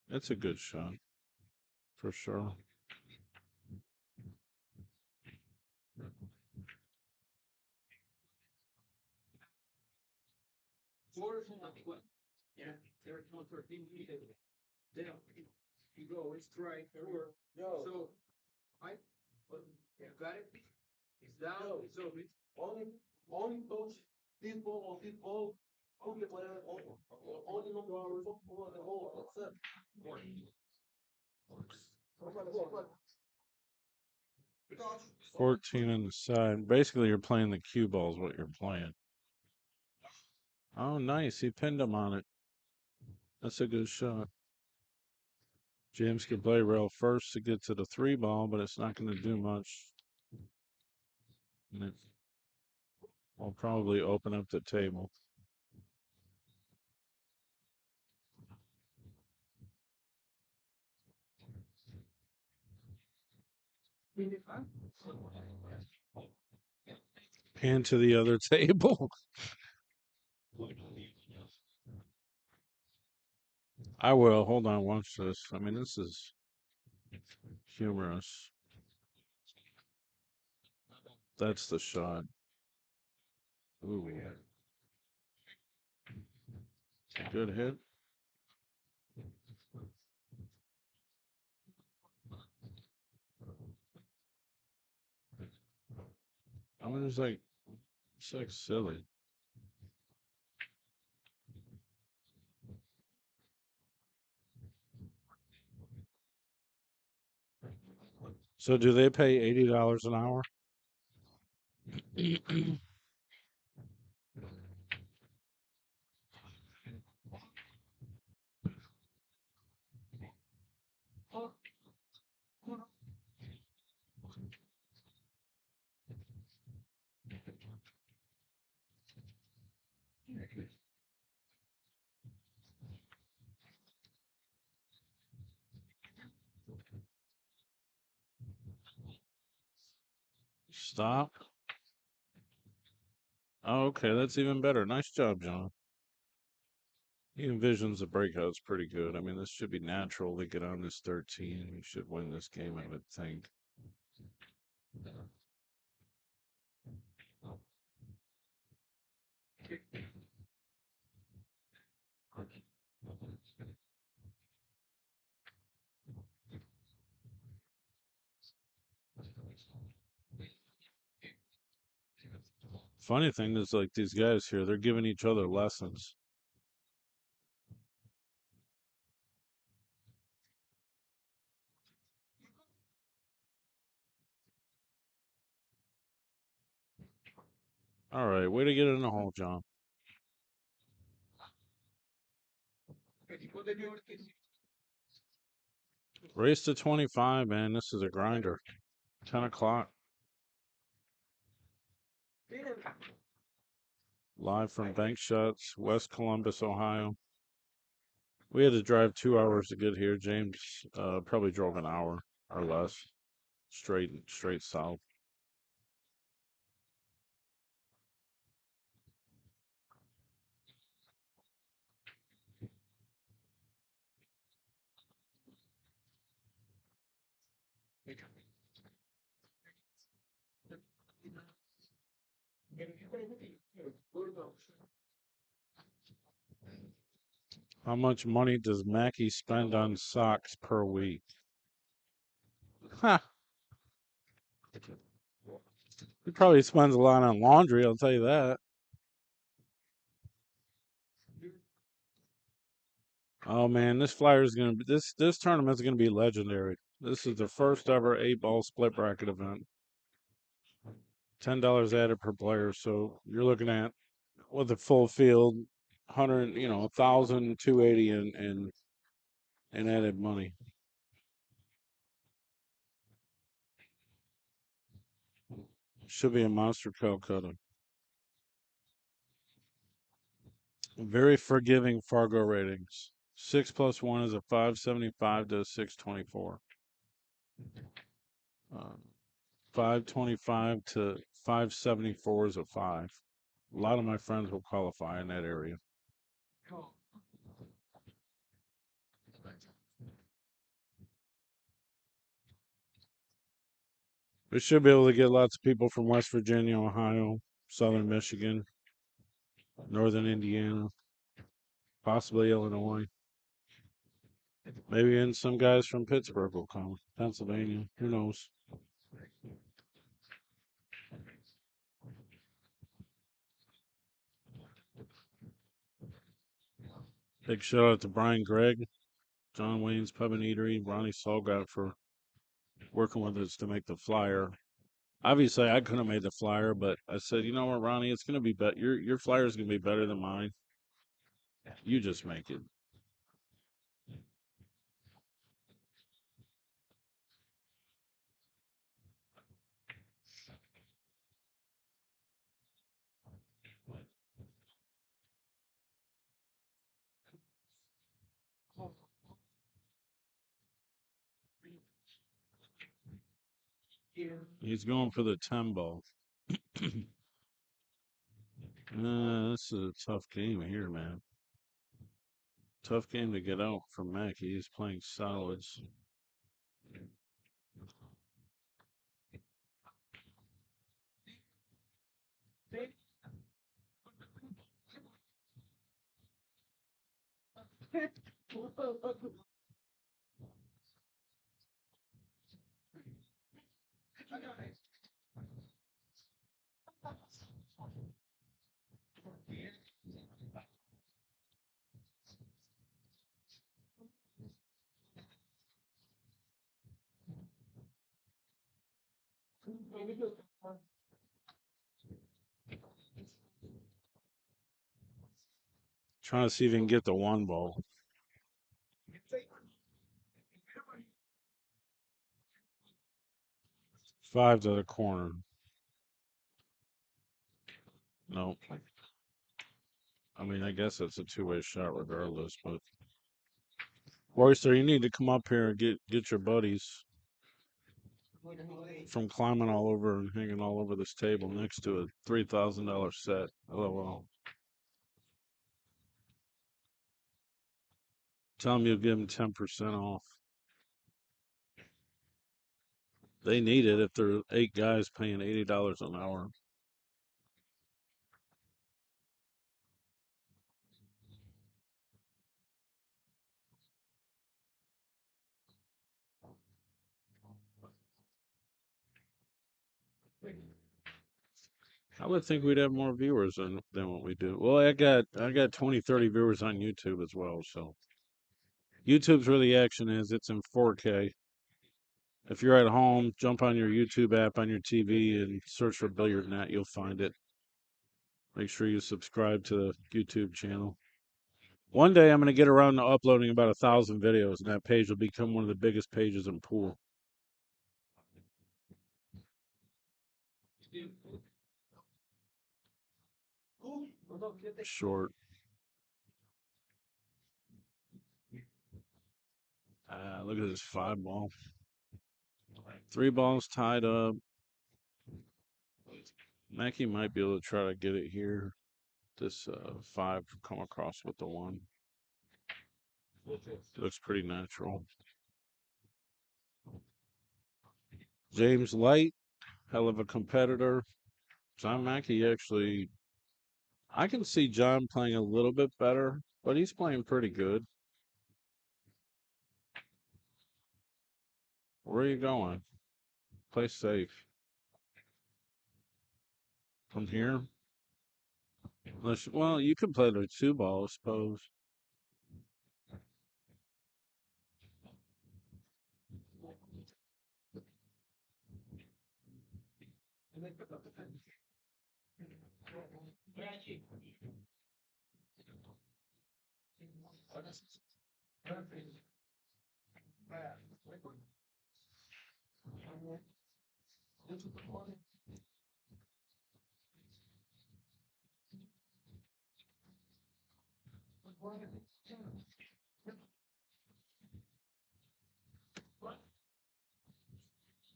That's a good shot for sure. You go, it's right. Yo. So, you got it? It's down, it's over. Only coach, this ball, only player, only number one football, the whole, except. 14 on the side. Basically, you're playing the cue ball is what you're playing. Oh, nice. He pinned him on it. That's a good shot. James can play rail first to get to the 3 ball, but it's not going to do much. And it will probably open up the table. Pan to the other table. I will. Hold on. Watch this. I mean, this is humorous. That's the shot. Ooh. Good hit. I mean, it's like silly. So, do they pay $80 an hour? Stop. Oh, okay, that's even better. Nice job, John. He envisions the breakout's pretty good. I mean, this should be natural to get on this 13. You should win this game, I would think. Funny thing is, like, these guys here, they're giving each other lessons. All right, way to get in the hole, John. Race to 25, man. This is a grinder. 10 o'clock. Live from Bank Shots, West Columbus, Ohio. We had to drive 2 hours to get here. James probably drove an hour or less, straight south. How much money does Maki spend on socks per week? Huh. He probably spends a lot on laundry, I'll tell you that. Oh man, this flyer is gonna be this tournament's gonna be legendary. This is the first ever 8-ball split bracket event. $10 added per player, so you're looking at with a full field, 100, 1,000, 280 and added money. Should be a monster Calcutta. Very forgiving Fargo ratings. 6 plus 1 is a 575 to a 624. 525 to 574 is a 5. A lot of my friends will qualify in that area. We should be able to get lots of people from West Virginia, Ohio, Southern Michigan, Northern Indiana, possibly Illinois. Maybe even some guys from Pittsburgh will come. Pennsylvania. Who knows? Big shout out to Brian Gregg, John Wayne's Pub and Eatery, Ronnie Solgat for working with us to make the flyer. Obviously, I couldn't have made the flyer, but I said, you know what, Ronnie, it's gonna be better. Your flyer is gonna be better than mine. You just make it. He's going for the 10 ball. This is a tough game here, man. Tough game to get out from Maki. He's playing solids. Trying to see if he can get the 1 ball. 5 to the corner. Nope. I mean, I guess it's a two-way shot regardless, but Royster, you need to come up here and get your buddies from climbing all over and hanging all over this table next to a $3,000 set. LOL. Tell them you'll give them 10% off. They need it if there are 8 guys paying $80 an hour. I would think we'd have more viewers than what we do. Well, I got 20, 30 viewers on YouTube as well, so YouTube's where the action is. It's in 4K. If you're at home, jump on your YouTube app on your TV and search for Billiard Net. You'll find it. Make sure you subscribe to the YouTube channel. One day I'm going to get around to uploading about 1,000 videos, and that page will become one of the biggest pages in pool. Short. Look at this 5 ball. 3 balls tied up. Mackie might be able to try to get it here. This 5 come across with the 1. Looks pretty natural. James Light, hell of a competitor. John Mackey actually I can see John playing a little bit better, but he's playing pretty good. Where are you going? Play safe. From here? Well, you can play the two ball, I suppose.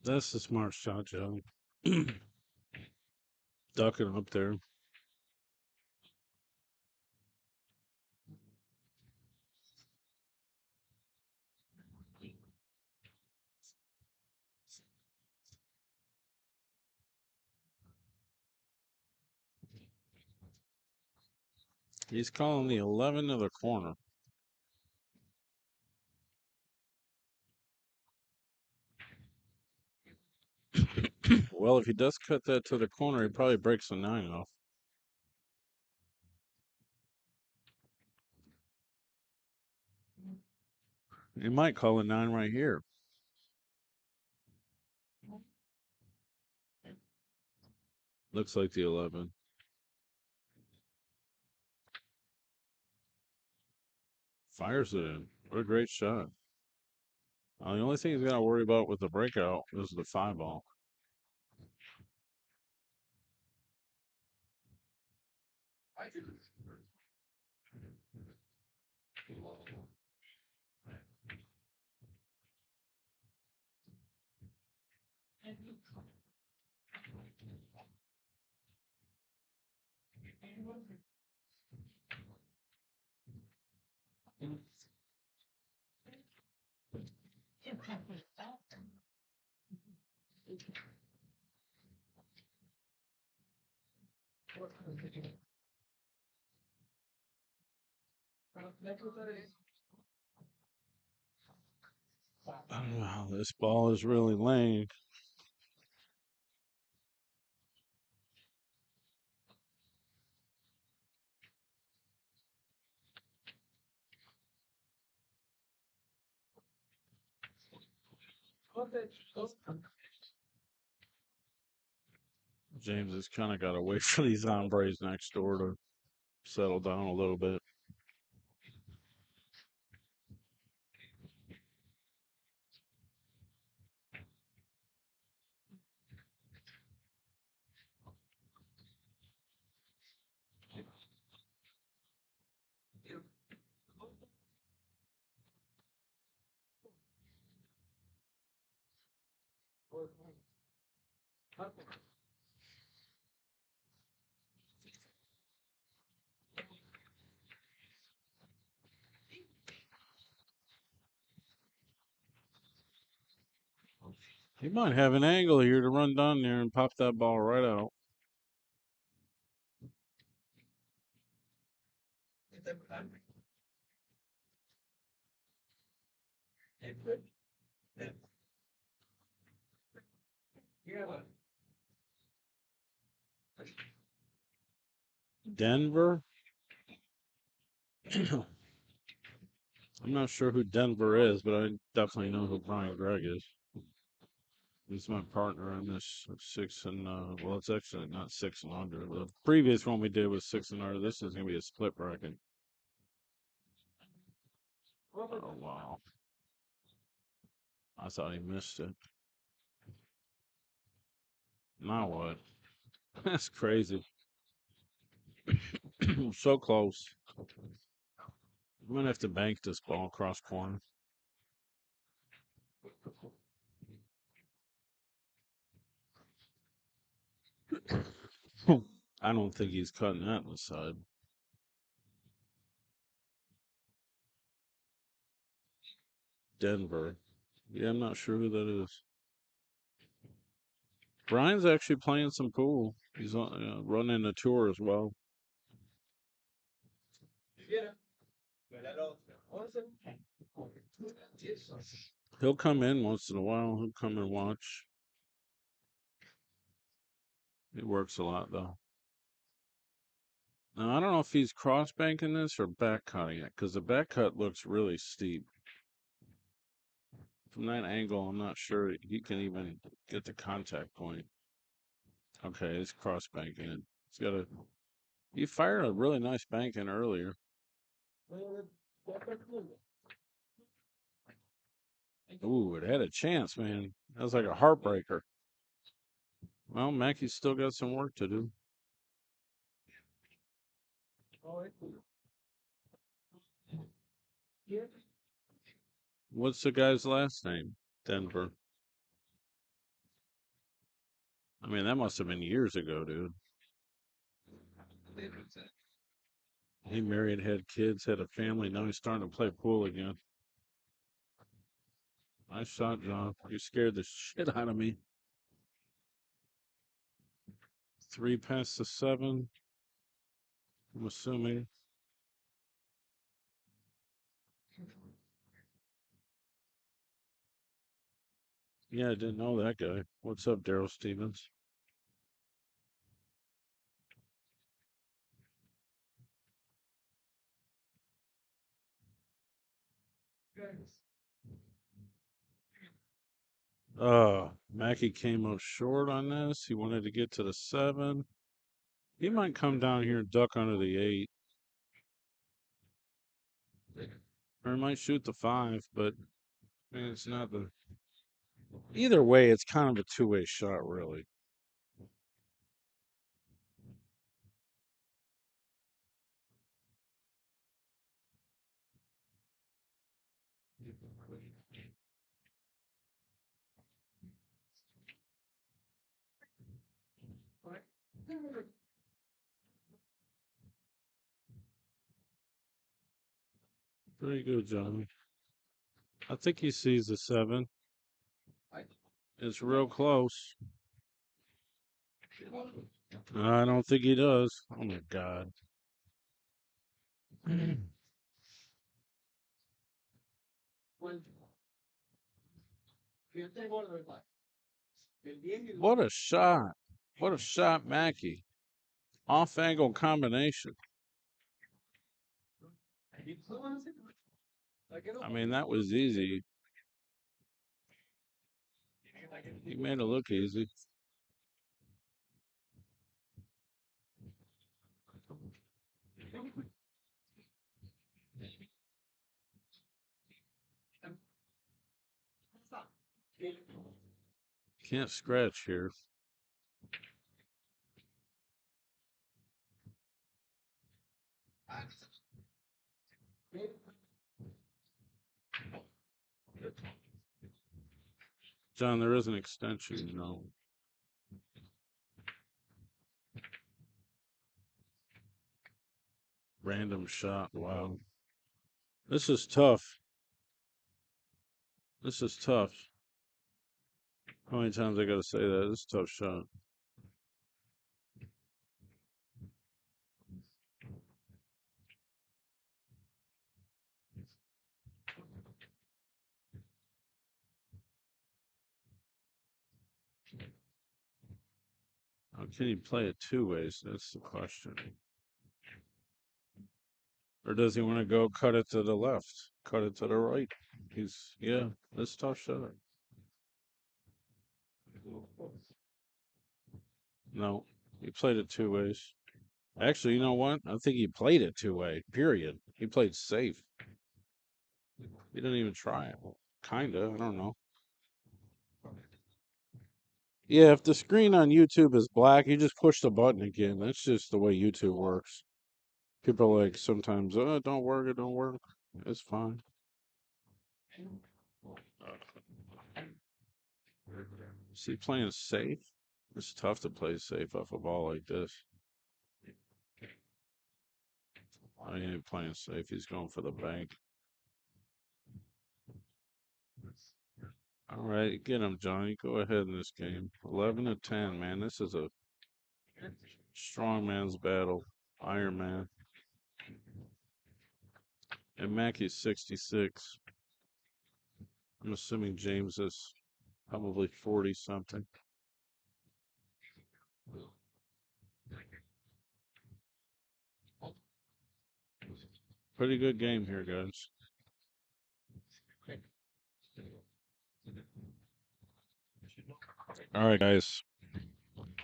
That's the smart shot, Joe. Ducking up there. He's calling the 11 to the corner. Well, if he does cut that to the corner, he probably breaks the 9 off. He might call a 9 right here. Looks like the 11. Fires it in. What a great shot. The only thing he's got to worry about with the breakout is the 5 ball. Wow, this ball is really laying. James has kind of got to wait for these hombres next door to settle down a little bit. He might have an angle here to run down there and pop that ball right out. Denver? I'm not sure who Denver is, but I definitely know who Brian Gregg is. He's my partner in this 6 and well, it's actually not 6 and under. The previous one we did was 6 and under. This is gonna be a split bracket. Oh wow! I thought he missed it. Now what? That's crazy. So close. I'm gonna have to bank this ball across corner. I don't think he's cutting that on the side. Denver. Yeah, I'm not sure who that is. Brian's actually playing some pool. He's running a tour as well. He'll come in once in a while. He'll come and watch. He works a lot though. Now I don't know if he's cross banking this or back cutting it because the back cut looks really steep. From that angle, I'm not sure he can even get the contact point. Okay, it's cross banking it. He's got a. He fired a really nice banking earlier. Ooh, it had a chance, man. That was like a heartbreaker. Well, Mackey's still got some work to do. What's the guy's last name? Denver. I mean, that must have been years ago, dude. He married, had kids, had a family. Now he's starting to play pool again. Nice shot, John. You scared the shit out of me. 3 past the 7. I'm assuming. Yeah, I didn't know that guy. What's up, Daryl Stevens? Maki came up short on this. He wanted to get to the 7. He might come down here and duck under the 8. Or he might shoot the 5, but man, it's not the. Either way, it's kind of a two-way shot, really. Very good, Johnny. I think he sees the 7. It's real close. I don't think he does. Oh my God. What a shot. What a shot, Mackey. Off angle combination. I mean, that was easy. He made it look easy. Can't scratch here. John, there is an extension, you know. Random shot. Wow. This is tough. This is tough. How many times I gotta say that? This is a tough shot. How can you play it two ways? That's the question. Or does he want to go cut it to the left? Cut it to the right? Yeah, that's a tough shot. No, he played it two ways. Actually, you know what? I think he played it two-way, period. He played safe. He didn't even try it. Kinda, I don't know. Yeah, if the screen on YouTube is black, you just push the button again. That's just the way YouTube works. People are like sometimes, oh, it don't work, it don't work. It's fine. Is he playing safe? It's tough to play safe off a ball like this. I ain't playing safe. He's going for the bank. All right, get him, Johnny. Go ahead in this game. 11-10, man. This is a strong man's battle. Iron Man. And Mackey's 66. I'm assuming James is probably 40 something. Pretty good game here, guys. All right, guys.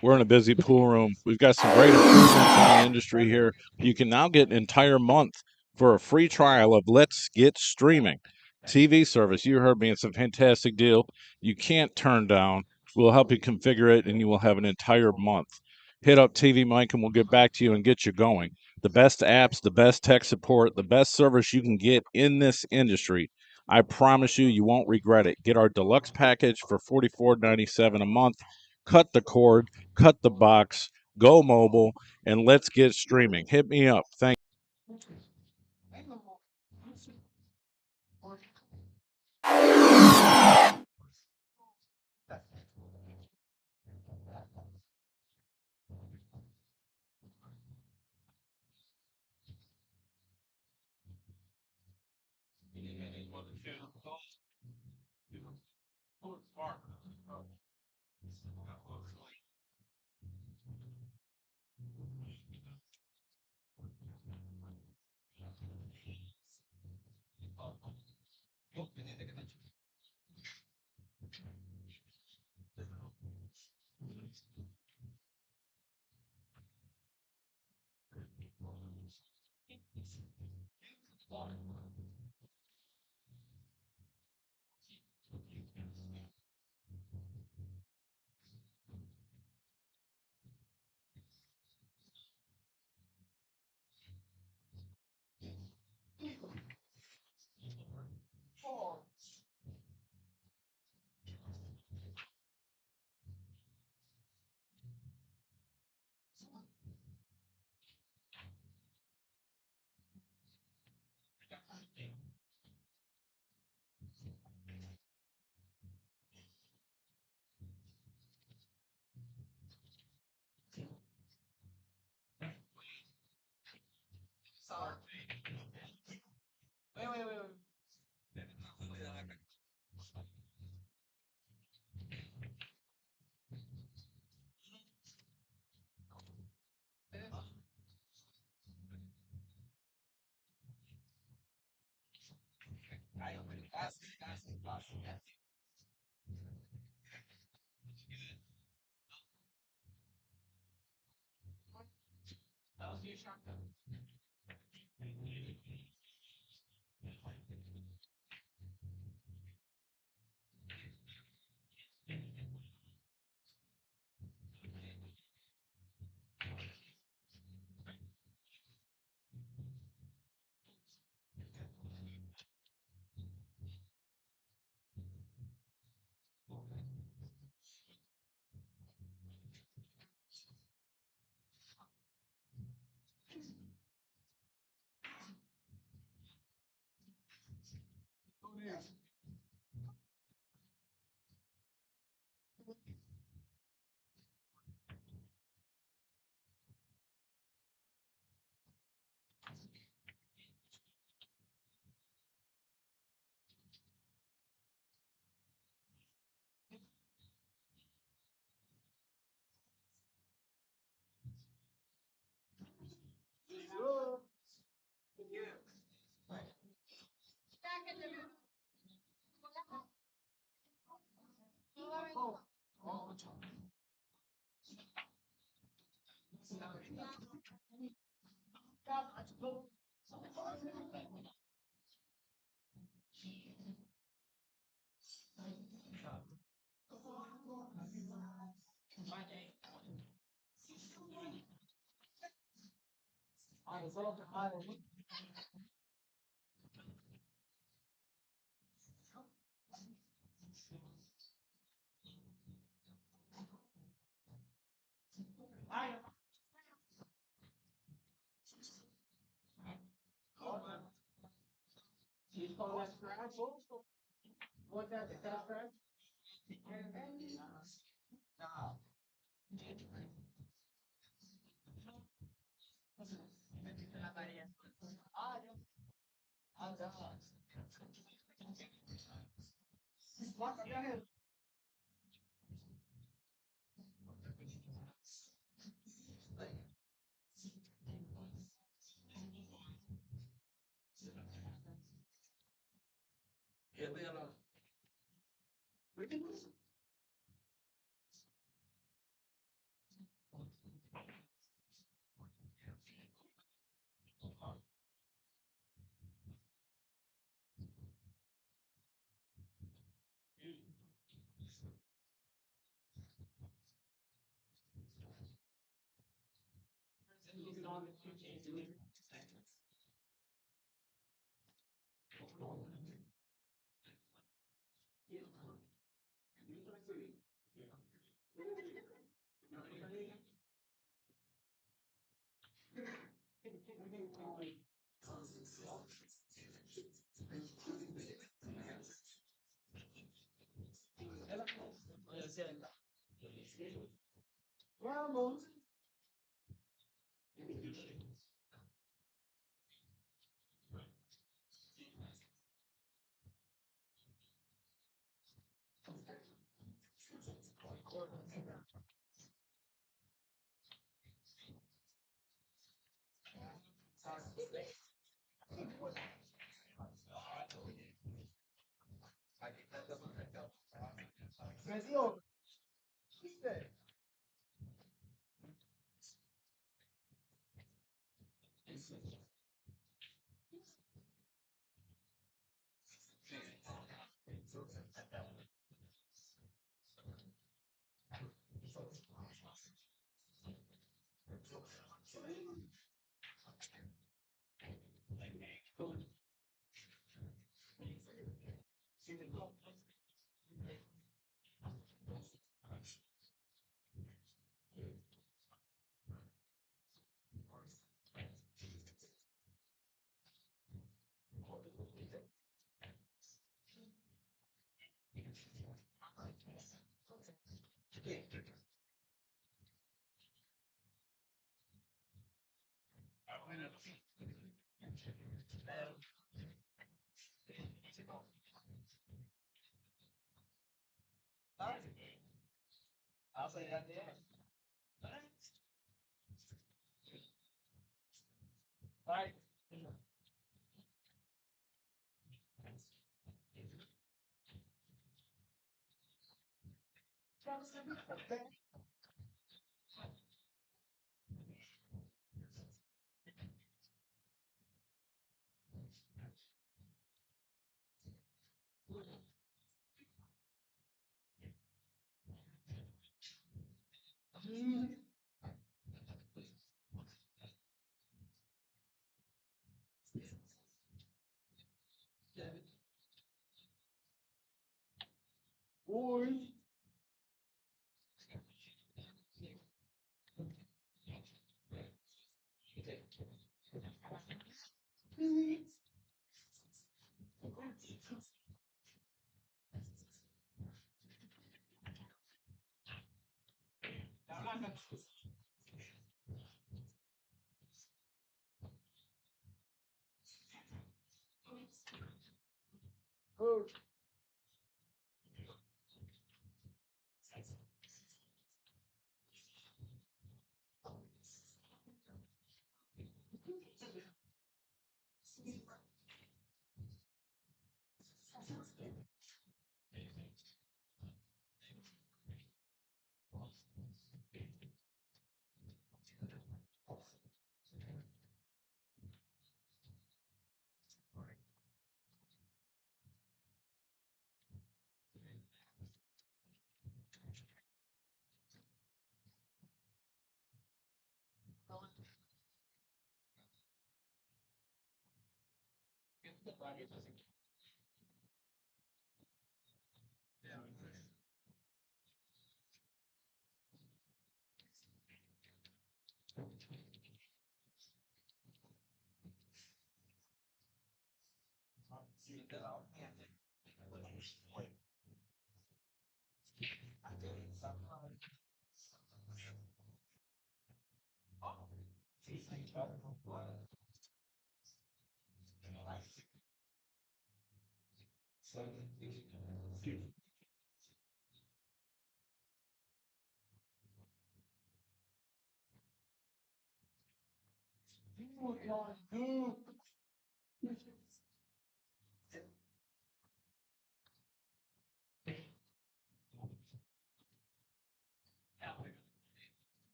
We're in a busy pool room. We've got some great improvements in the industry here. You can now get an entire month for a free trial of Let's Get Streaming TV service. You heard me. It's a fantastic deal. You can't turn down. We'll help you configure it, and you will have an entire month. Hit up TV Mike, and we'll get back to you and get you going. The best apps, the best tech support, the best service you can get in this industry. I promise you, you won't regret it. Get our deluxe package for $44.97 a month. Cut the cord, cut the box, go mobile, and let's get streaming. Hit me up. Thank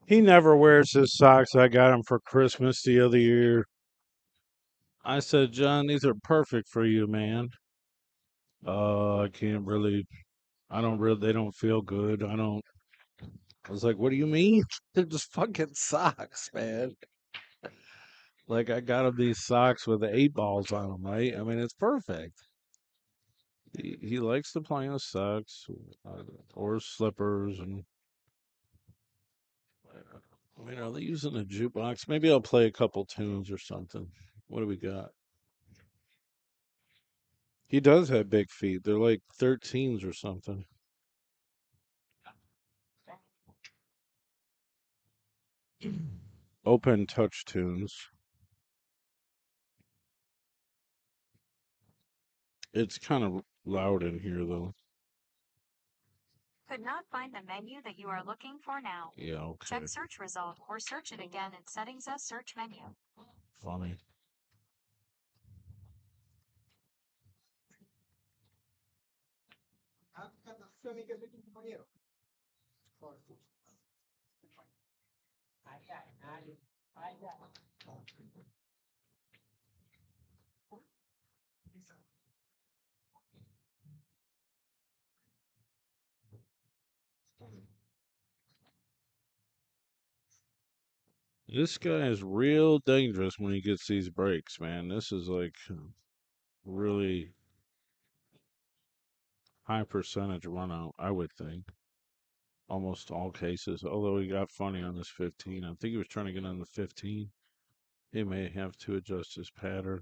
He never wears his socks. I got him for Christmas the other year. I said, John, these are perfect for you, man. I can't really. I don't really. They don't feel good. I don't. I was like, what do you mean? They're just fucking socks, man. Like I got him these socks with the 8 balls on them, right? I mean, it's perfect. He likes to play in his socks or his slippers, and I mean, are they using a jukebox? Maybe I'll play a couple tunes or something. What do we got? He does have big feet. They're like 13s or something. Open touch tunes. It's kind of loud in here, though. Could not find the menu that you are looking for now. Yeah, okay. Check search result or search it again in settings as search menu. Funny. This guy is real dangerous when he gets these breaks, man. This is like really high percentage run out, I would think. Almost all cases. Although he got funny on this 15. I think he was trying to get on the 15. He may have to adjust his pattern.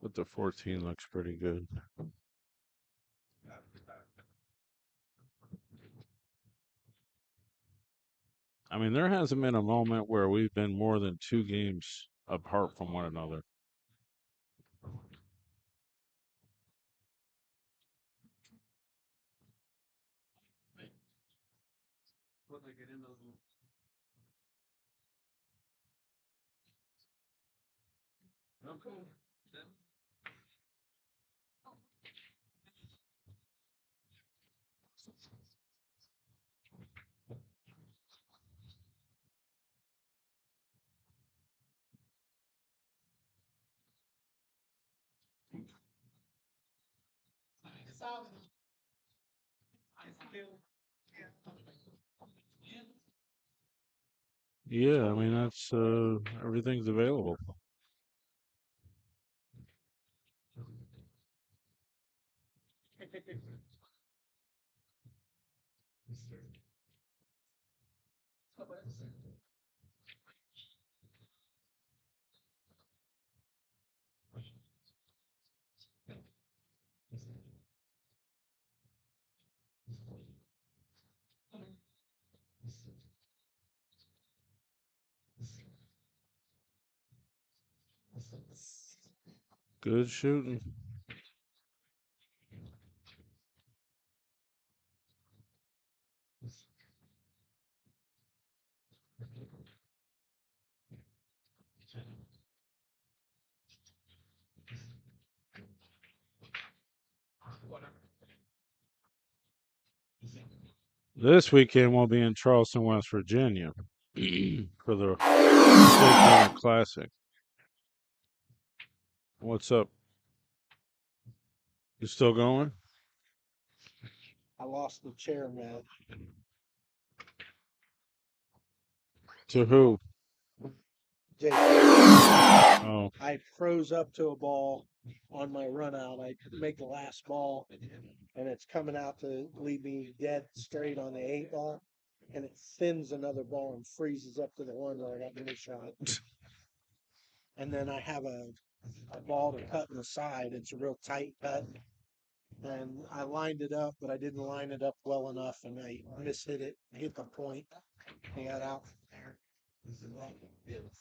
But the 14 looks pretty good. I mean, there hasn't been a moment where we've been more than 2 games apart from one another. Yeah, I mean, that's everything's available. Good shooting. This weekend we'll be in Charleston, West Virginia for the State Center Classic. What's up? You still going? I lost the chair, man. To who? Jake, Oh, I froze up to a ball on my run out. I make the last ball, and it's coming out to leave me dead straight on the 8 ball, and it thins another ball and freezes up to the one where I got no shot. And then I have a ball to cut in the side. It's a real tight cut. And I lined it up, but I didn't line it up well enough, and I mishit it, hit the point, and got out from there.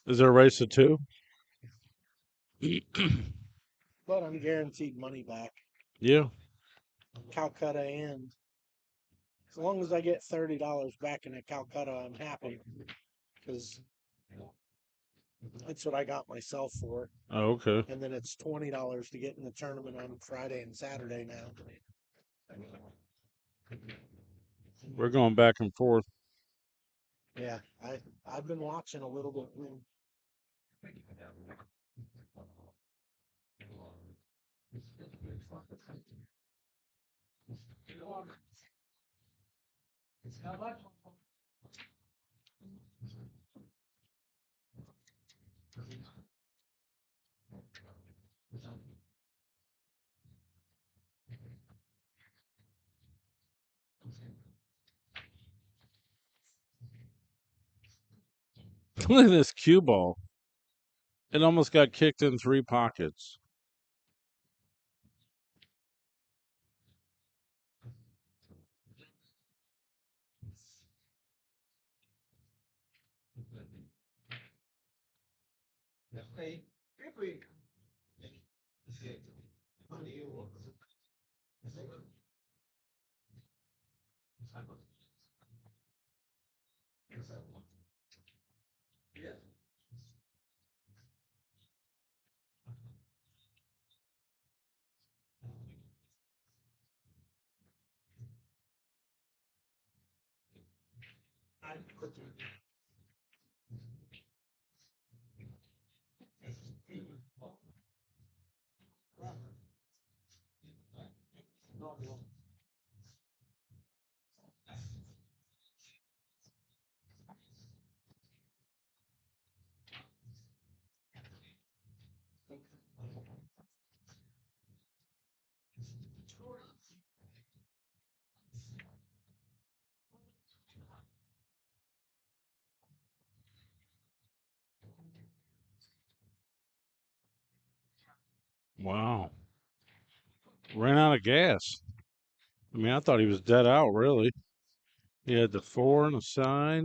is there a race of two? But I'm guaranteed money back. Yeah. Calcutta and as long as I get $30 back in a Calcutta, I'm happy because that's what I got myself for. Oh, okay. And then it's $20 to get in the tournament on Friday and Saturday now. We're going back and forth. Yeah, I've been watching a little bit. Look at this cue ball. It almost got kicked in 3 pockets. Wow. Ran out of gas. I mean, I thought he was dead out, really. He had the 4 in the side,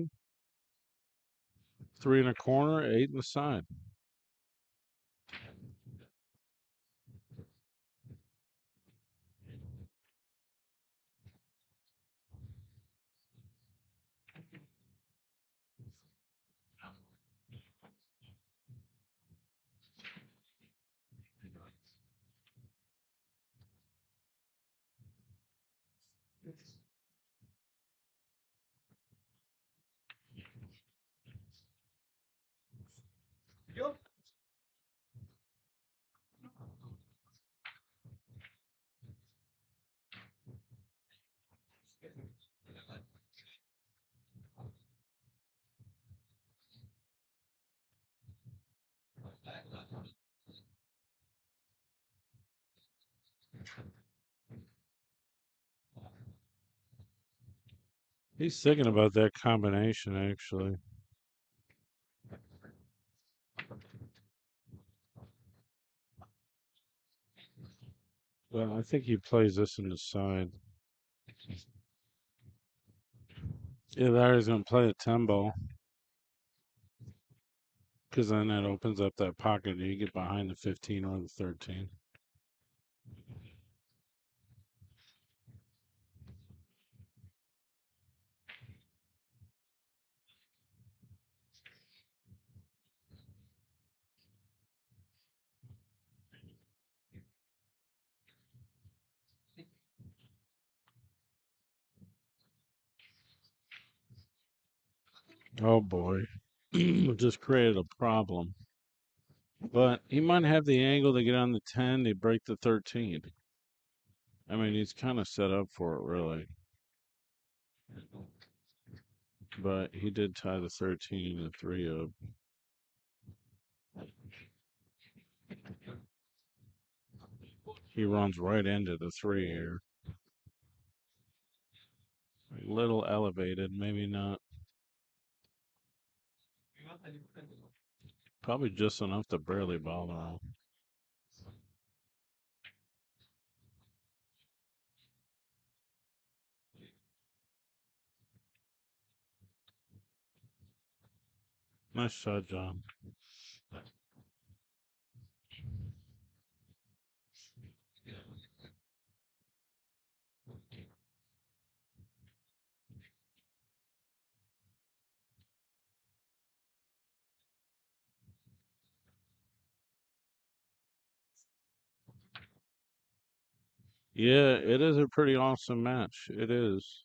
3 in the corner, 8 in the side. He's thinking about that combination, actually. Well, I think he plays this in the side. Yeah, there he's going to play a 10 ball. Because then that opens up that pocket and you get behind the 15 or the 13. Oh boy. Just created a problem. But he might have the angle to get on the 10, they break the 13. I mean, he's kind of set up for it, really. But he did tie the 13 and the 3 up. He runs right into the 3 here. A little elevated, maybe not. Probably just enough to barely bother him. Nice shot, John. Yeah, it is a pretty awesome match. It is.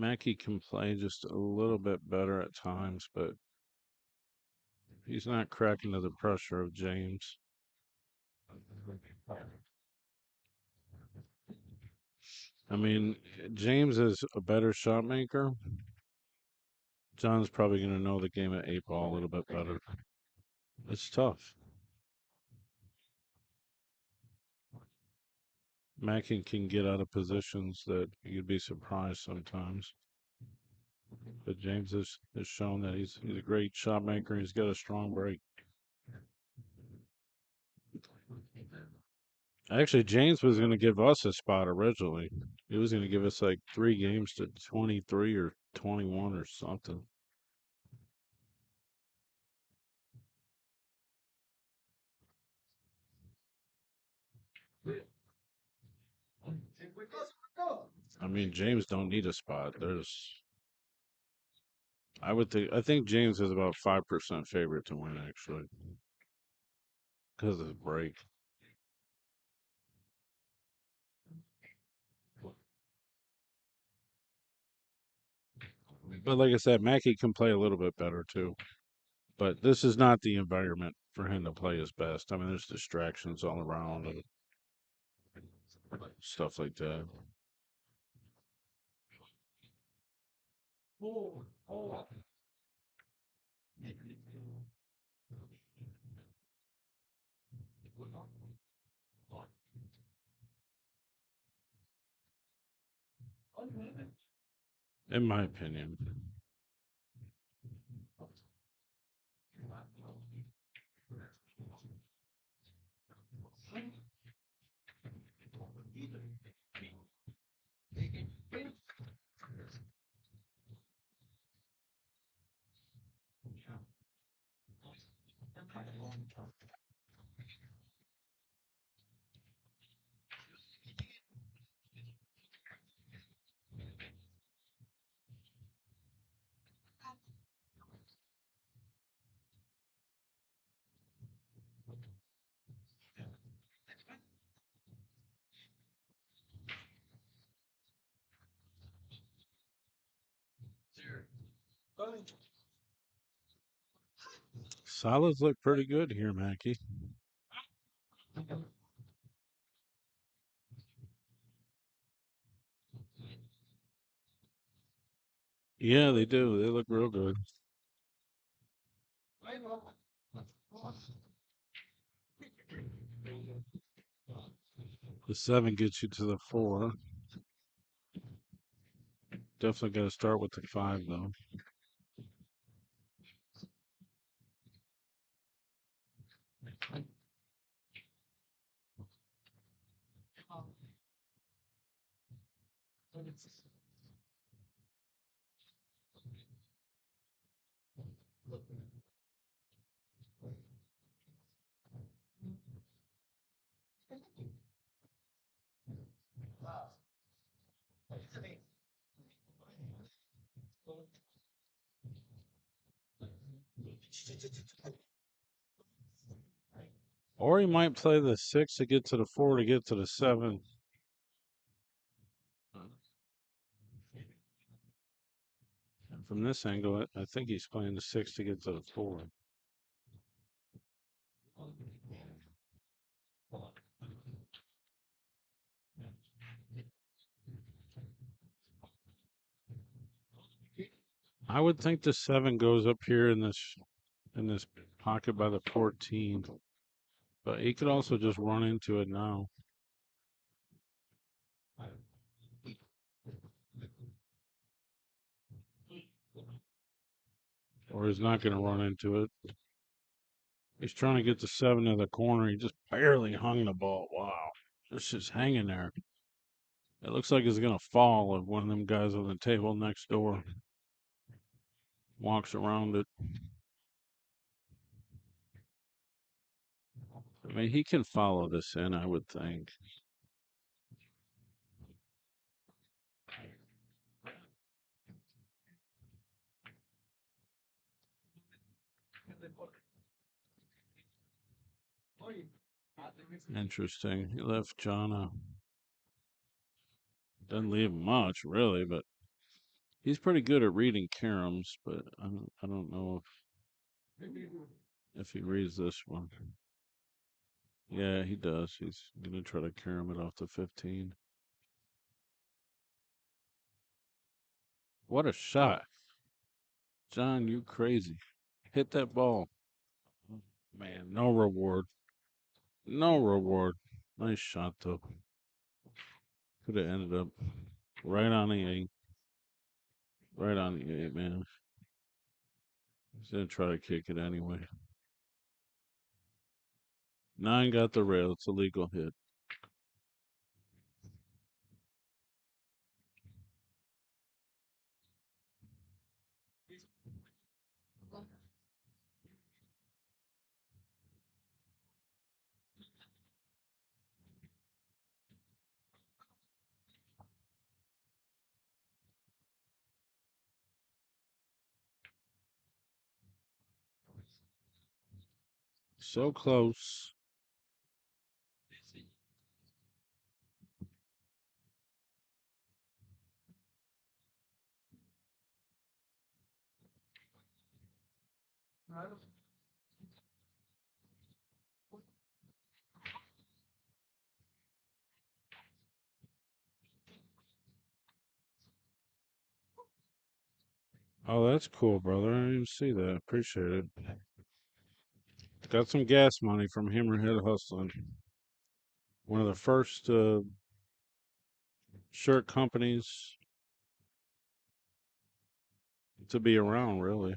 Maki can play just a little bit better at times, but he's not cracking to the pressure of James. I mean, James is a better shot maker. John's probably going to know the game of 8 ball a little bit better. It's tough. Mackin can get out of positions that you'd be surprised sometimes. But James has shown that he's a great shot maker. He's got a strong break. Actually, James was going to give us a spot originally. He was going to give us like 3 games to 23 or 21 or something. I mean, James don't need a spot. I think James is about 5% favorite to win actually because of the break. But like I said, Mackey can play a little bit better too. But this is not the environment for him to play his best. I mean, there's distractions all around and stuff like that. In my opinion. Solids look pretty good here, Mackie. Yeah, they do. They look real good. The 7 gets you to the 4. Definitely got to start with the 5 though. Or he might play the 6 to get to the 4 to get to the 7. from this angle, I think he's playing the 6 to get to the 4. I would think the 7 goes up here in this pocket by the 14, but he could also just run into it now. Or he's not going to run into it. He's trying to get the 7 to the corner. He just barely hung the ball. Wow. It's just hanging there. It looks like it's going to fall if one of them guys on the table next door walks around it. I mean, he can follow this in, I would think. Interesting. He left John. Doesn't leave much, really, but he's pretty good at reading caroms, but I don't know if he reads this one. Yeah, he does. He's going to try to carom it off the 15. What a shot. John, you crazy. Hit that ball. Man, no reward. No reward. Nice shot, though. Could have ended up right on the 8. Right on the 8, man. He's going to try to kick it anyway. 9 got the rail. It's a legal hit. So close. Oh, that's cool, brother. I didn't even see that. Appreciate it. Got some gas money from Hammerhead Hustling. One of the first shirt companies to be around, really.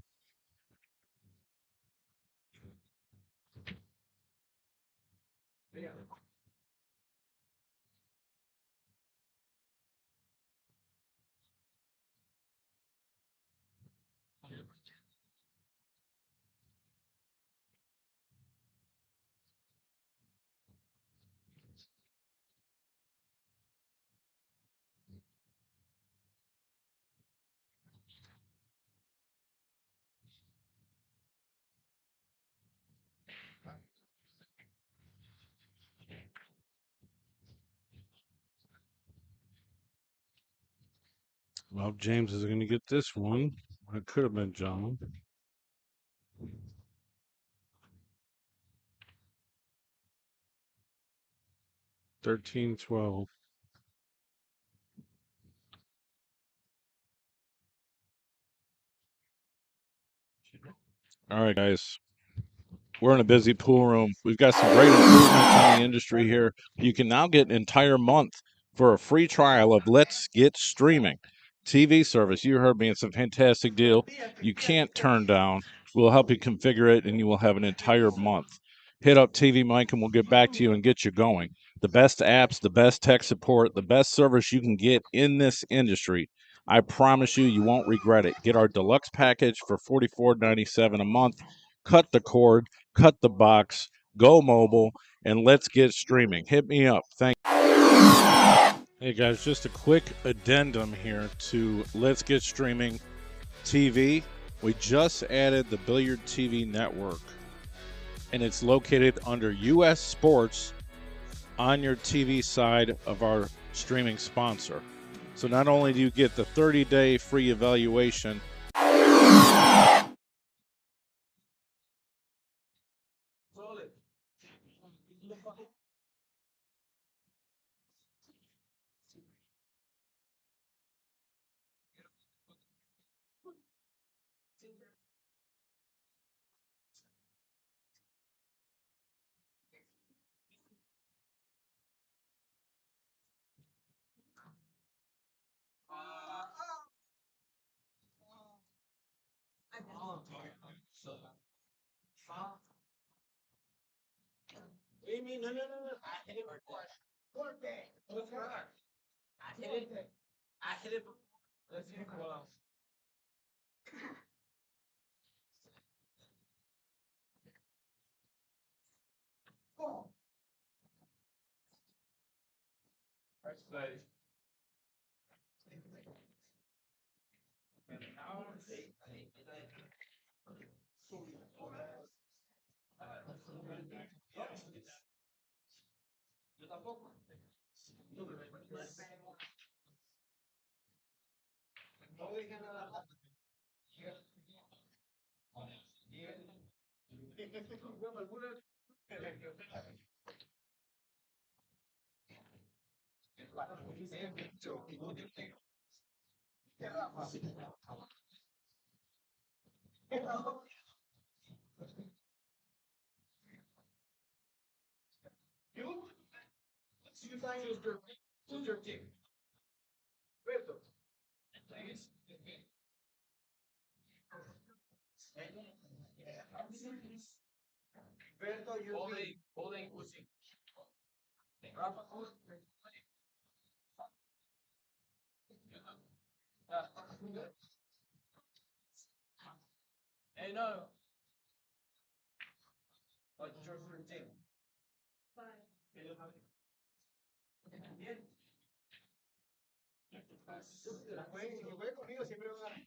Well, James is going to get this one. It could have been John. 13-12. All right, guys. We're in a busy pool room. We've got some great improvements in the industry here. You can now get an entire month for a free trial of Let's Get Streaming TV service. You heard me. It's a fantastic deal. You can't turn down. We'll help you configure it, and you will have an entire month. Hit up TV Mike, and we'll get back to you and get you going. The best apps, the best tech support, the best service you can get in this industry. I promise you, you won't regret it. Get our deluxe package for $44.97 a month. Cut the cord. Cut the box, go mobile, and let's get streaming. Hit me up. Thank you. Hey guys, just a quick addendum here to Let's Get Streaming TV. We just added the Billiard TV network, and it's located under US Sports on your TV side of our streaming sponsor. So not only do you get the 30-day free evaluation, What do you mean? No, no, no, no. I hit it before. Quarterback. What's wrong? I hit it. I hit it before. Let's hit it. First place. Yo tampoco. No dije nada. You? You find who's your team? Beto. Please. Beto, you holding pushing. Rafa, hey, no. What's your team? Si juega conmigo siempre va a ganar.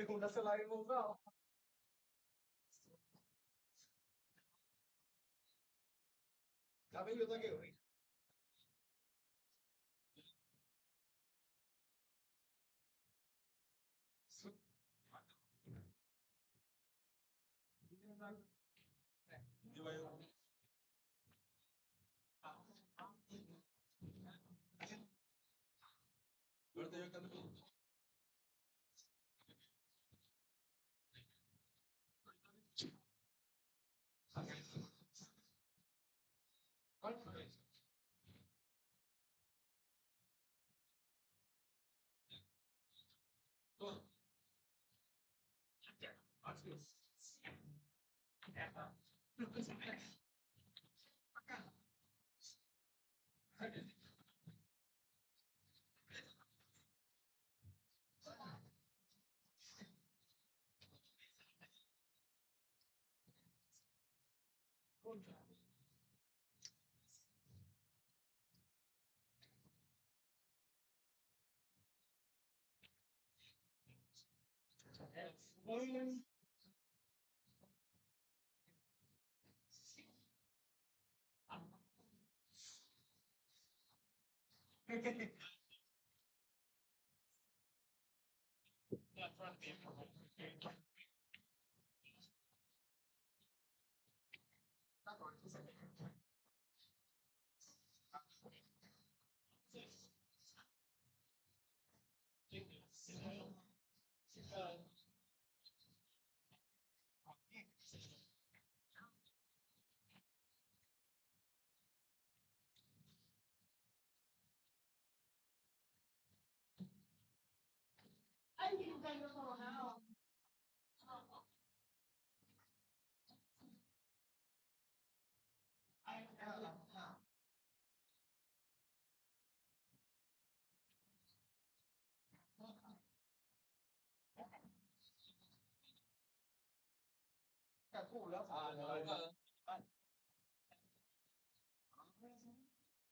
Una se la hemos dado. ¿Sabes yo que hoy?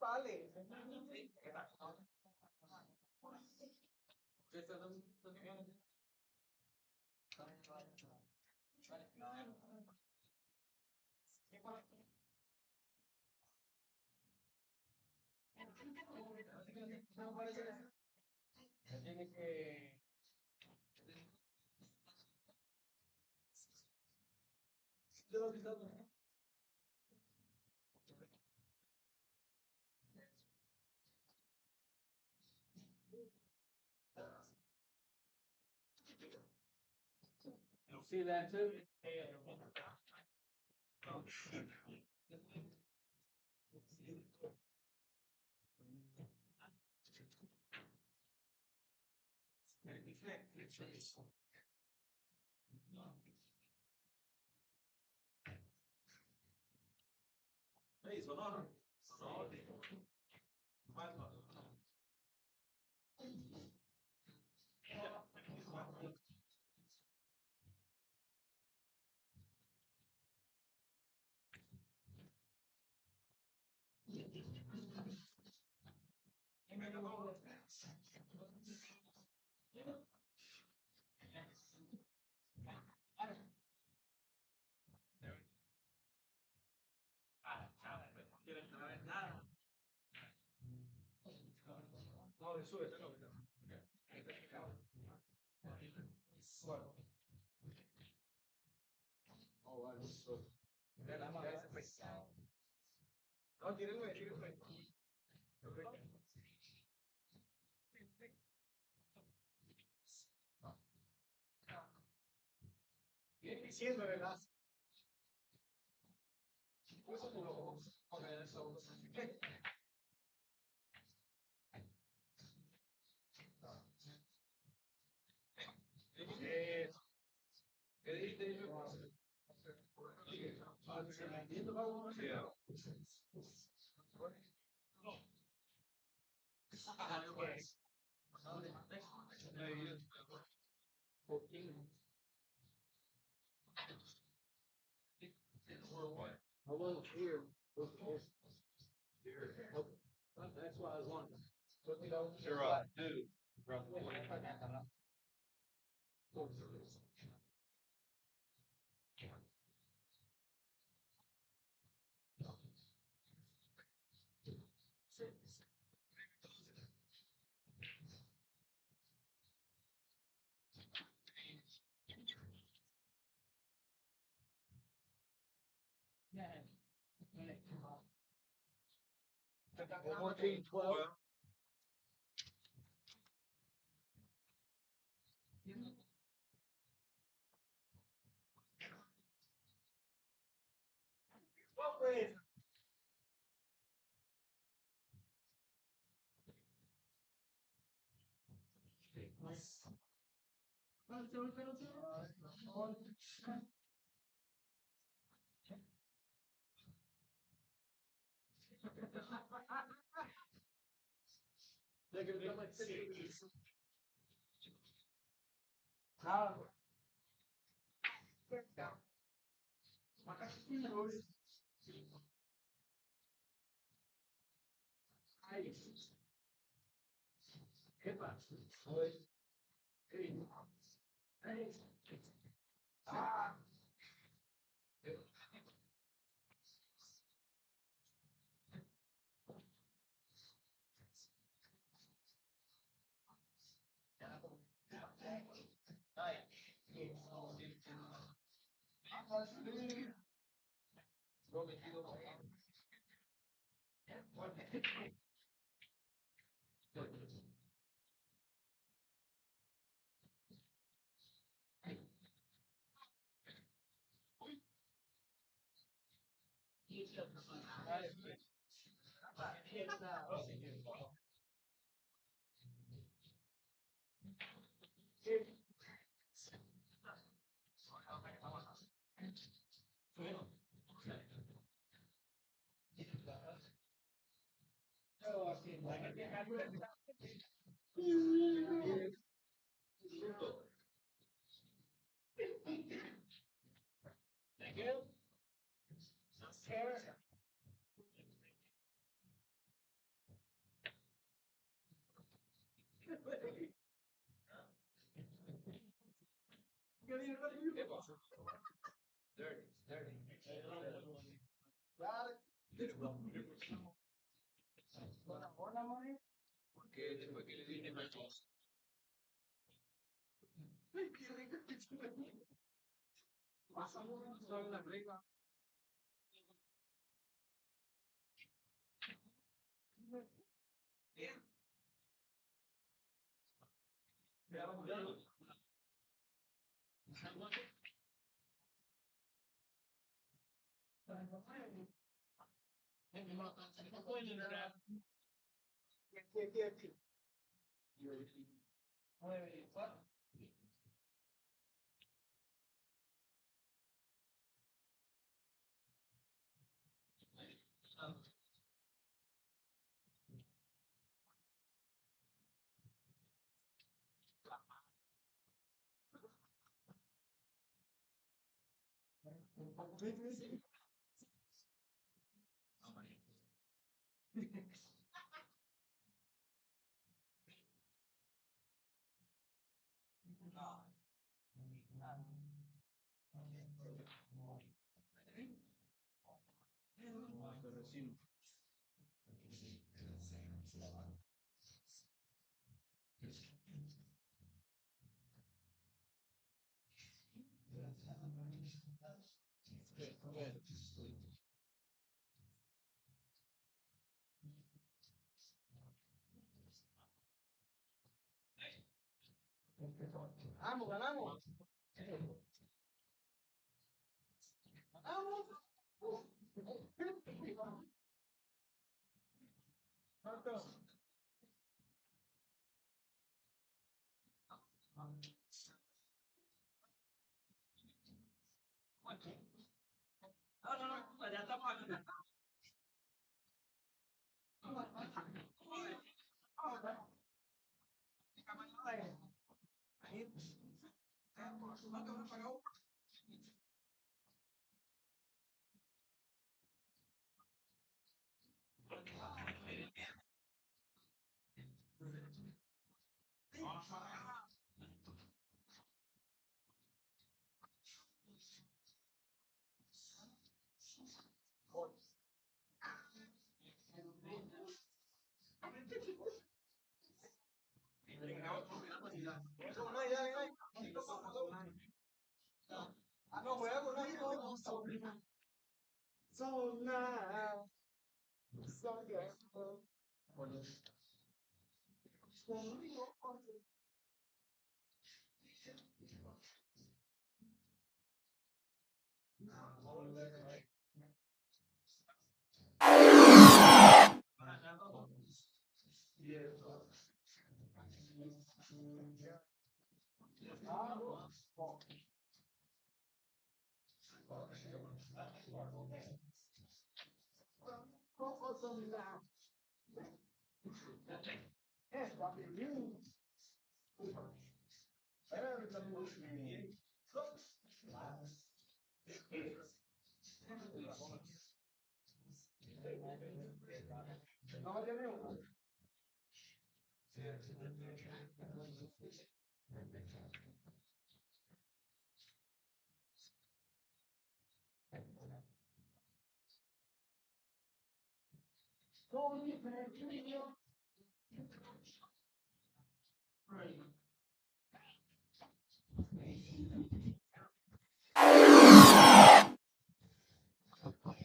Vale. See that too? I wasn't here. That's why I was wondering. You're right, dude. One team 12. They're gonna come like cities. Now.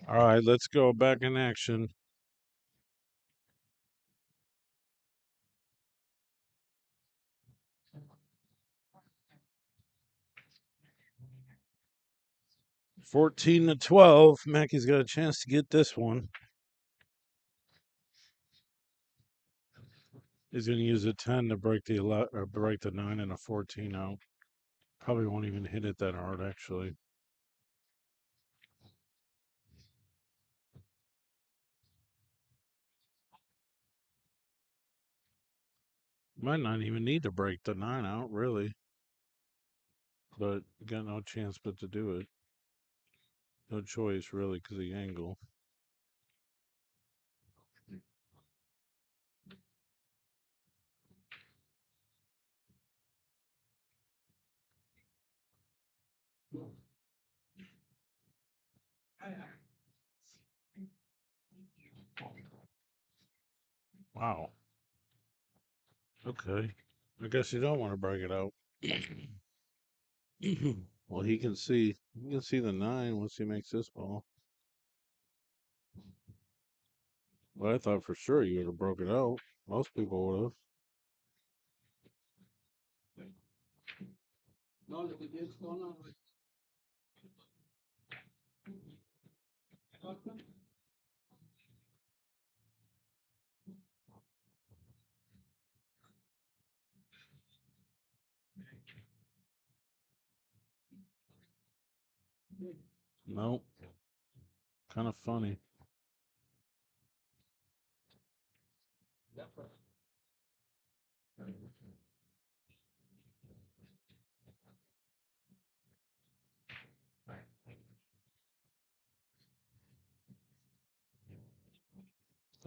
All right, let's go back in action. Fourteen to 12. Mackey's got a chance to get this one. He's going to use a 10 to break the 11, or break the 9 and a 14 out. Probably won't even hit it that hard, actually. Might not even need to break the 9 out, really. But got no chance but to do it. No choice, really, because of the angle. Wow. Okay. I guess you don't want to break it out. Well, he can see the 9 once he makes this ball. Well, I thought for sure you would have broke it out. Most people would have. No, look at this going on. Nope. Kind of funny.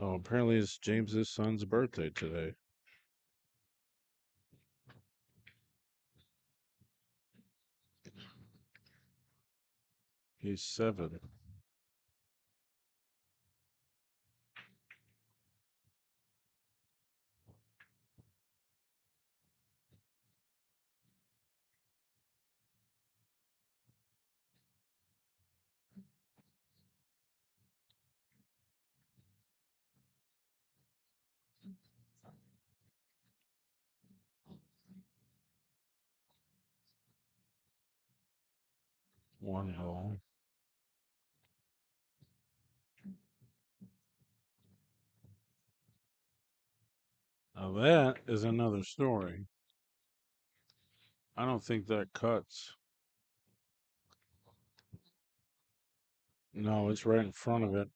Oh, apparently it's James's son's birthday today. He's 7. One ball. Now that is another story. I don't think that cuts. No, it's right in front of it.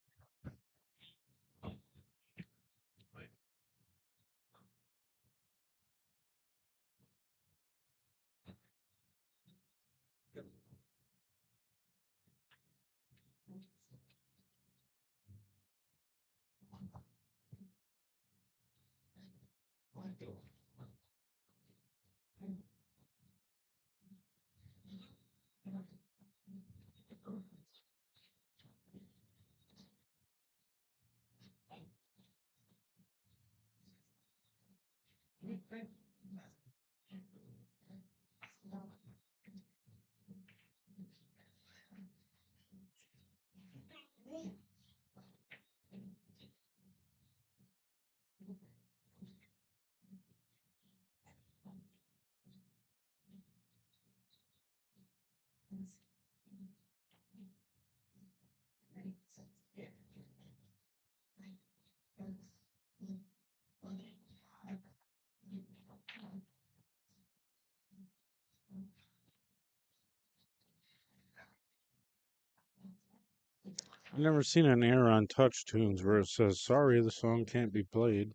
I've never seen an error on Touch Tunes where it says, sorry, the song can't be played.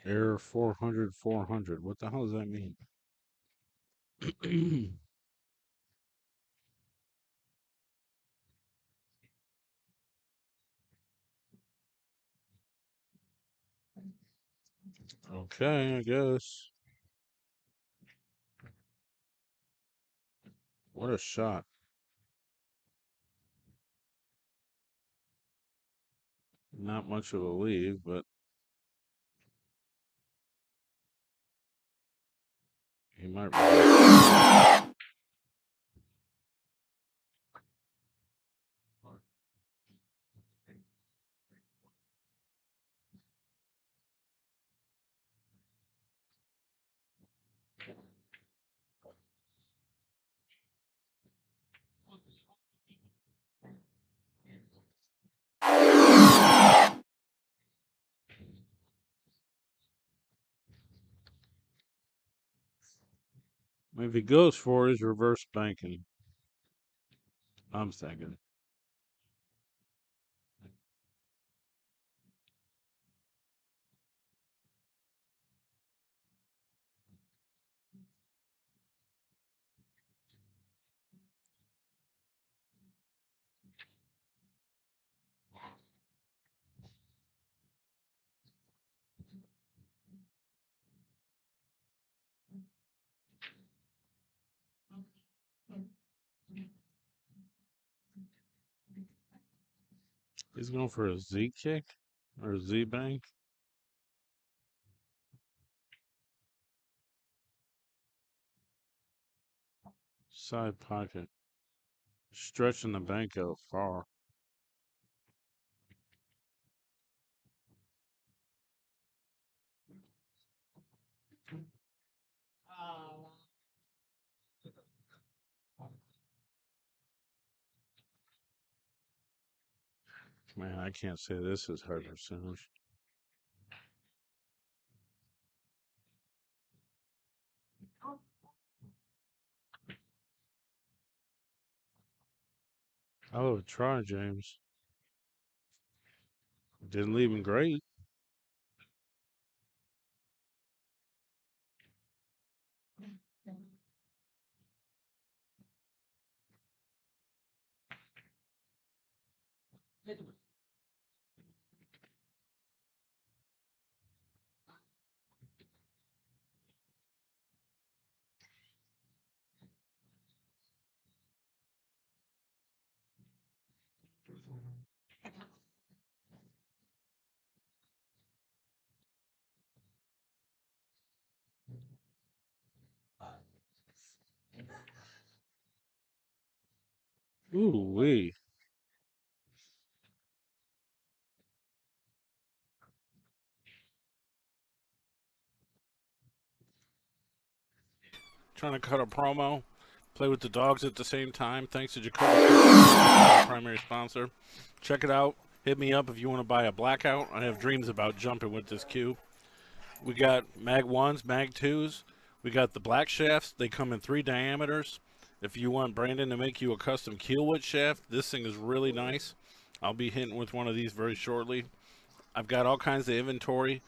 Error 400, 400. What the hell does that mean? Okay, I guess. What a shot. Not much of a lead, but he might. If he goes for his reverse banking, I'm thinking. He's going for a Z kick or a Z bank. Side pocket. Stretching the bank out far. Man, I can't say this is hard percentage. I would try, James. Didn't leave him great. Ooh wee. Trying to cut a promo. Play with the dogs at the same time. Thanks to Jacoby, primary sponsor. Check it out. Hit me up if you want to buy a blackout. I have dreams about jumping with this cue. We got Mag 1s, Mag 2s. We got the black shafts. They come in 3 diameters. If you want Brandon to make you a custom keelwood shaft, this thing is really nice. I'll be hitting with one of these very shortly. I've got all kinds of inventory.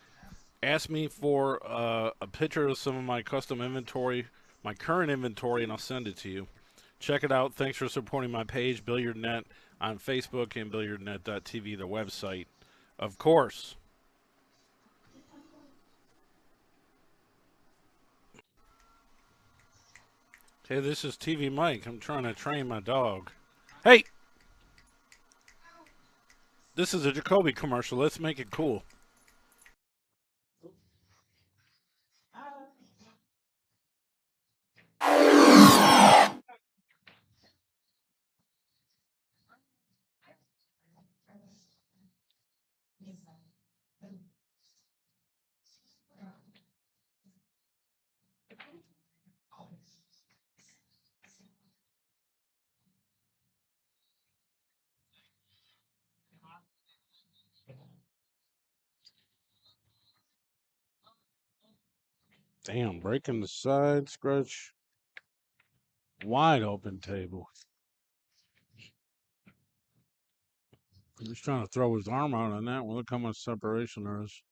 Ask me for a picture of some of my custom inventory, my current inventory, and I'll send it to you. Check it out. Thanks for supporting my page, BilliardNet, on Facebook and BilliardNet.tv, the website. Of course. Hey, this is TV Mike. I'm trying to train my dog. Hey! This is a Jacoby commercial. Let's make it cool. Damn, breaking the side, scratch. Wide open table. He's trying to throw his arm out on that one. Look how much separation there is.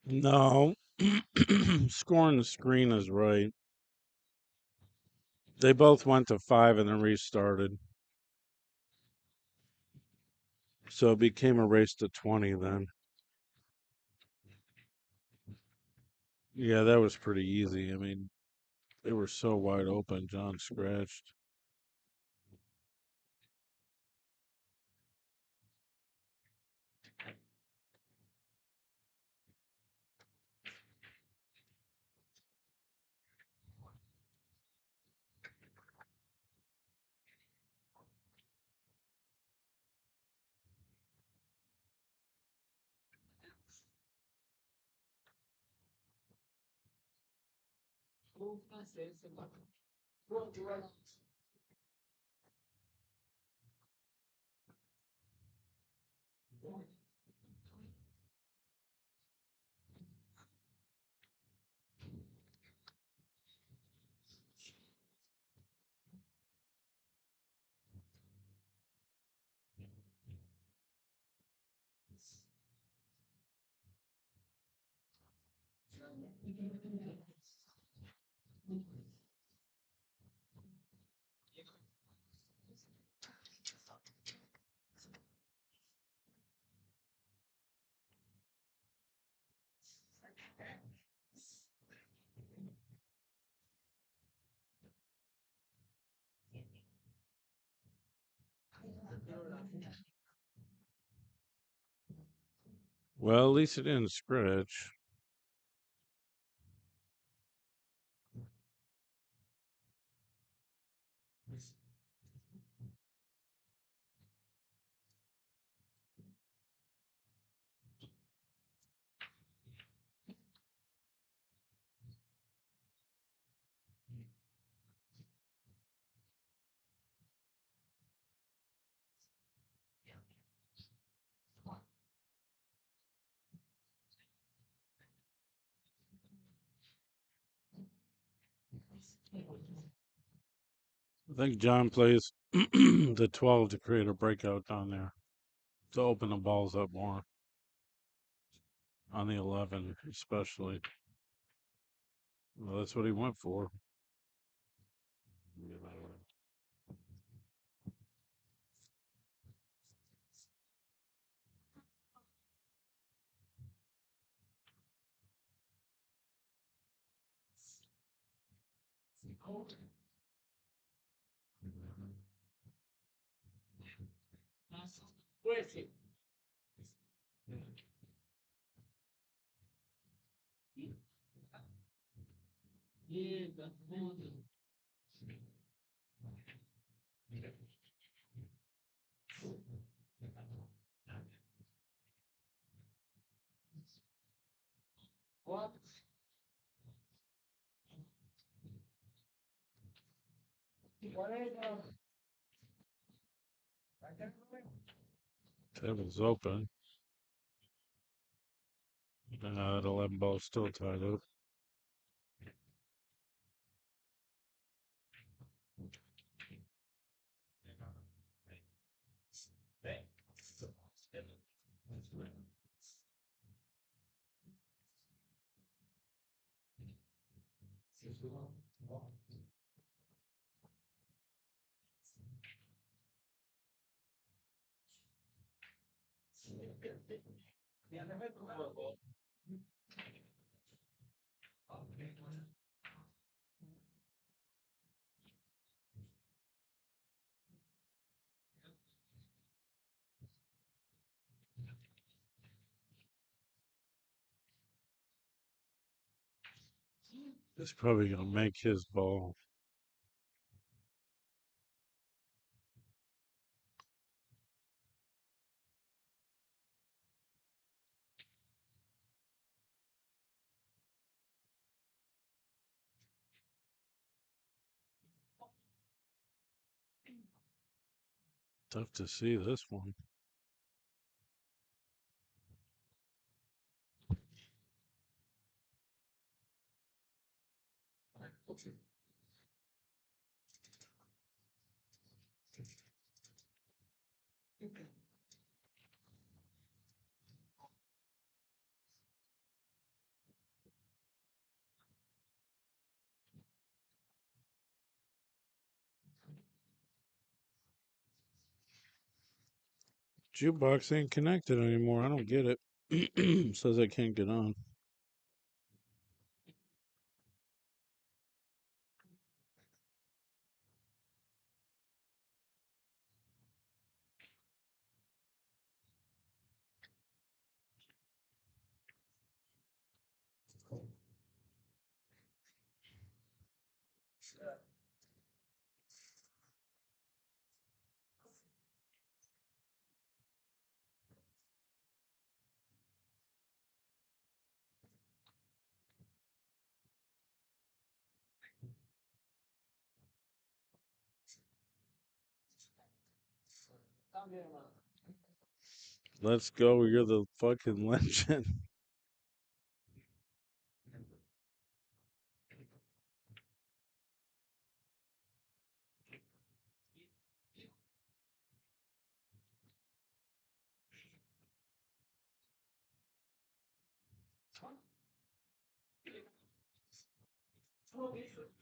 No, scoring the screen is right. They both went to 5 and then restarted. So it became a race to 20 then. Yeah, that was pretty easy. I mean, they were so wide open. John scratched. Well, at least it didn't scratch. I think John plays the 12 to create a breakout down there to open the balls up more on the 11, especially. Well, that's what he went for. Table's open. That 11 ball still tied up. He's probably going to make his ball. Tough to see this one. Jukebox ain't connected anymore. I don't get it. Says I can't get on. Let's go. You're the fucking legend.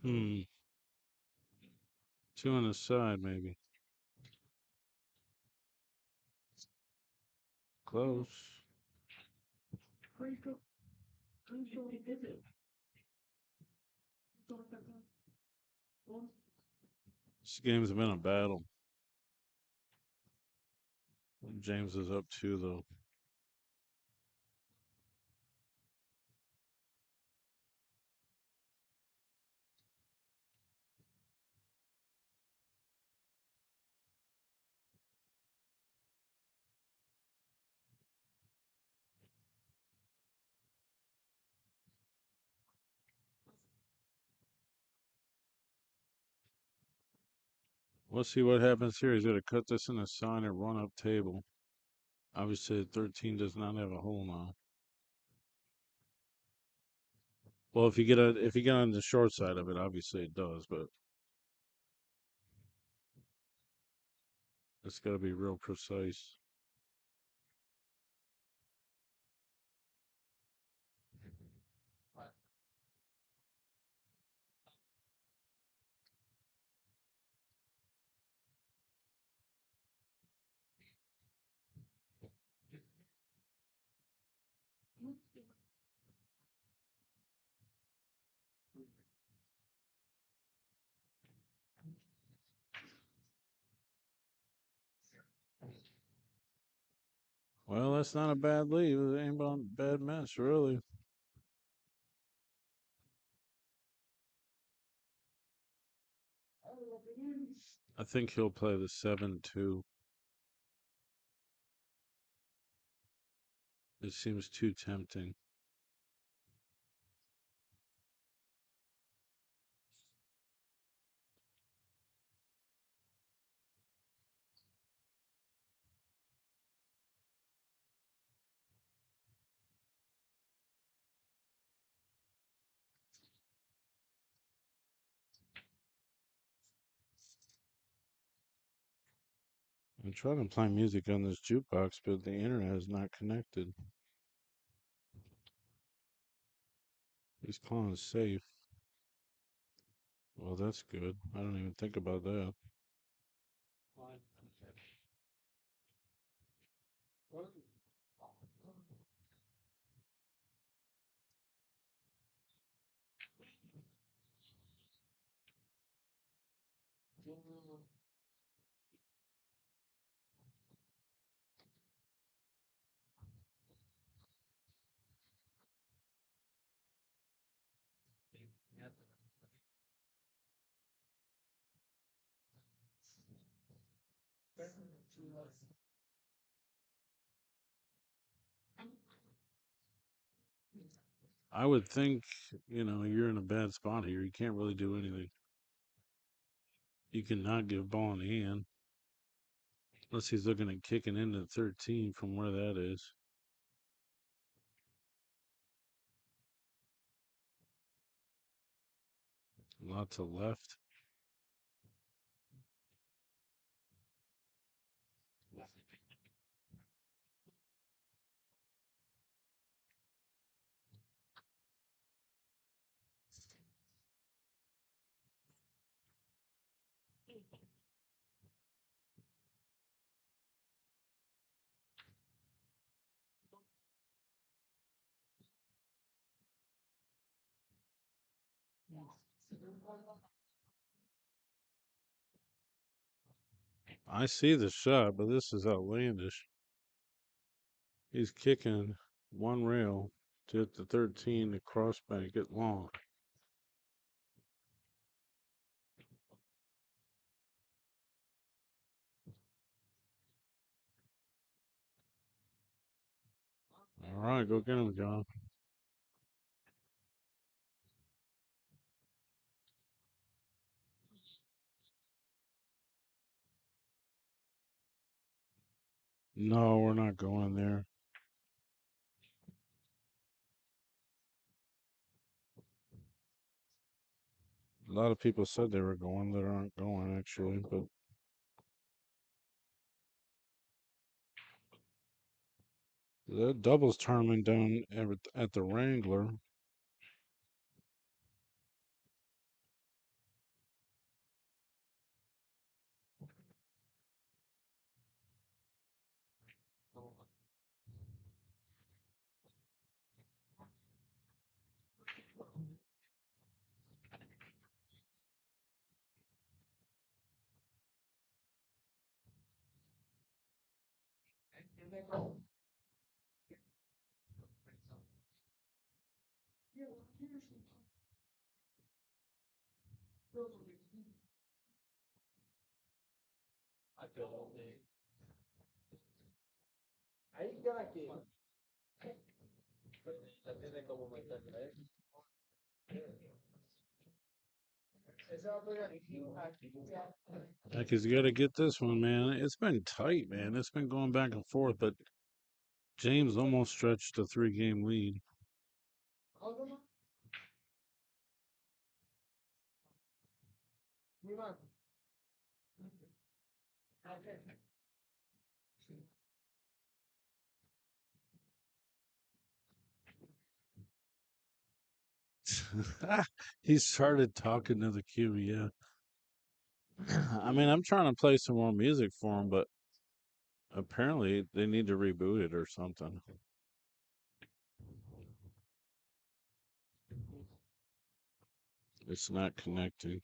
Hmm. Two on the side, maybe. Close. This game's been a battle. James is up two, though. We'll see what happens here. He's going to cut this in a sign and run up table. Obviously, 13 does not have a hole now. Well, if you get on the short side of it, obviously it does, but it's got to be real precise. Well, that's not a bad lead. It ain't a bad match, really. I think he'll play the 7-2. It seems too tempting. I'm trying to play music on this jukebox, but the internet is not connected. He's calling it safe. Well, that's good. I don't even think about that. I would think, you're in a bad spot here. You can't really do anything. You cannot give ball in hand. Unless he's looking at kicking into 13 from where that is. Lots of left. I see the shot, but this is outlandish. He's kicking one rail to hit the 13 to cross bank it long. All right, go get him, John. No, we're not going there. A lot of people said they were going that aren't going, actually, but the doubles tournament down at the Wrangler. Heck, he's got to get this one, man. It's been tight, man. It's been going back and forth, but James almost stretched a 3-game lead. He started talking to the cue, yeah. I mean, I'm trying to play some more music for him, but apparently they need to reboot it or something. It's not connecting.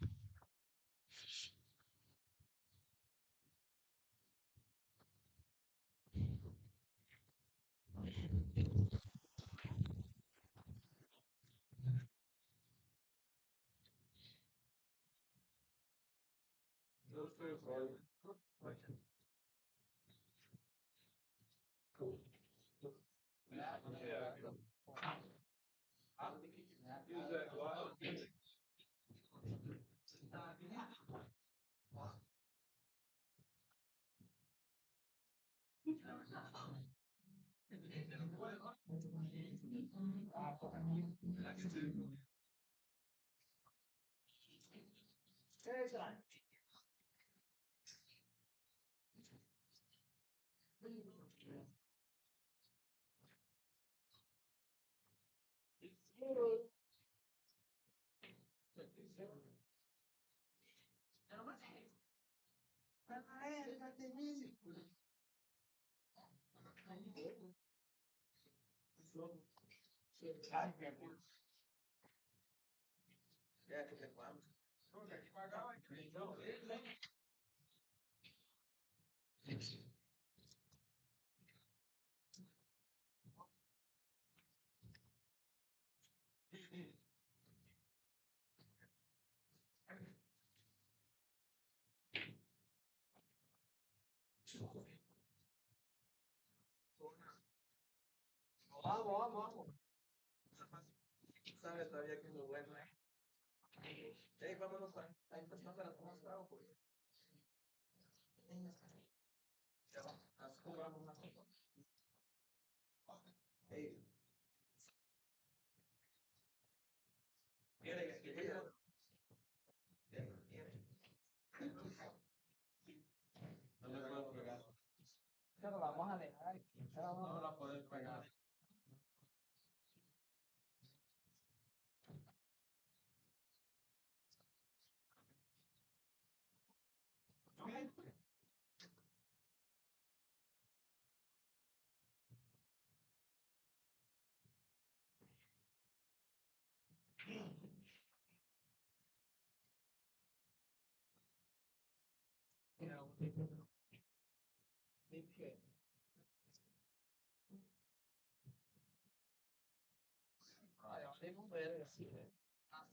Pero vamos a dejar aquí. No la puedes pegar.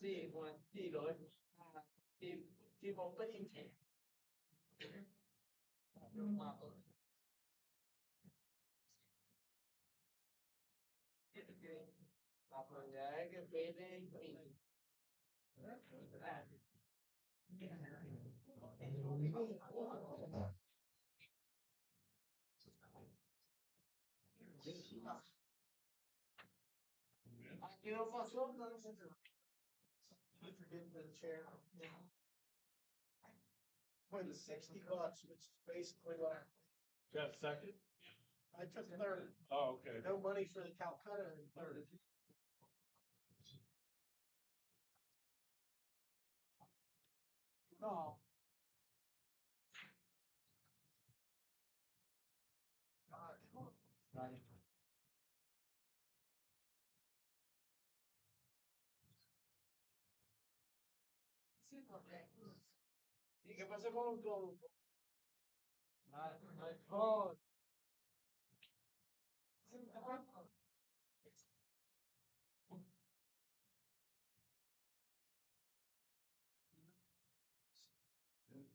Sì, come tiro, tipo un pelino. La prende che vede il primo. You know, for some reason, I forget the chair. Went $60, which is basically what I. Got a second? I took third. Oh, okay. No money for the Calcutta in third. No. ¿Y qué pasa con oh,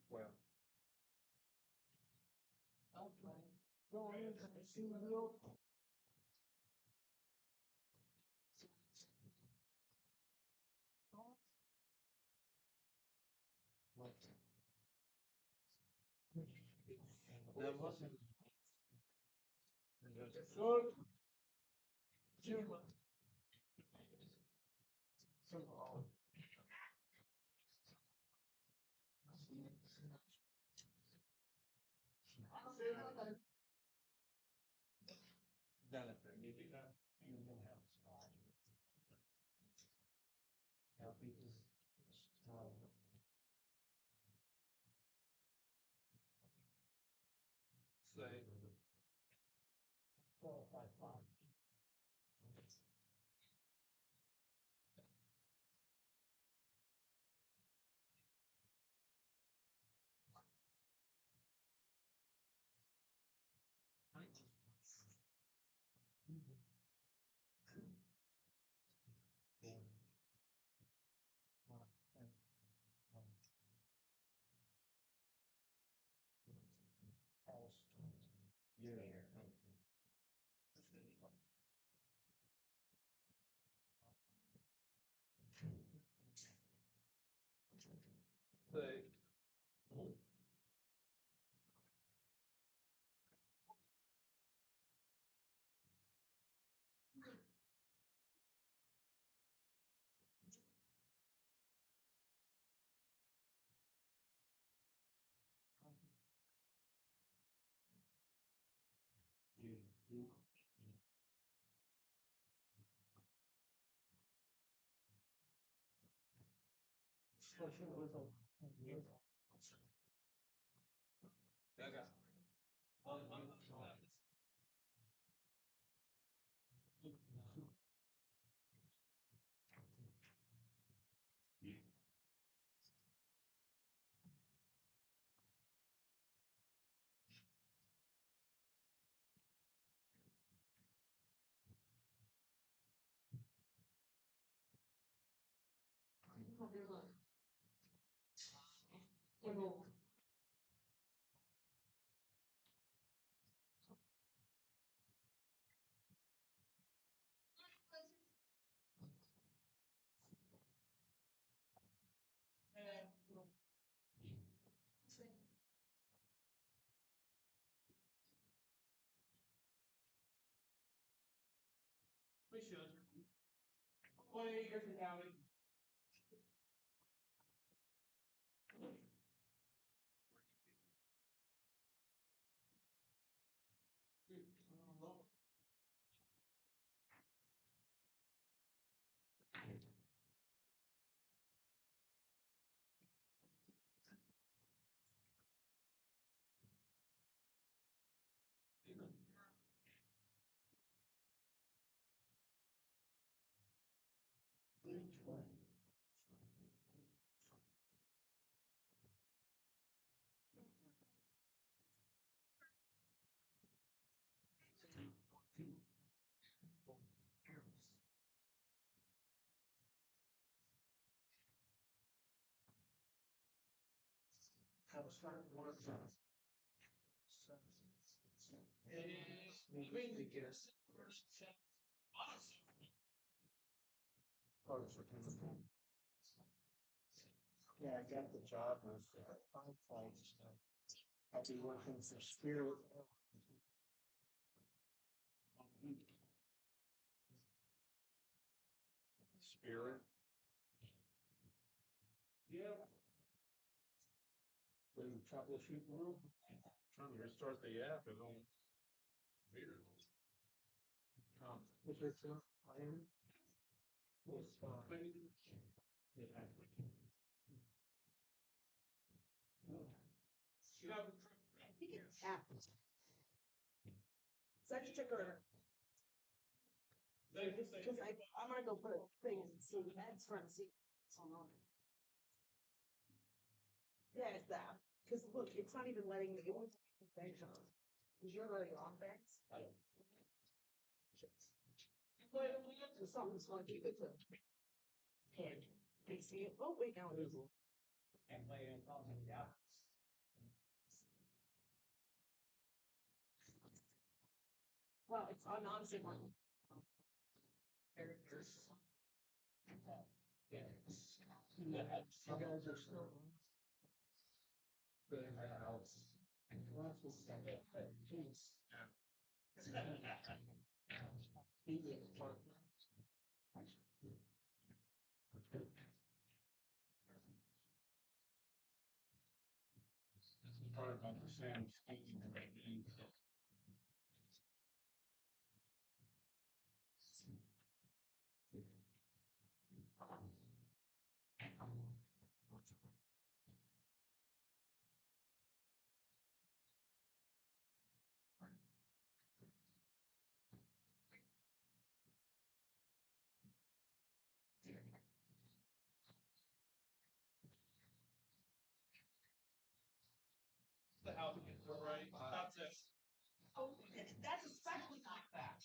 Well. Say. Say. We should. 20 years and counting. How to start work. Mainly guess. Yeah, I got the job with Fireflies. I'll be working for Spirit. Spirit? Yeah. When you troubleshoot the room, trying to restart the app and all. Weird. Which is iron? Was yeah. I think it's apples. Such a chicker. Because I'm gonna go put a thing in see that's front seat. Yeah, it's that. Because look, it's not even letting me. It wants to bank on. Because you're already on banks. So something's gonna keep it to. And they see it. Oh wait, now it is. Well, it's on honestly one. Characters. Yeah. You guys are still. Good house. Part about the same scheme. The house is right. That's it. Oh, that's especially not that.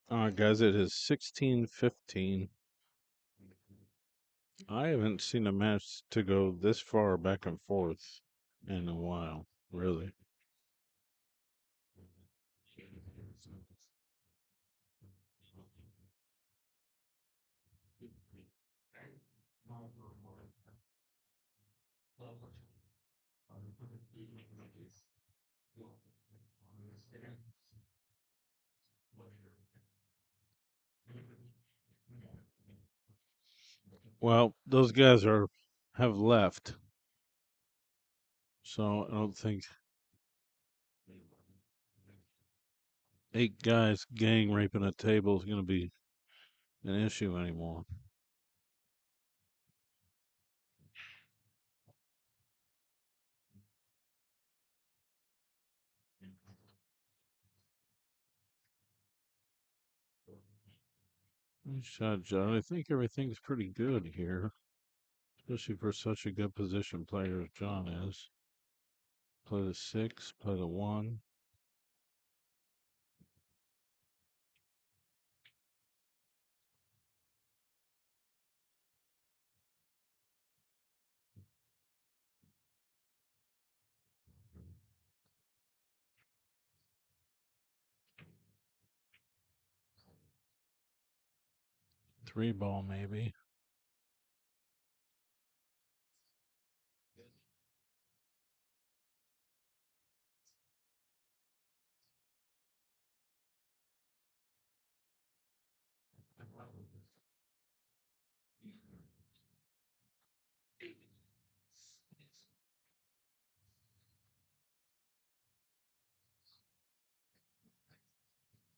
All right, guys, it is 16:15. I haven't seen a match to go this far back and forth in a while, really. Well, those guys have left, so I don't think 8 guys gang raping a table is going to be an issue anymore. Nice shot, John. I think everything's pretty good here, especially for such a good position player as John is. Play the 6, play the 1. Three ball, maybe.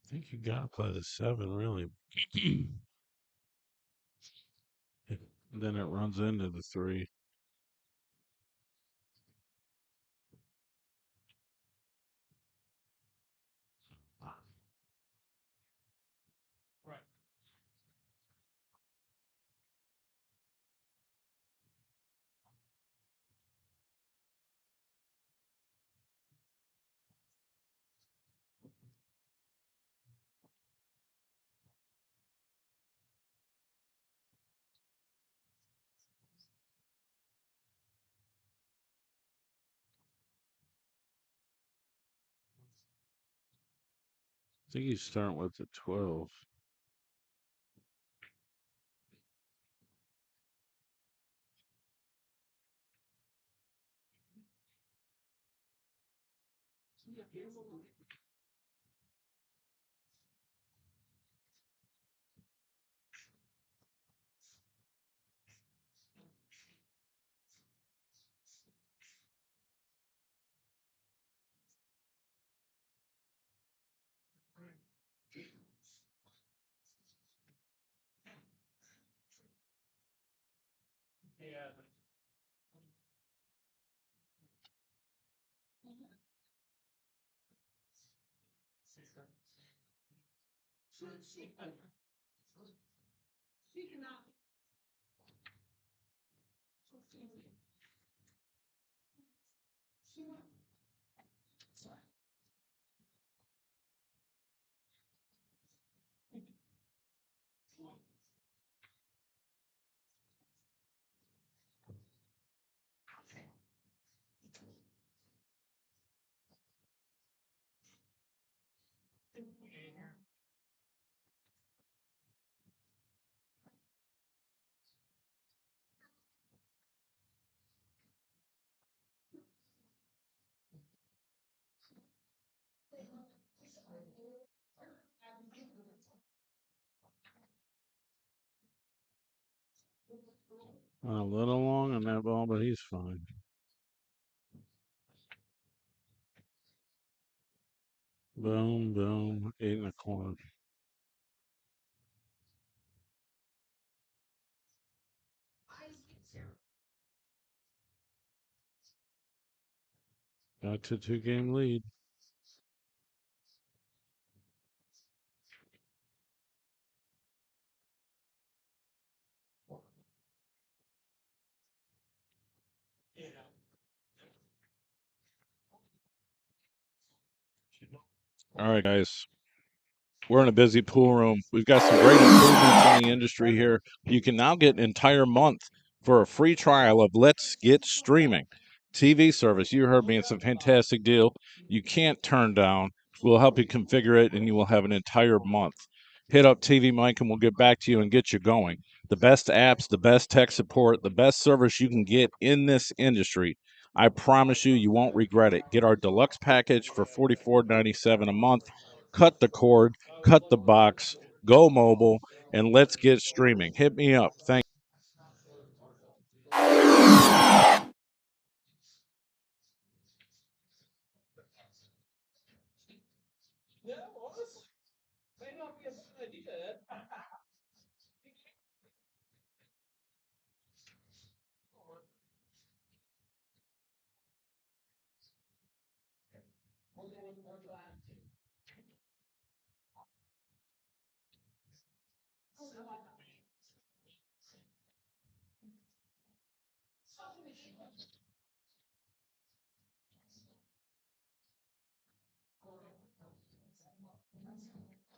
I think you got to play the 7, really. Then it runs into the 3. I think he's starting with the 12. A little long on that ball, but he's fine. Boom, boom, 8 in the corner. Got to 2-game lead. All right, guys. We're in a busy pool room. We've got some great improvements in the industry here. You can now get an entire month for a free trial of Let's Get Streaming TV service. You heard me, it's a fantastic deal. You can't turn down. We'll help you configure it, and you will have an entire month. Hit up TV Mike, and we'll get back to you and get you going. The best apps, the best tech support, the best service you can get in this industry. I promise you, you won't regret it. Get our deluxe package for $44.97 a month. Cut the cord, cut the box, go mobile, and let's get streaming. Hit me up. Thank That was may not be a bad idea.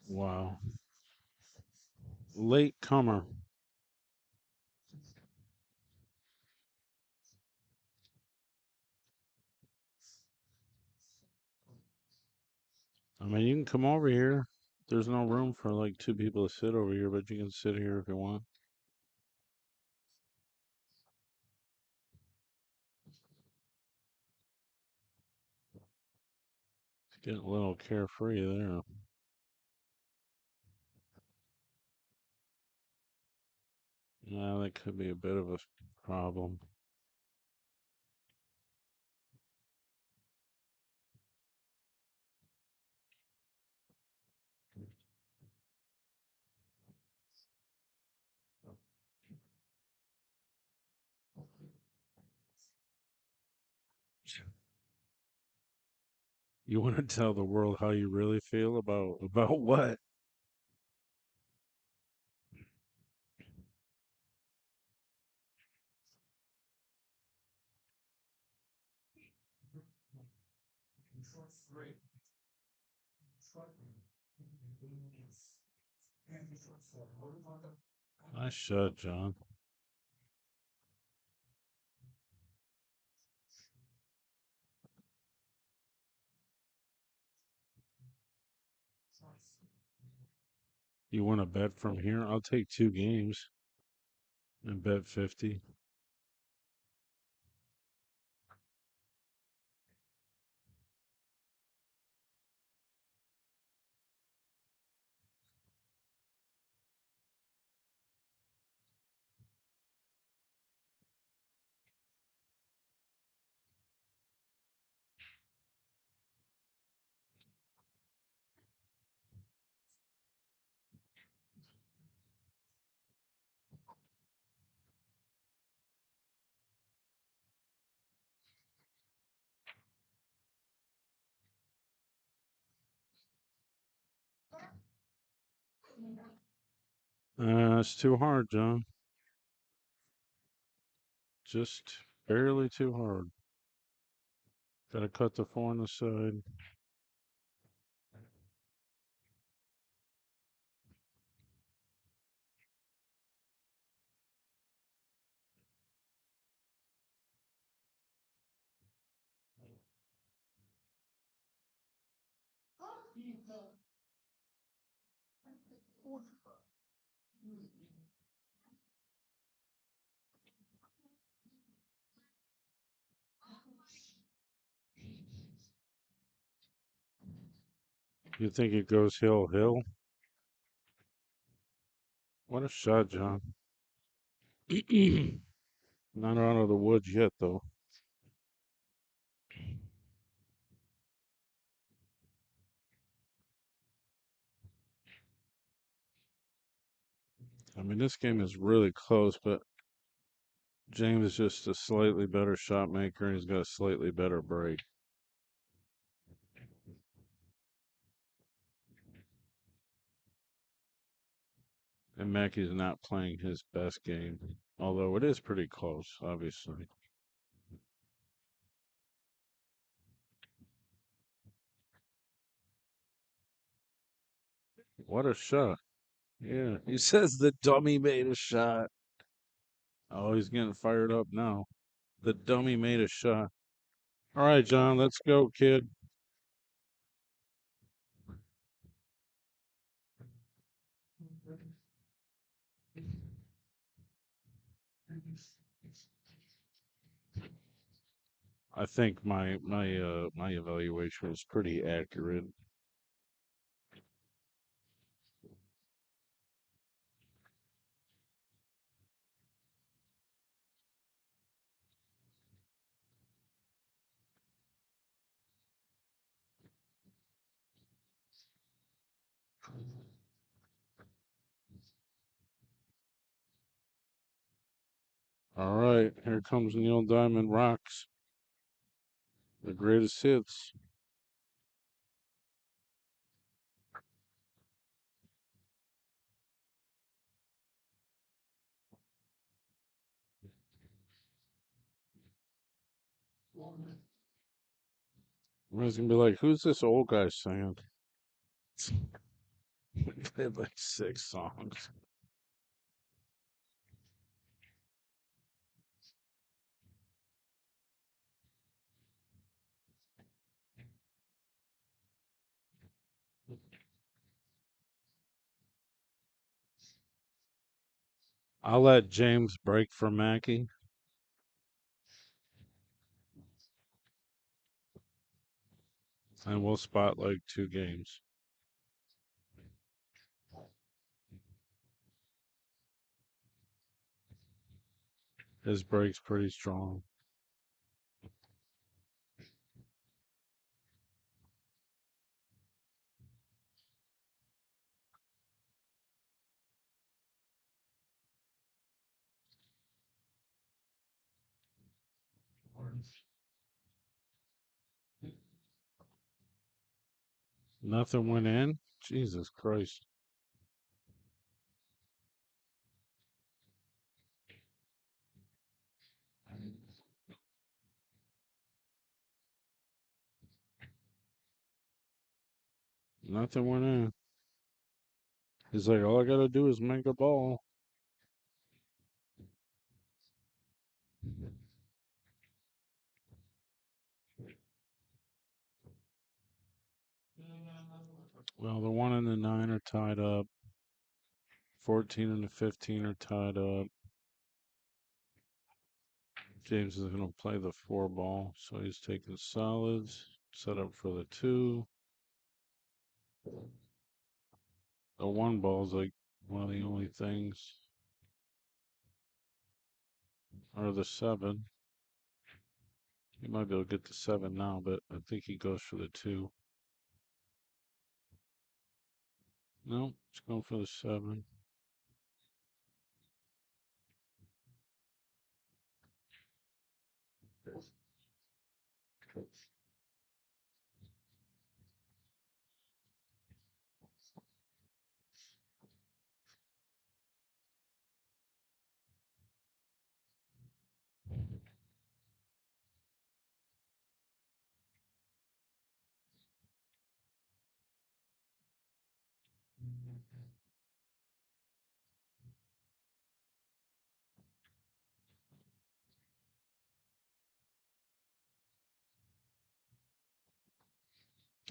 you. Wow. Late comer. I mean, you can come over here. There's no room for like two people to sit over here, but you can sit here if you want. It's getting a little carefree there. Yeah, that could be a bit of a problem. You want to tell the world how you really feel about what? I should, John. You want to bet from here? I'll take 2 games and bet 50. It's too hard, John. Just barely too hard. Gotta cut the 4 on the side. You think it goes hill, hill? What a shot, John. Not out of the woods yet, though. I mean, this game is really close, but James is just a slightly better shot maker, and he's got a slightly better break. And Mackey's not playing his best game, although it is pretty close, obviously. What a shot. Yeah, he says the dummy made a shot. Oh, he's getting fired up now. The dummy made a shot. All right, John, let's go, kid. I think my evaluation was pretty accurate. All right, here comes Neil Diamond Rocks, the greatest hits. Everyone's gonna be like, "Who's this old guy singing?" We played like 6 songs. I'll let James break for Maki, and we'll spot like 2 games. His break's pretty strong. Nothing went in. Jesus Christ. Nothing went in. He's like, all I gotta do is make a ball. Well, the 1 and the 9 are tied up. 14 and the 15 are tied up. James is going to play the 4 ball, so he's taking solids. Set up for the 2. The 1 ball is like one of the only things. Or the 7. He might be able to get the 7 now, but I think he goes for the 2. No, he's going for the 7.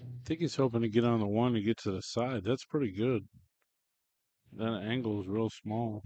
I think he's hoping to get on the 1 to get to the side. That's pretty good. That angle is real small.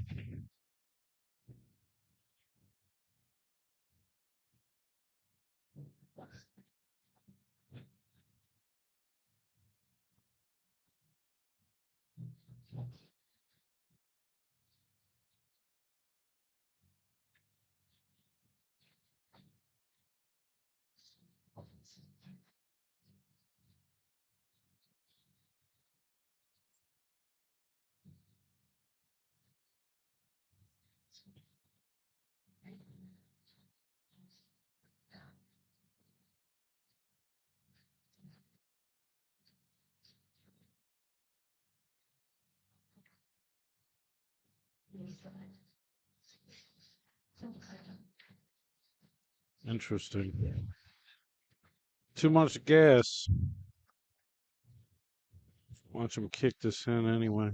Interesting. Too much gas. Watch him kick this in anyway.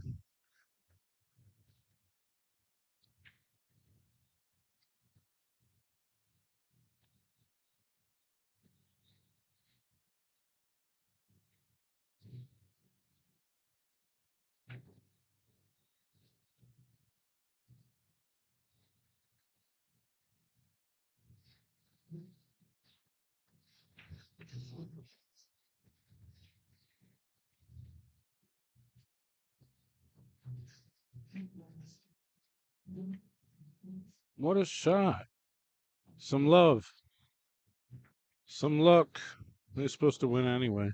What a shot. Some love. Some luck. They're supposed to win anyway.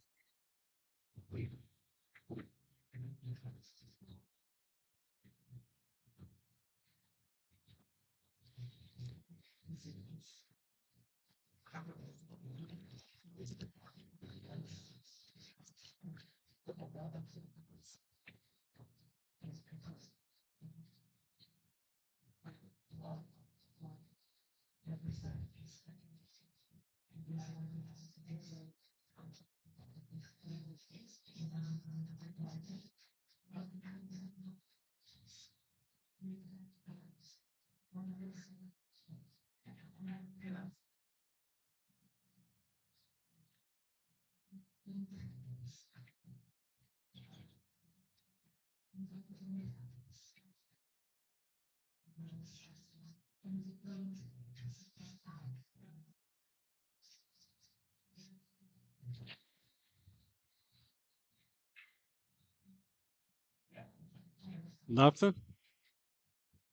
Nothing?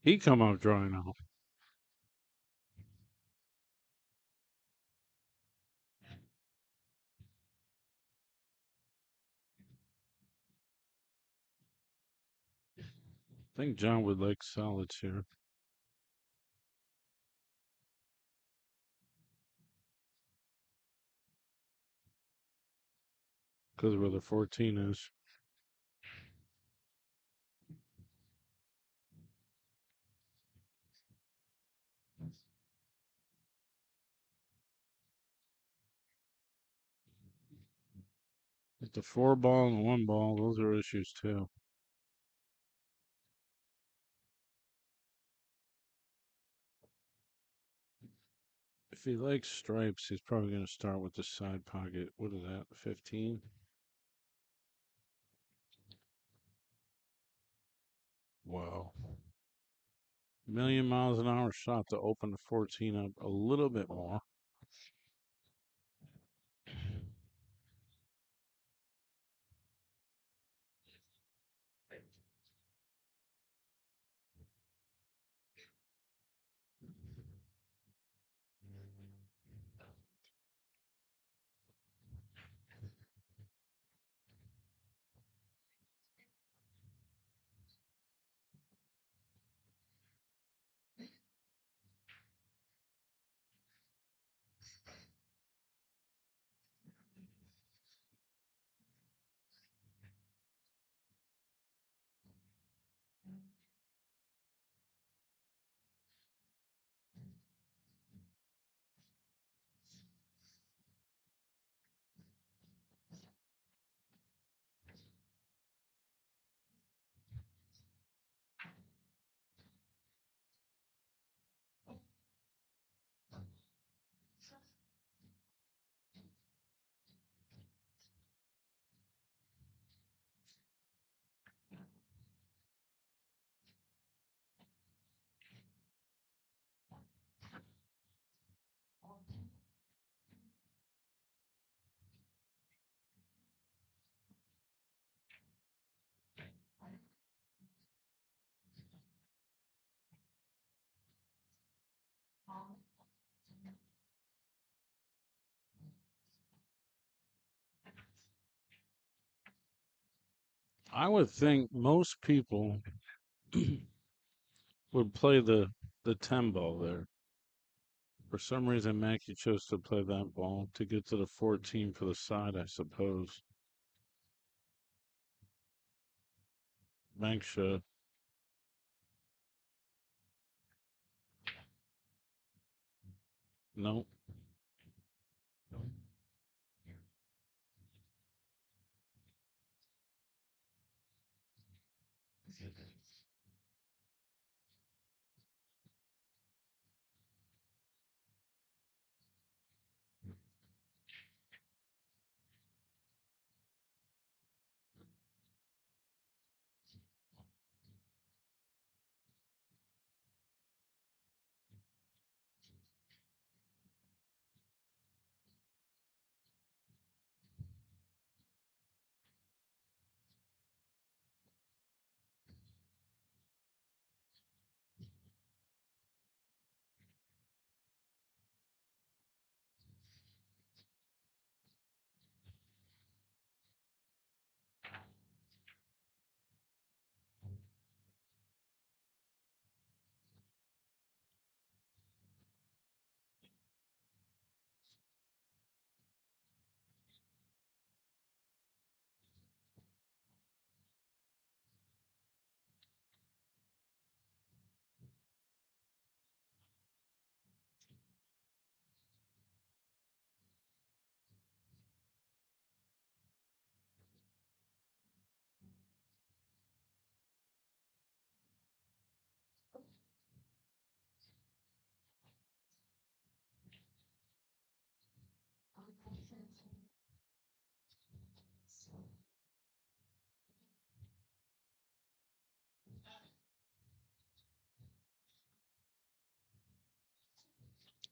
He come out dry now. I think John would like solids here. Because of where the 14 is. With the 4 ball and the 1 ball, those are issues too. If he likes stripes, he's probably going to start with the side pocket. What is that, 15? Wow. Million miles an hour shot to open the 14 up a little bit more. I would think most people would play the 10 ball there. For some reason, Maki chose to play that ball to get to the 14 for the side, I suppose. Bank should. No.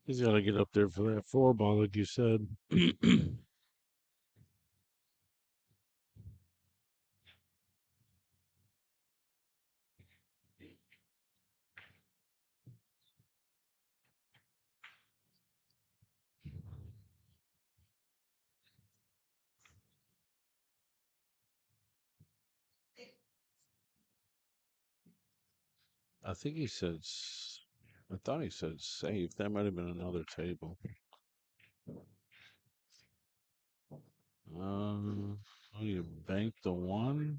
He's got to get up there for that four ball, like you said. I think he said. I thought he said safe. That might have been another table. Oh, you banked the one.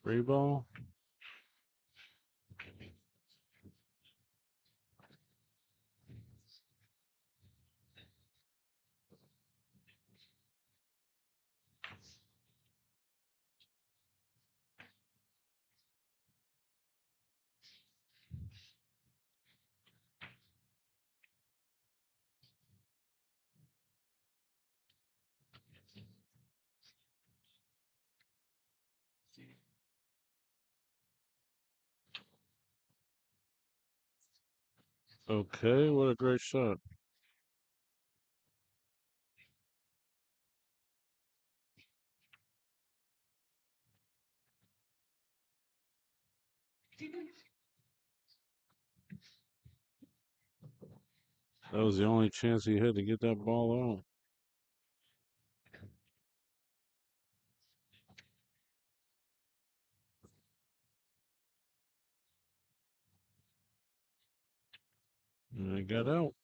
Three ball. Okay, what a great shot. That was the only chance he had to get that ball out. And it got out.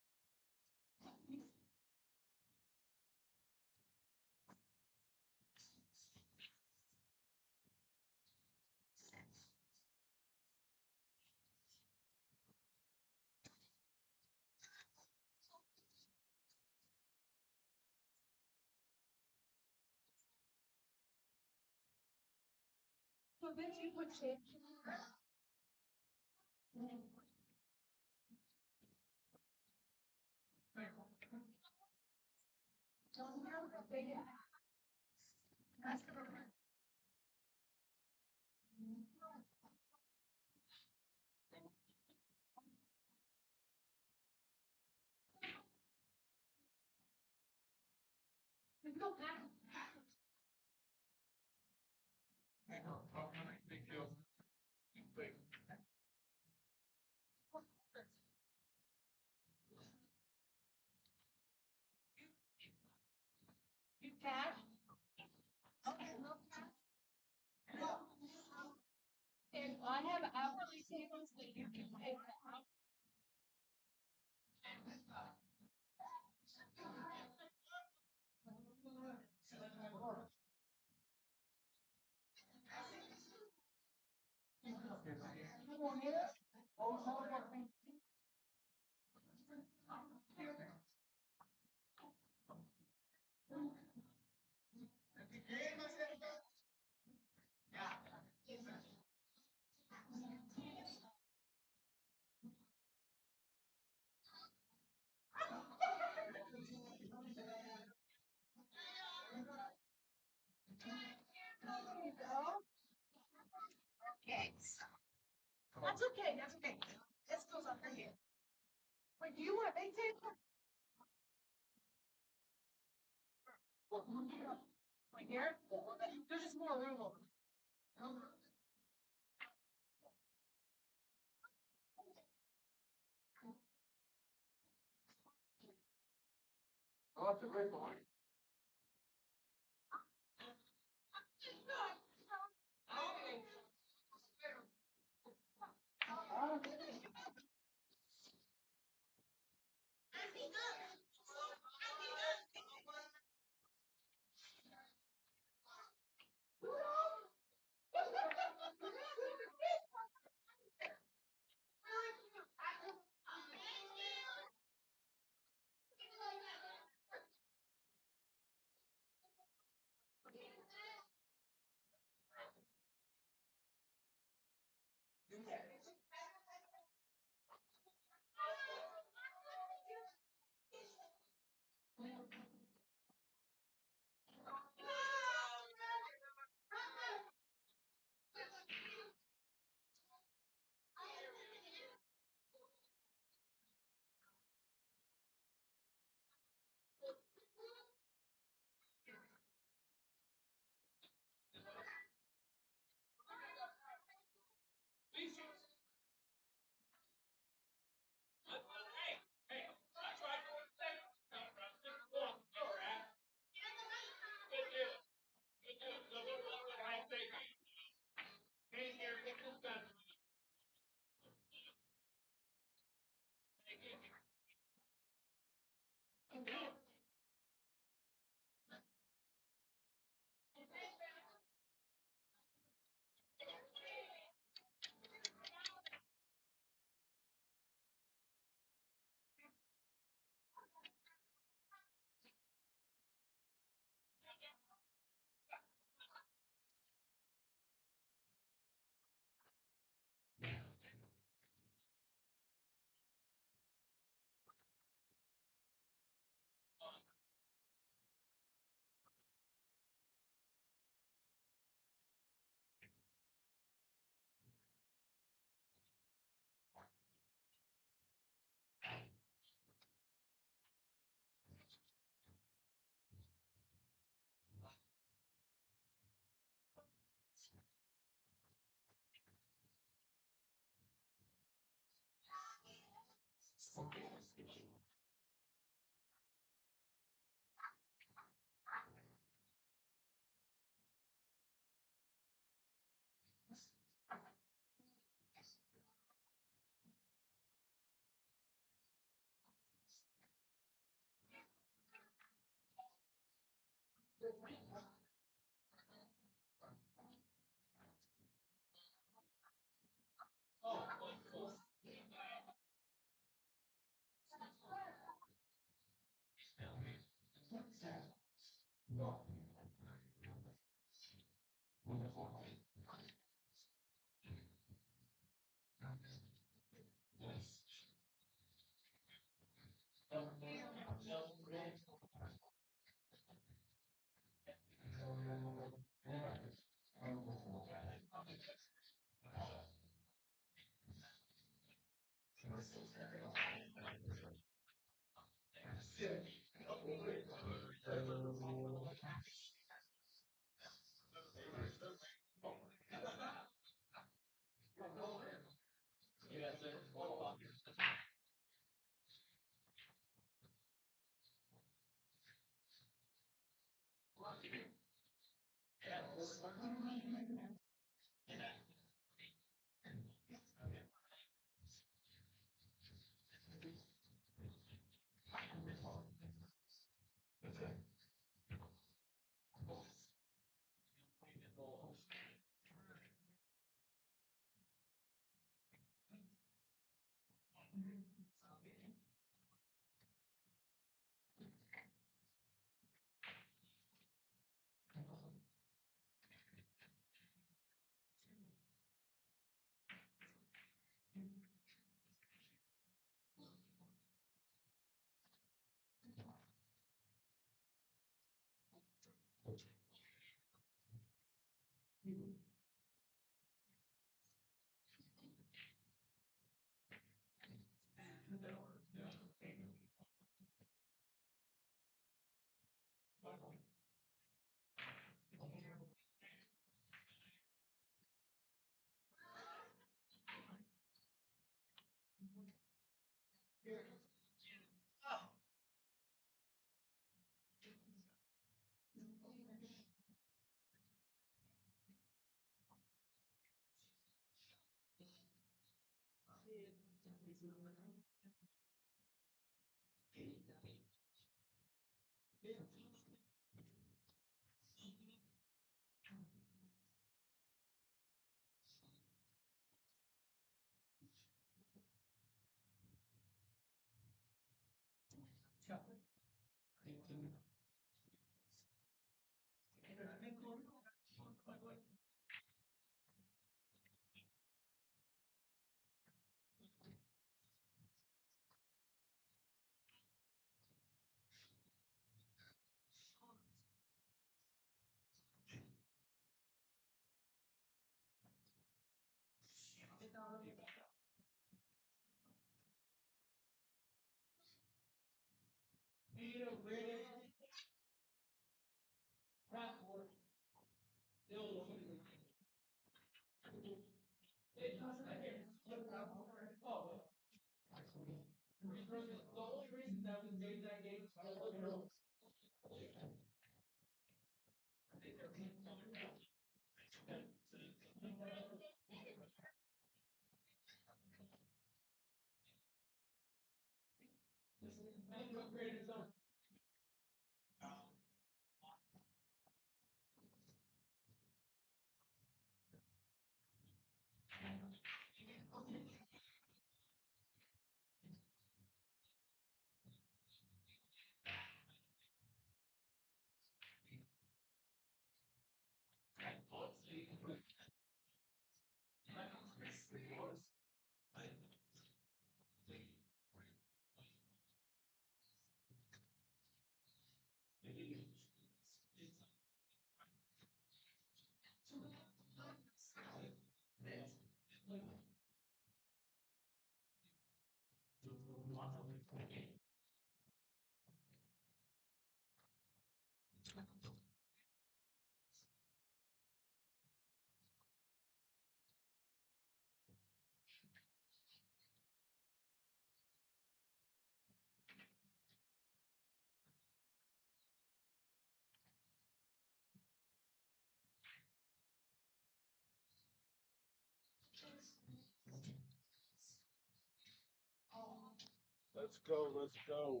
Let's go. Let's go.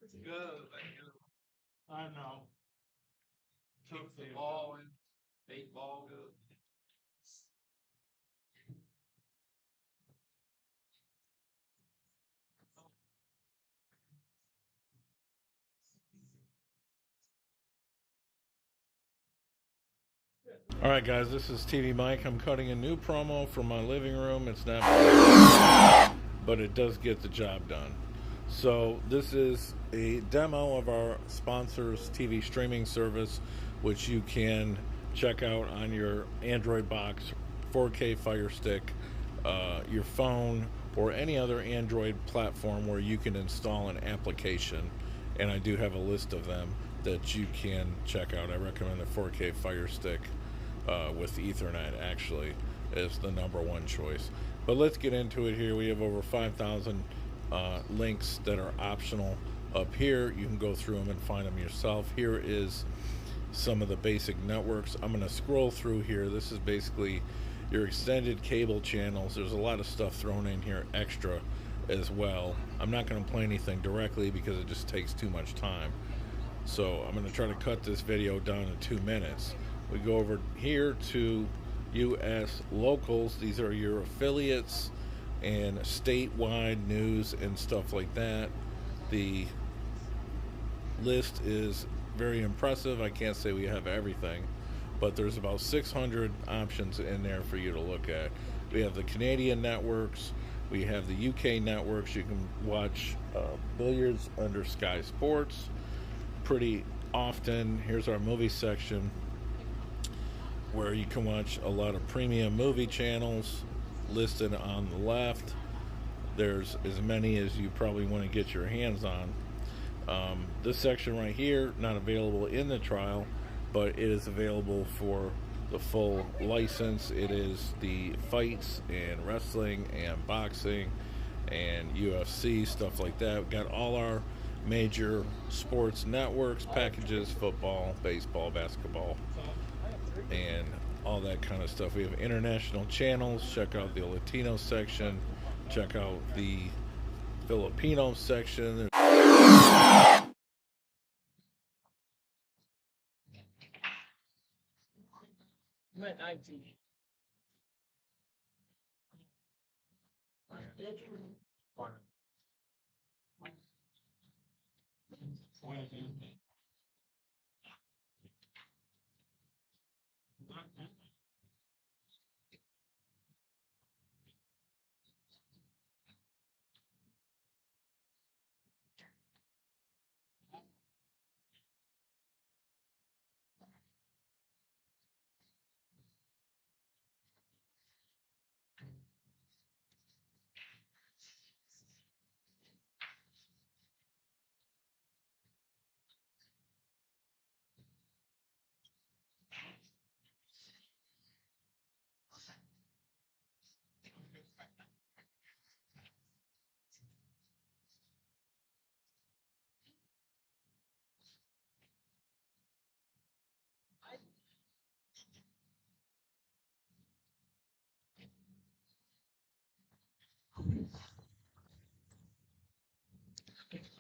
It's good. Thank you. I know. Keeps the ball in. Bait ball good. All right, guys, this is TV Mike. I'm cutting a new promo for my living room. It's not, but it does get the job done. So this is a demo of our sponsor's TV streaming service, which you can check out on your Android box, 4K Fire Stick, your phone, or any other Android platform where you can install an application. And I do have a list of them that you can check out. I recommend the 4K Fire Stick with Ethernet, actually, is the number one choice. But let's get into it here. We have over 5,000 links that are optional up here. You can go through them and find them yourself. Here is some of the basic networks. I'm going to scroll through here. This is basically your extended cable channels. There's a lot of stuff thrown in here extra as well. I'm not going to play anything directly because it just takes too much time. So I'm going to try to cut this video down to 2 minutes. We go over here to US locals. These are your affiliates and statewide news and stuff like that. The list is very impressive. I can't say we have everything, but there's about 600 options in there for you to look at. We have the Canadian networks, we have the UK networks. You can watch billiards under Sky Sports pretty often. Here's our movie section where you can watch a lot of premium movie channels listed on the left. There's as many as you probably want to get your hands on. This section right here, not available in the trial, but it is available for the full license. It is the fights and wrestling and boxing and UFC, stuff like that. We've got all our major sports networks, packages, football, baseball, basketball, and all that kind of stuff. We have international channels. Check out the Latino section. Check out the Filipino section.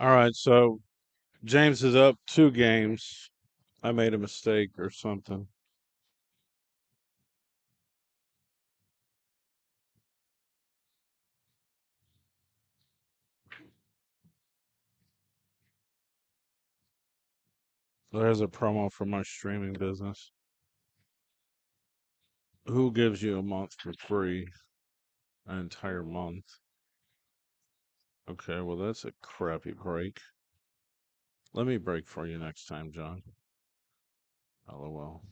All right, so James is up 2 games. I made a mistake or something. There's a promo for my streaming business. Who gives you a month for free? An entire month. Okay, well, that's a crappy break. Let me break for you next time, John. LOL.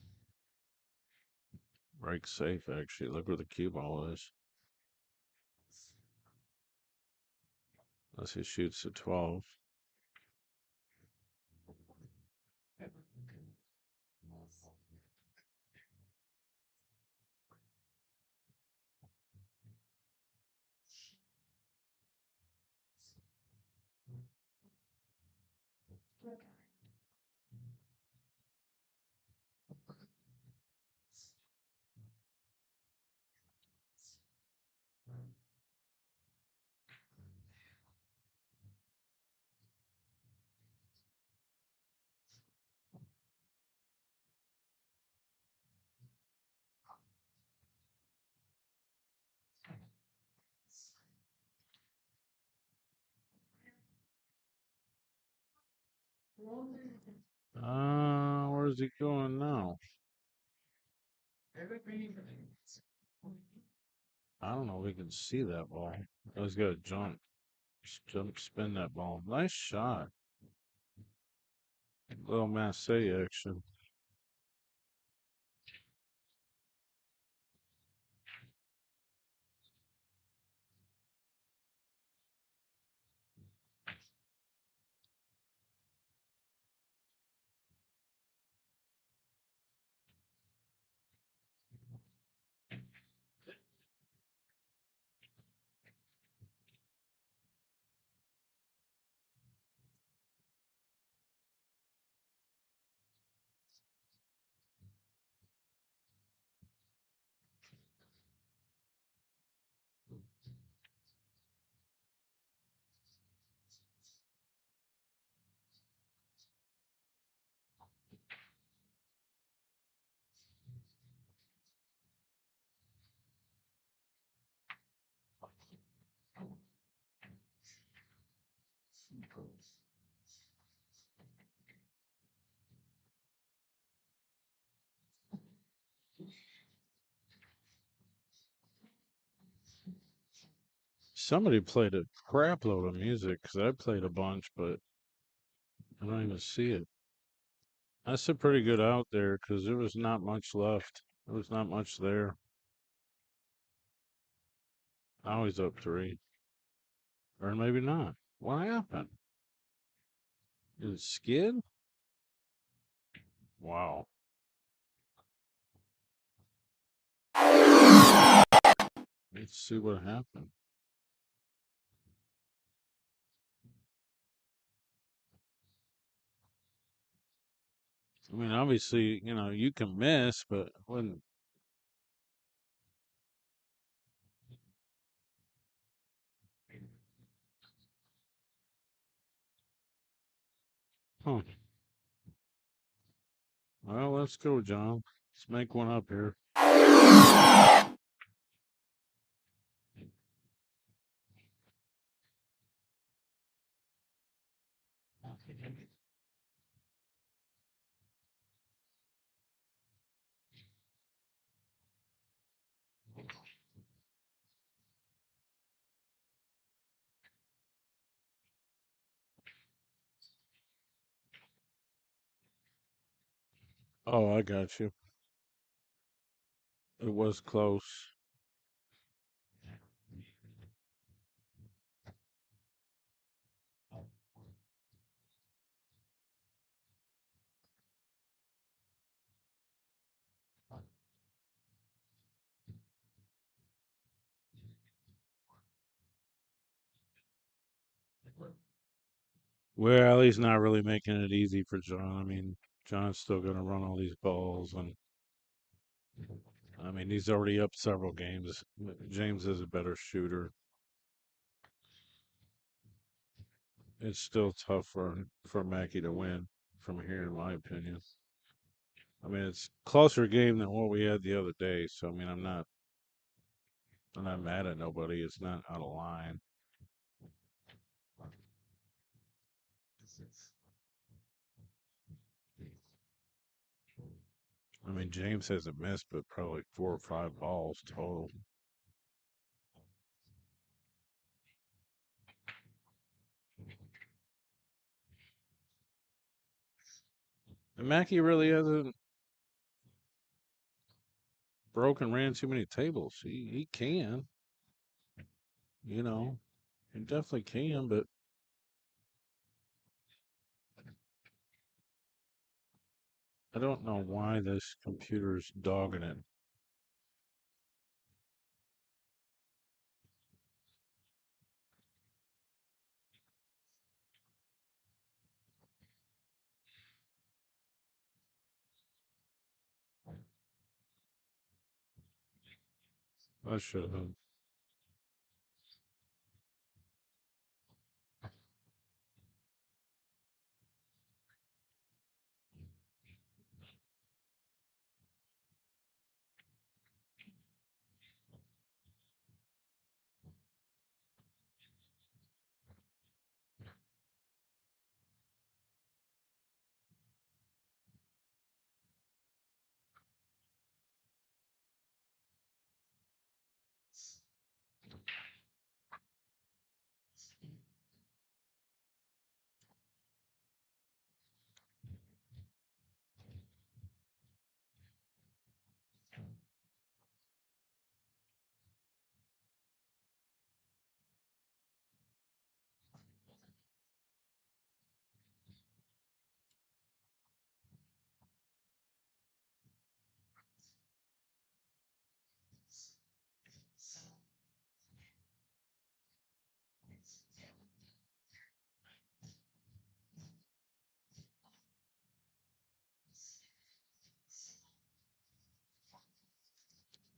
Break safe, actually. Look where the cue ball is. Unless he shoots a 12. Where's he going now? I don't know if we can see that ball. He's got to jump. Jump, spin that ball. Nice shot. Little Massey action. Somebody played a crap load of music because I played a bunch, but I don't even see it. That's a pretty good out there because there was not much left. There was not much there. Now he's up 3. Or maybe not. What happened? Did it skid? Wow. Let's see what happened. I mean, obviously, you can miss, but when, huh. Well, let's go, John. Let's make one up here. Oh, I got you. It was close. Well, he's not really making it easy for John. I mean, John's still going to run all these balls, and I mean, he's already up several games. James is a better shooter. It's still tough for Maki to win from here, in my opinion. I mean, it's closer game than what we had the other day. So I mean, I'm not mad at nobody. It's not out of line. I mean, James hasn't missed, but probably 4 or 5 balls total. And Mackey really hasn't broken, ran too many tables. He can, you know, he definitely can, but I don't know why this computer's dogging it. I should have.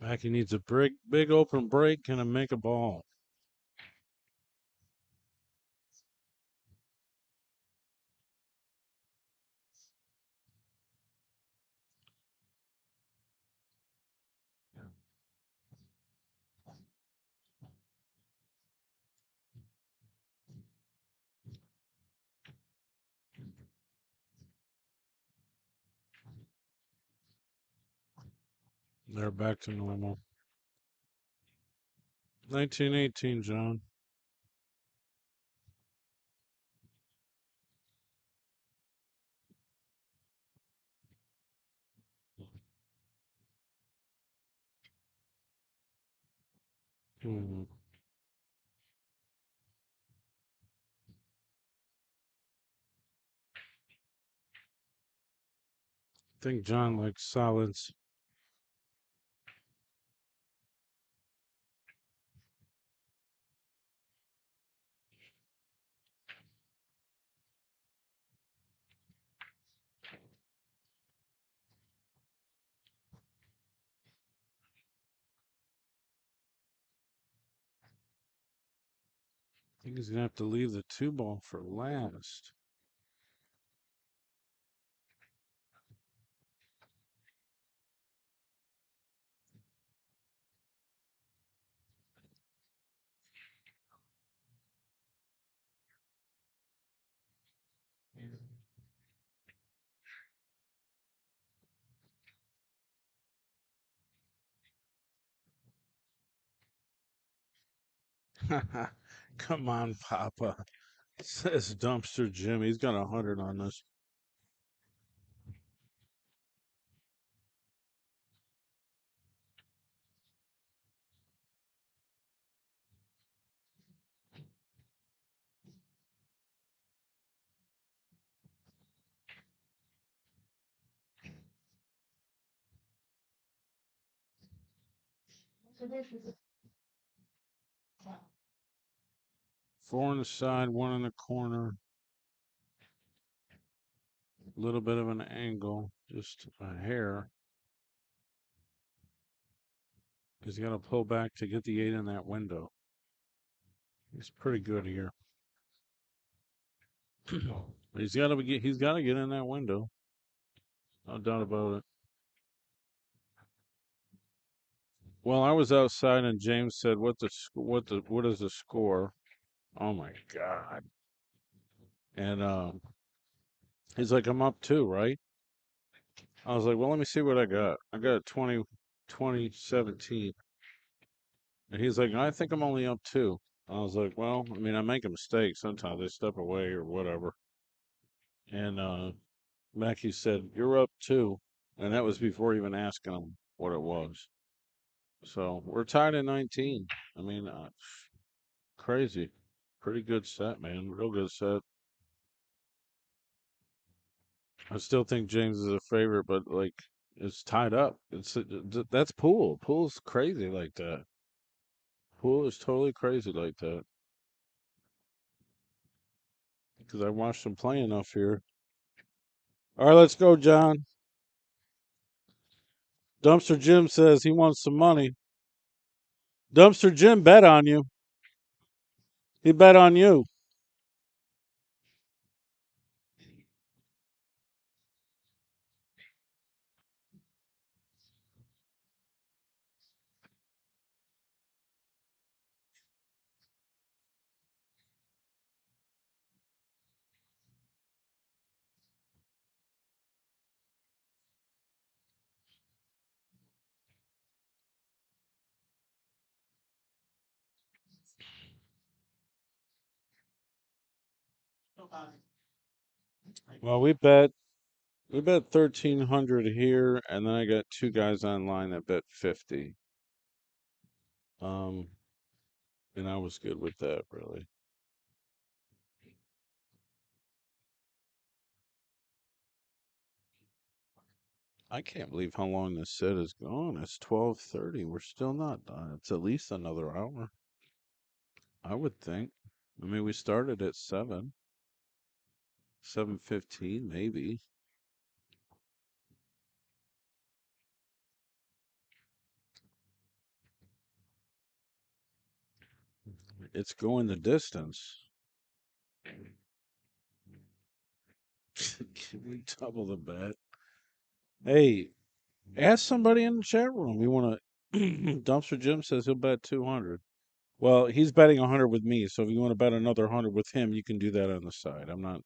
Mackey needs a big open break and a make a ball. They're back to normal. 1918, John. Hmm. I think John likes solids. I think he's gonna have to leave the two ball for last. Come on, Papa. Says Dumpster Jim. He's got 100 on this. Four on the side, one in the corner. A little bit of an angle, just a hair. He's got to pull back to get the 8 in that window. He's pretty good here. He's got to get in that window. No doubt about it. Well, I was outside and James said, what is the score?" Oh my God. And he's like, "I'm up 2, right?" I was like, "Well, let me see what I got. I got 2017." And he's like, "I think I'm only up 2." I was like, "Well, I mean, I make a mistake. Sometimes I step away or whatever." And Maki said, "You're up 2." And that was before even asking him what it was. So we're tied at 19. I mean, crazy. Pretty good set, man. Real good set. I still think James is a favorite, but like it's tied up. That's pool. Pool's crazy like that. Pool is totally crazy like that. Because I watched him play enough here. All right, let's go, John. Dumpster Jim says he wants some money. Dumpster Jim bet on you. He bet on you. Well, we bet 1,300 here, and then I got two guys online that bet 50. Um, and I was good with that, really. I can't believe how long this set has gone. It's 12:30. We're still not done. It's at least another hour, I would think. I mean, we started at 7:15 maybe. It's going the distance. Can we double the bet? Hey, ask somebody in the chat room. You want to? Dumpster Jim says he'll bet 200. Well, he's betting 100 with me, so if you want to bet another 100 with him, you can do that on the side. I'm not.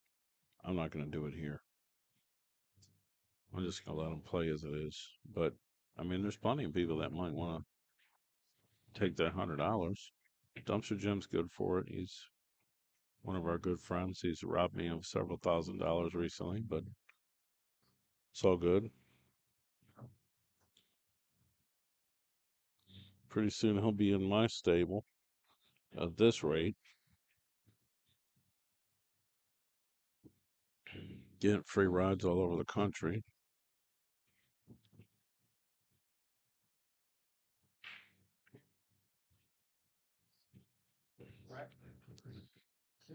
I'm not going to do it here. I'm just going to let him play as it is. But I mean, there's plenty of people that might want to take that $100. Dumpster Jim's good for it. He's one of our good friends. He's robbed me of several $1,000s recently, but it's all good. Pretty soon he'll be in my stable at this rate, getting free rides all over the country.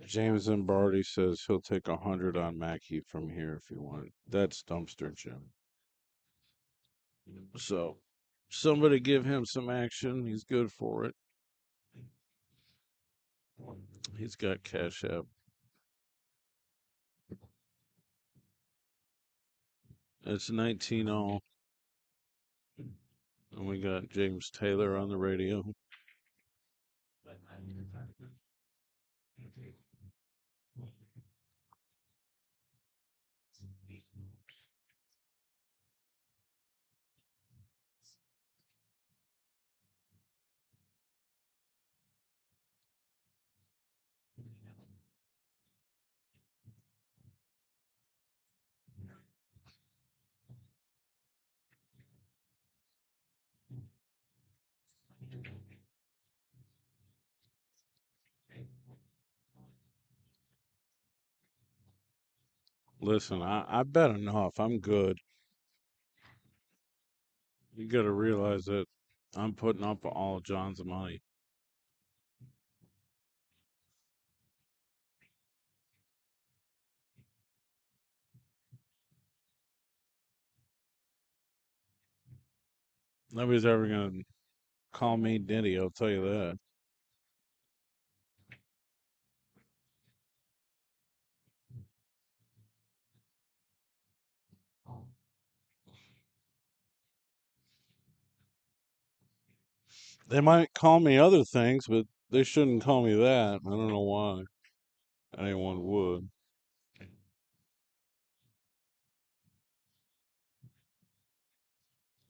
James Zimbardi says he'll take 100 on Maki from here if you want. That's Dumpster Jim. So somebody give him some action. He's good for it. He's got Cash App. It's 19-0, and we got James Taylor on the radio. Listen, I bet enough. I'm good. You got to realize that I'm putting up all John's money. Nobody's ever going to call me Diddy, I'll tell you that. They might call me other things, but they shouldn't call me that. I don't know why anyone would.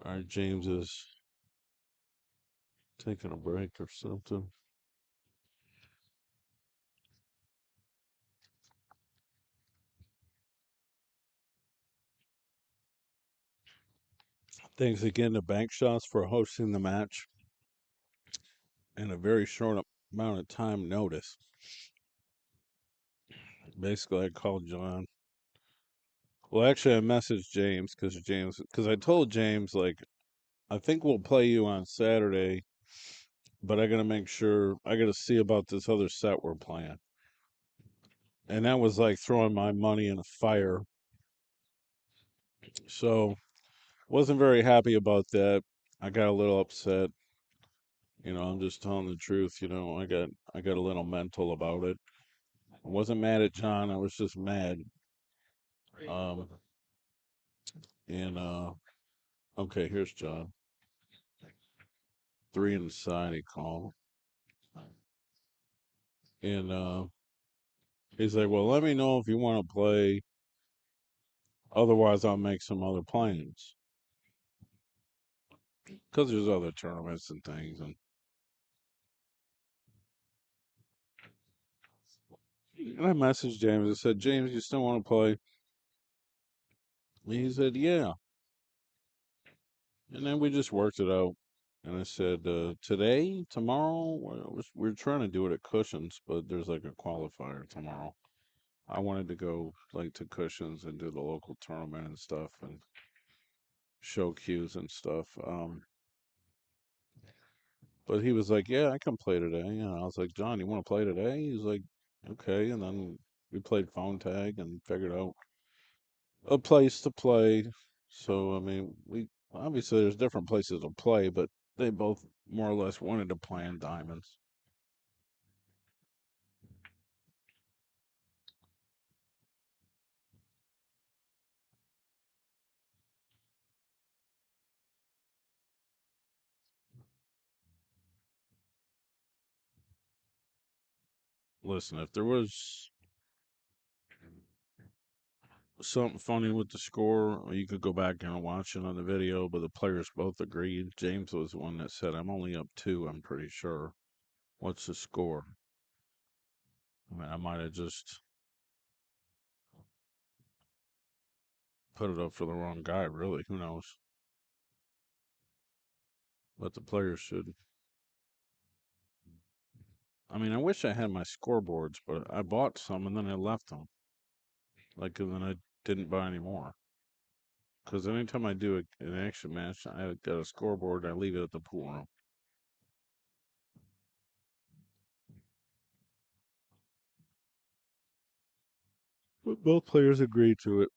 All right, James is taking a break or something. Thanks again to Bank Shots for hosting the match in a very short amount of time notice. Basically, I called John. Well, actually, I messaged because I told James, like, I think we'll play you on Saturday, but I got to make sure, I got to see about this other set we're playing. And that was like throwing my money in a fire. So, wasn't very happy about that. I got a little upset. I'm just telling the truth. I got a little mental about it. I wasn't mad at John. I was just mad. Um, and okay, here's John. 3 inside he called, and he's like, "Well, let me know if you want to play. Otherwise, I'll make some other plans because there's other tournaments and things." And I messaged James. I said, "James, you still want to play?" And he said, "Yeah." And then we just worked it out. And I said, today, tomorrow, we're trying to do it at Cushions, but there's like a qualifier tomorrow. I wanted to go like to Cushions and do the local tournament and stuff and show cues and stuff. But he was like, "Yeah, I can play today." And I was like, "John, you want to play today?" He's like, "Okay." And then we played phone tag and figured out a place to play. So I mean, we obviously there's different places to play, but they both more or less wanted to play in diamonds. Listen, if there was something funny with the score. You could go back and watch it on the video, but the players both agreed. James was the one that said, "I'm only up 2, I'm pretty sure. What's the score?" I mean, I might have just put it up for the wrong guy, really. Who knows? But the players should. I mean, I wish I had my scoreboards, but I bought some and then I left them. Like, and then I didn't buy any more. Because anytime I do an action match, I got a scoreboard and I leave it at the pool room. But both players agreed to it.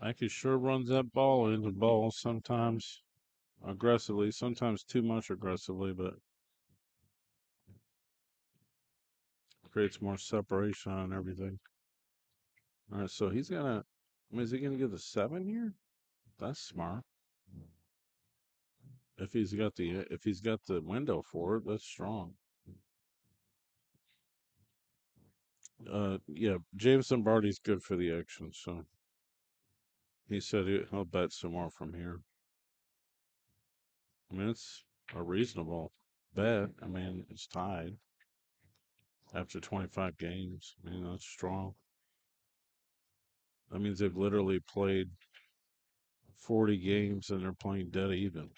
Maki sure runs that ball into balls sometimes aggressively, sometimes too much aggressively, but creates more separation on everything. All right, so he's gonna. I mean, is he gonna get the 7 here? That's smart. If he's got the window for it, that's strong. Yeah, Jameson Barty's good for the action, so he said he'll bet some more from here. I mean, it's a reasonable bet. I mean, it's tied after 25 games. I mean, that's strong. That means they've literally played 40 games and they're playing dead even.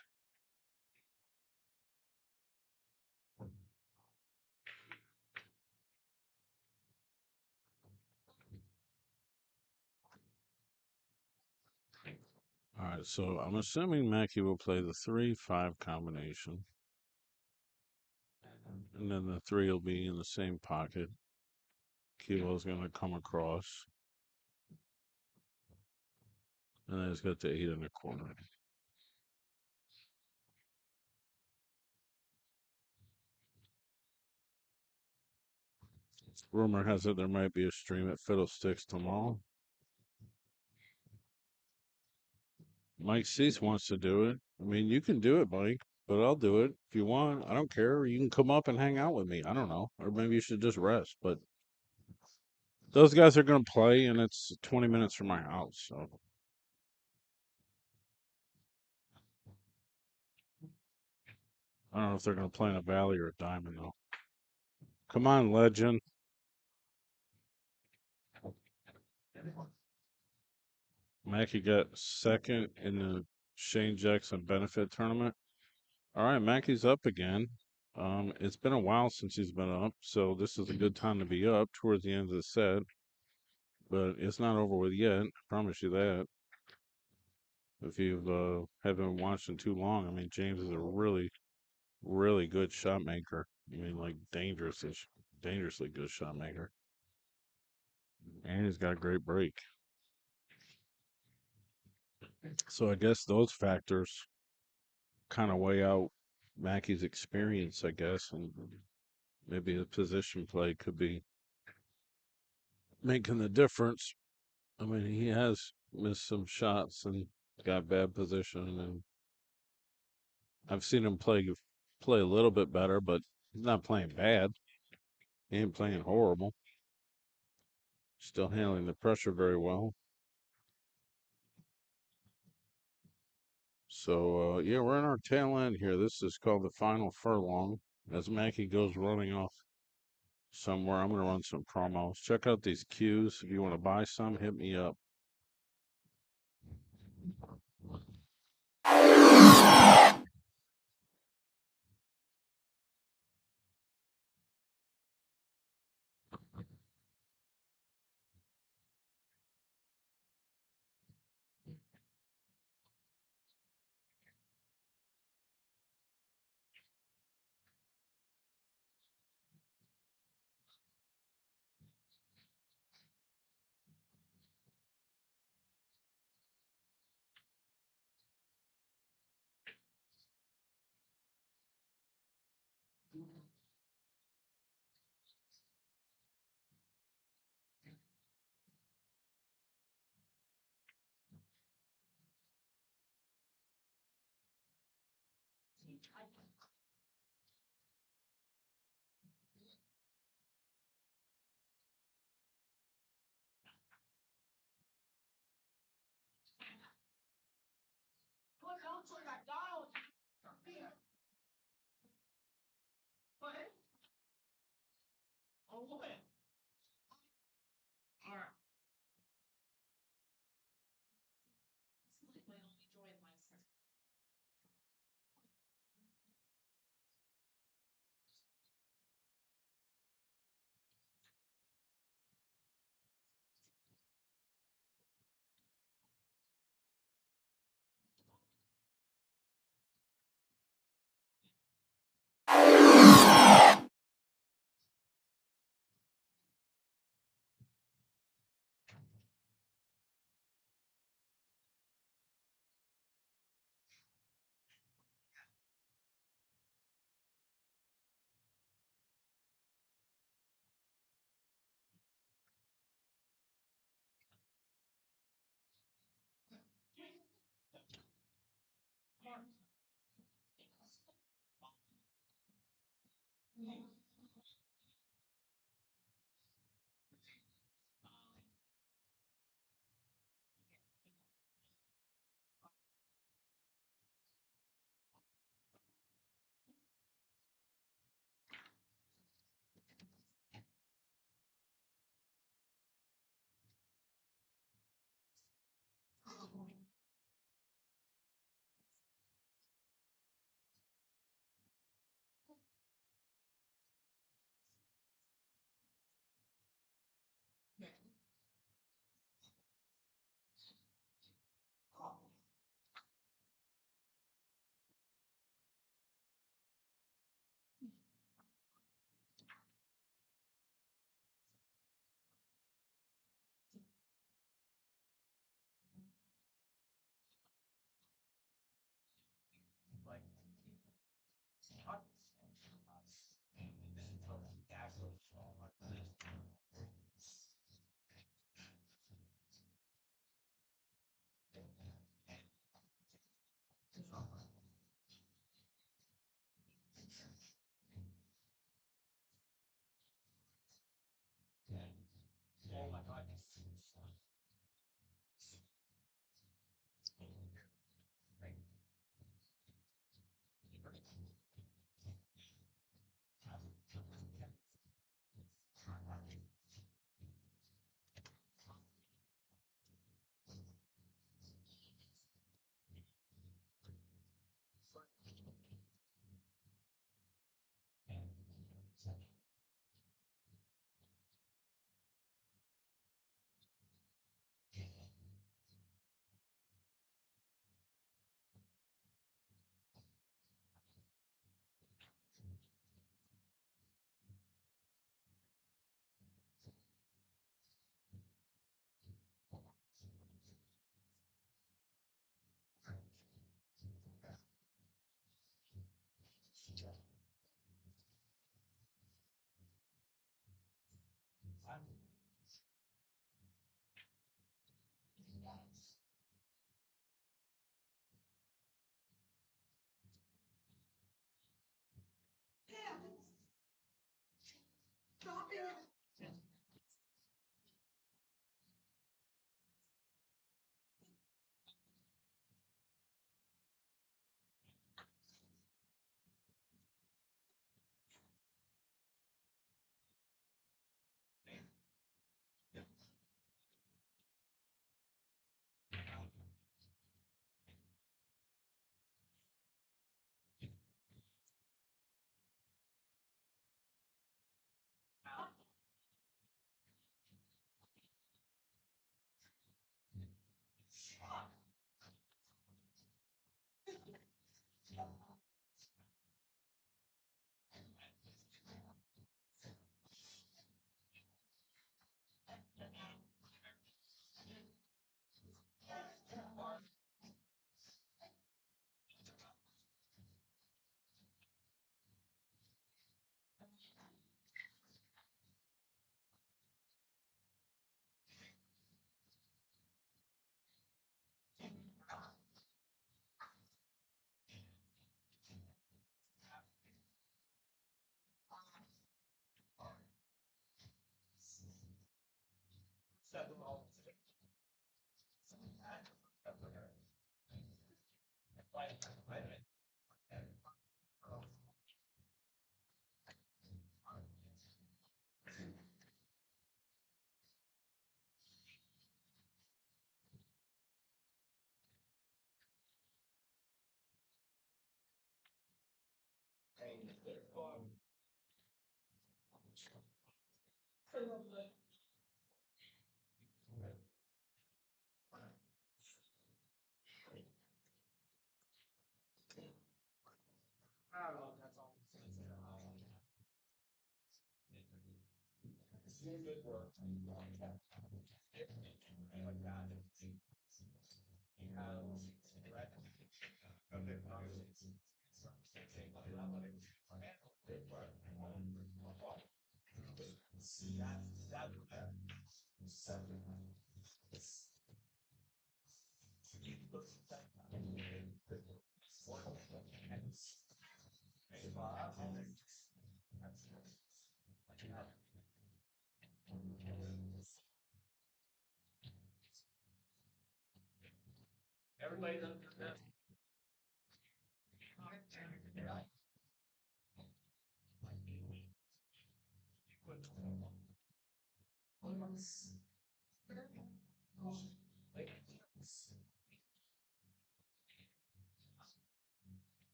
All right, so I'm assuming Mackey will play the 3-5 combination. And then the 3 will be in the same pocket. Kilo's going to come across. And then he's got the 8 in the corner. Rumor has it there might be a stream at Fiddlesticks tomorrow. Mike Cease wants to do it. I mean, you can do it, Mike, but I'll do it if you want. I don't care. You can come up and hang out with me. I don't know. Or maybe you should just rest. But those guys are going to play, and it's 20 minutes from my house. So I don't know if they're going to play in a Valley or a Diamond, though. Come on, legend. Mackie got second in the Shane Jackson benefit tournament. All right, Mackie's up again. It's been a while since he's been up, so this is a good time to be up towards the end of the set. But it's not over with yet. I promise you that. If you've haven't watched in too long, I mean, James is a really, really good shot maker. I mean, like dangerously good shot maker, and he's got a great break. So I guess those factors kind of weigh out Mackey's experience, I guess, and maybe his position play could be making the difference. I mean, he has missed some shots and got bad position, and I've seen him play a little bit better, but he's not playing bad. He ain't playing horrible. Still handling the pressure very well. So yeah, we're in our tail end here. This is called the final furlong. As Mackie goes running off somewhere, I'm gonna run some promos. Check out these cues. If you want to buy some, hit me up.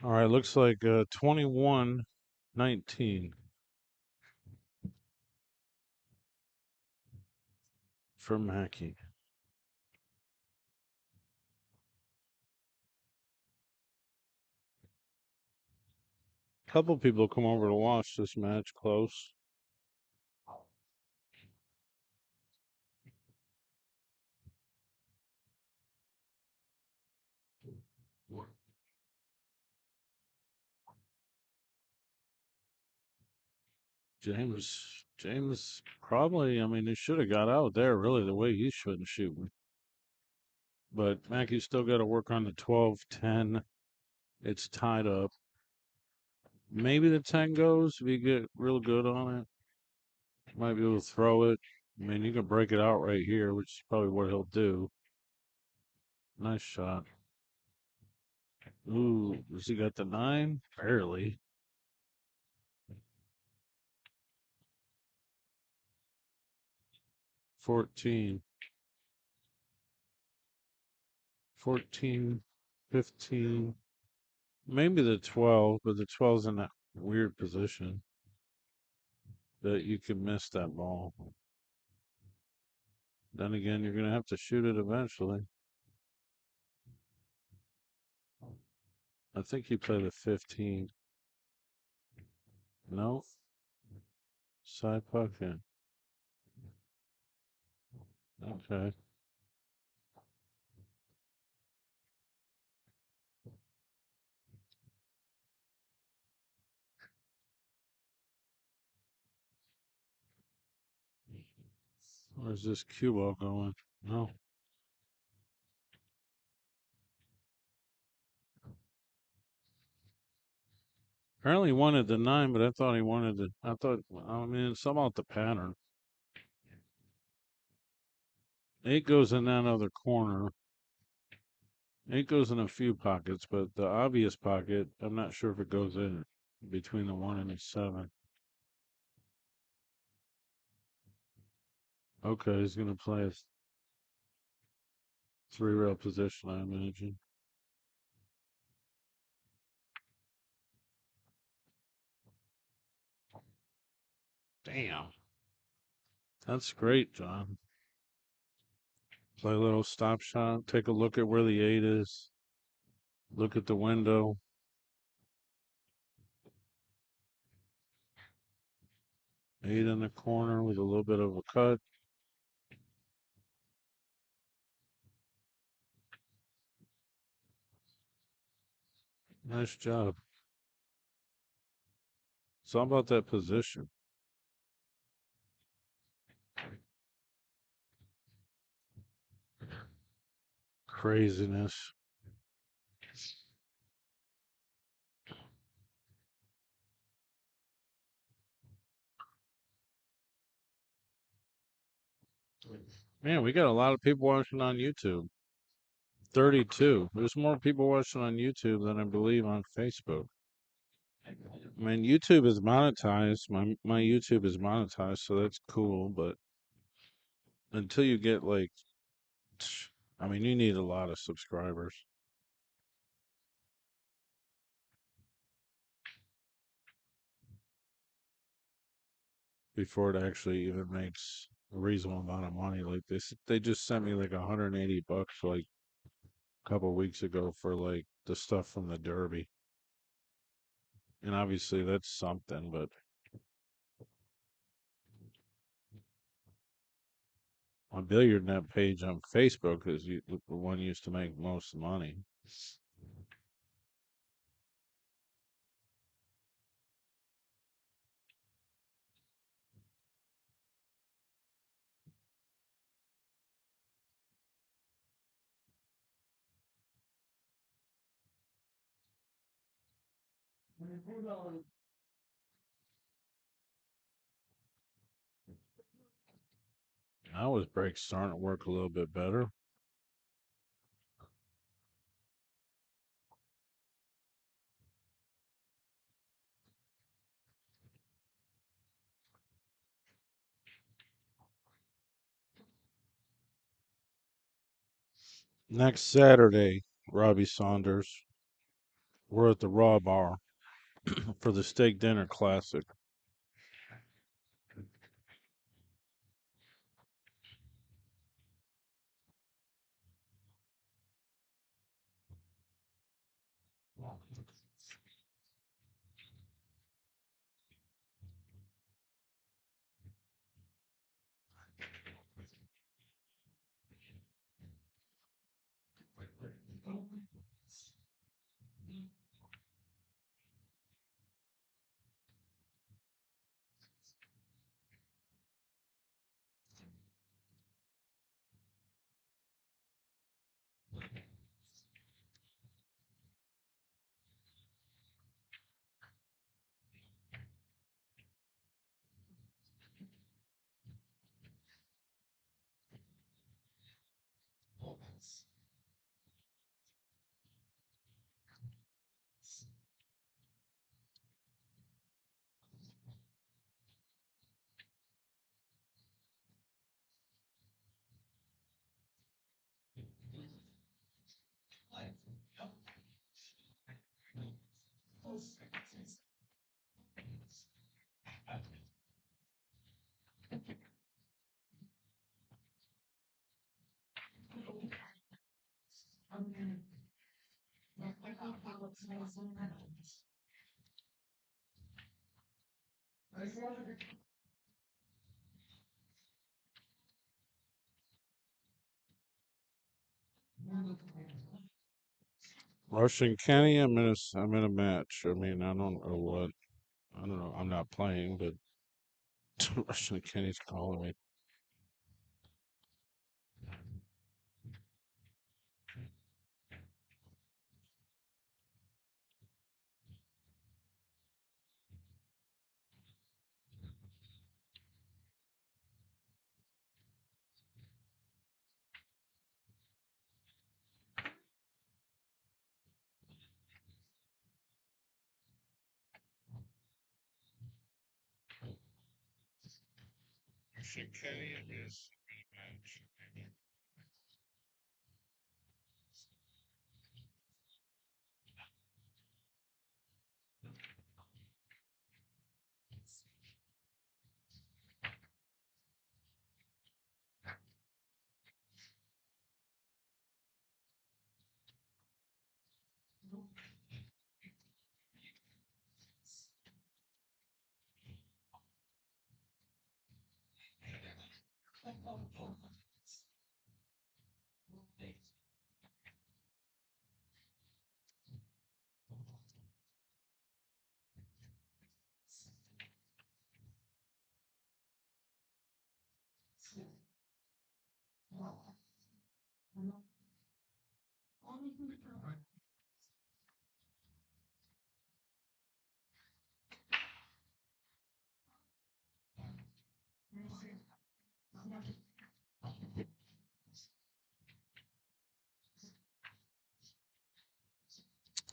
All right, looks like 21-19 for Maki. Couple people come over to watch this match close. James probably, I mean, he should have got out there, really, the way he's shooting. But Mackey's still got to work on the 12-10. It's tied up. Maybe the 10 goes if you get real good on it. Might be able to throw it. I mean, you can break it out right here, which is probably what he'll do. Nice shot. Ooh, has he got the 9? Barely. 14. 14, 15. Maybe the 12, but the 12's in that weird position that you could miss that ball. Then again, you're going to have to shoot it eventually. I think you play the 15. No. Side pocket. Okay. Where's this cue ball going? No. Apparently he wanted the 9, but I thought he wanted the. I mean, it's about the pattern. 8 goes in that other corner. 8 goes in a few pockets, but the obvious pocket, I'm not sure if it goes in between the 1 and the 7. Okay, he's going to play a 3-rail position, I imagine. Damn. That's great, John. Play a little stop shot. Take a look at where the 8 is. Look at the window. Eight in the corner with a little bit of a cut. Nice job. It's all about that position. Craziness. Man, we got a lot of people watching on YouTube. 32. There's more people watching on YouTube than I believe on Facebook. I mean, YouTube is monetized. My YouTube is monetized, so that's cool. But until you get like, I mean, you need a lot of subscribers before it actually even makes a reasonable amount of money. Like this, they just sent me like $180 like a couple weeks ago for like the stuff from the Derby, and obviously that's something. But my billiard net page on Facebook is the one used to make most money. Now his brakes starting to work a little bit better. Next Saturday, Robbie Saunders. We're at the Raw Bar for the Steak Dinner Classic. Russian Kenny, I'm in a match. I mean, I don't know what. I don't know. I'm not playing, but Russian Kenny's calling me. Russian Kenny, I'm in a match.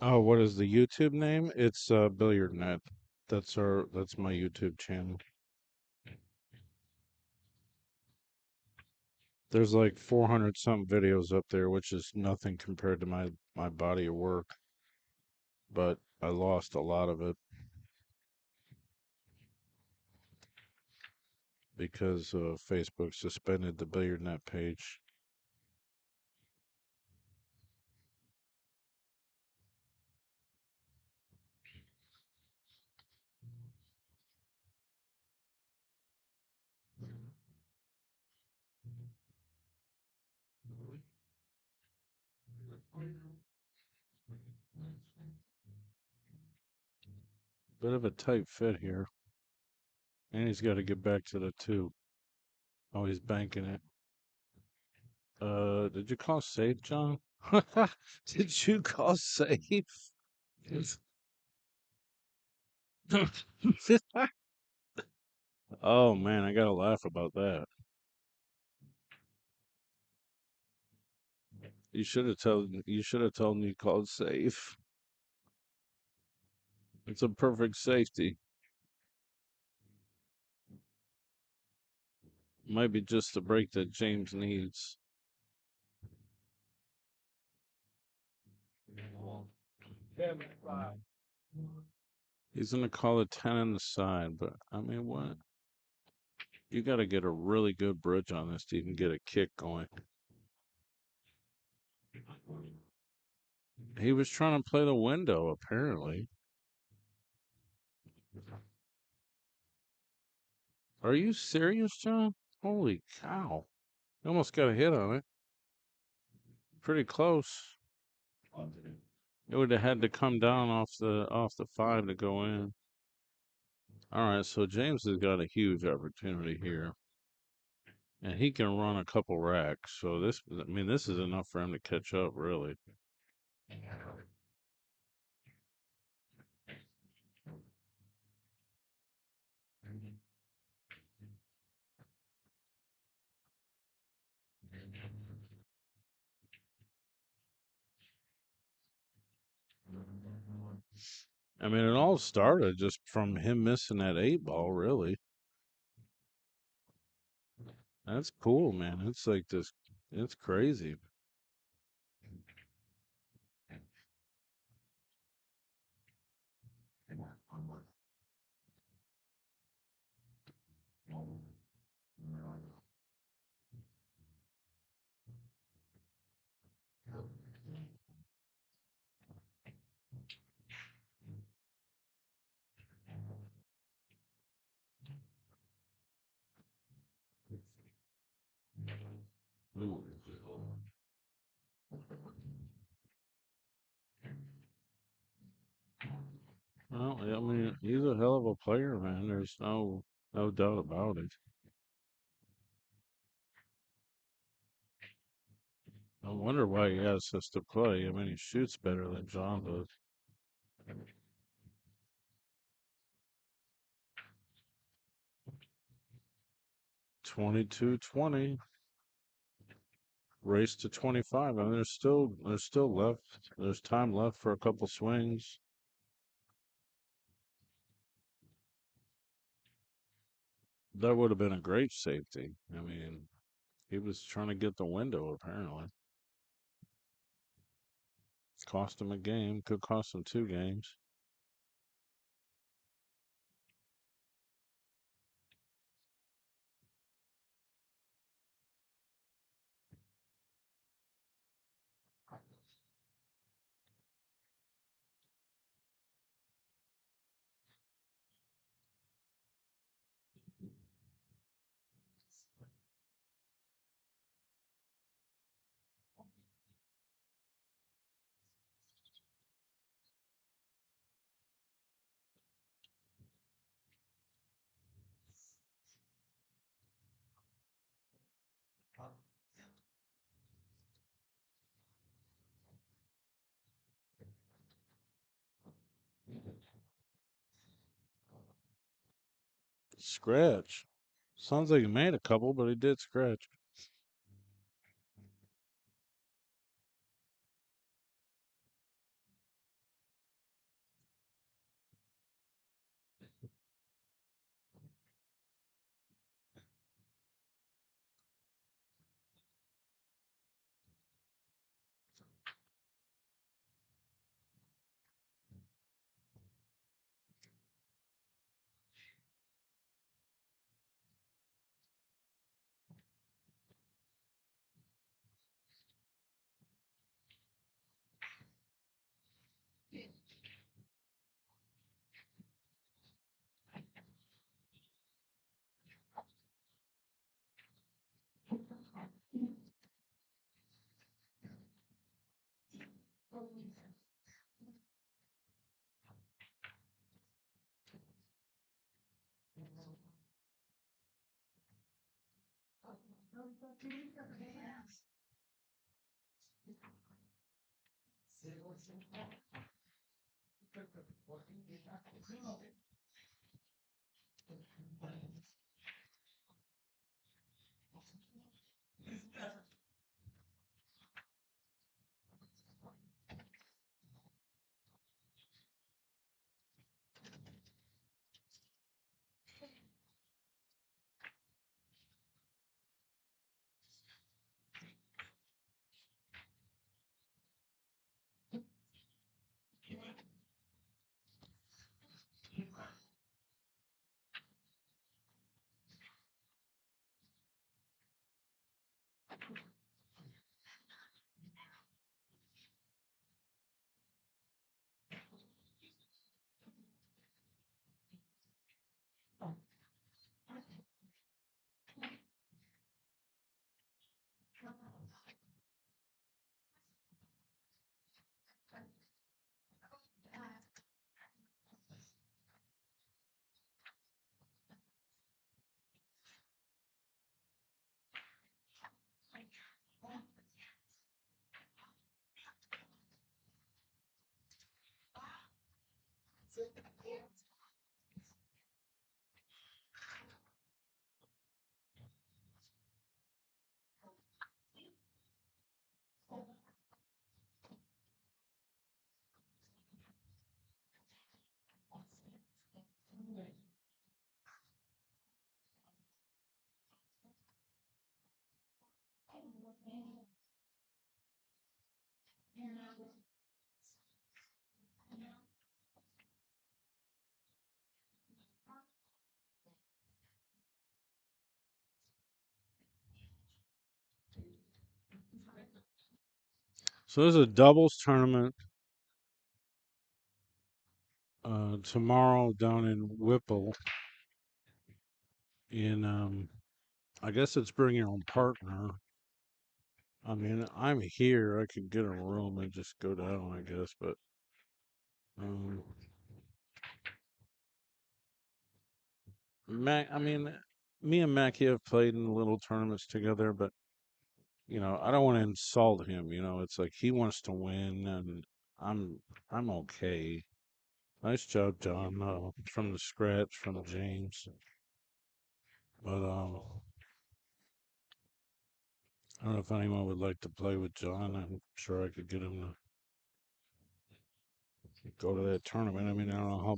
Oh, what is the YouTube name? It's Billiard Net. That's my YouTube channel. There's like 400 some videos up there, which is nothing compared to my body of work, but I lost a lot of it because Facebook suspended the Billiard Net page. Bit of a tight fit here. And he's got to get back to the two. Oh, he's banking it. Did you call safe, John? Did you call safe? Oh man, I gotta laugh about that. You should have told me you called safe. It's a perfect safety. Might be just the break that James needs. He's gonna call it 10 on the side, but I mean, what? You got to get a really good bridge on this to even get a kick going. He was trying to play the window, apparently. Are you serious, John? Holy cow. You almost got a hit on it. Pretty close. It would have had to come down off the 5 to go in. All right, so James has got a huge opportunity here. And he can run a couple racks. So this is enough for him to catch up, really. I mean, it all started just from him missing that 8 ball, really. That's cool, man. It's like this, it's crazy. Well, I mean, he's a hell of a player, man. There's no doubt about it. I wonder why he has us to play. I mean, he shoots better than John does. 22-20. Race to 25. I mean, there's still left. There's time left for a couple swings. That would have been a great safety. I mean, he was trying to get the window, apparently. Cost him a game. Could cost him 2 games. Scratch. Sounds like he made a couple, but he did scratch. So there's a doubles tournament tomorrow down in Whipple. In I guess it's bring your own partner. I mean, I'm here. I could get a room and just go down, I guess. But um, I mean, me and Maki have played in little tournaments together, but I don't want to insult him. It's like he wants to win, and I'm I'm okay. Nice job, John, from the scratch from James. But I don't know if anyone would like to play with John. I'm sure I could get him to go to that tournament. I mean, I don't know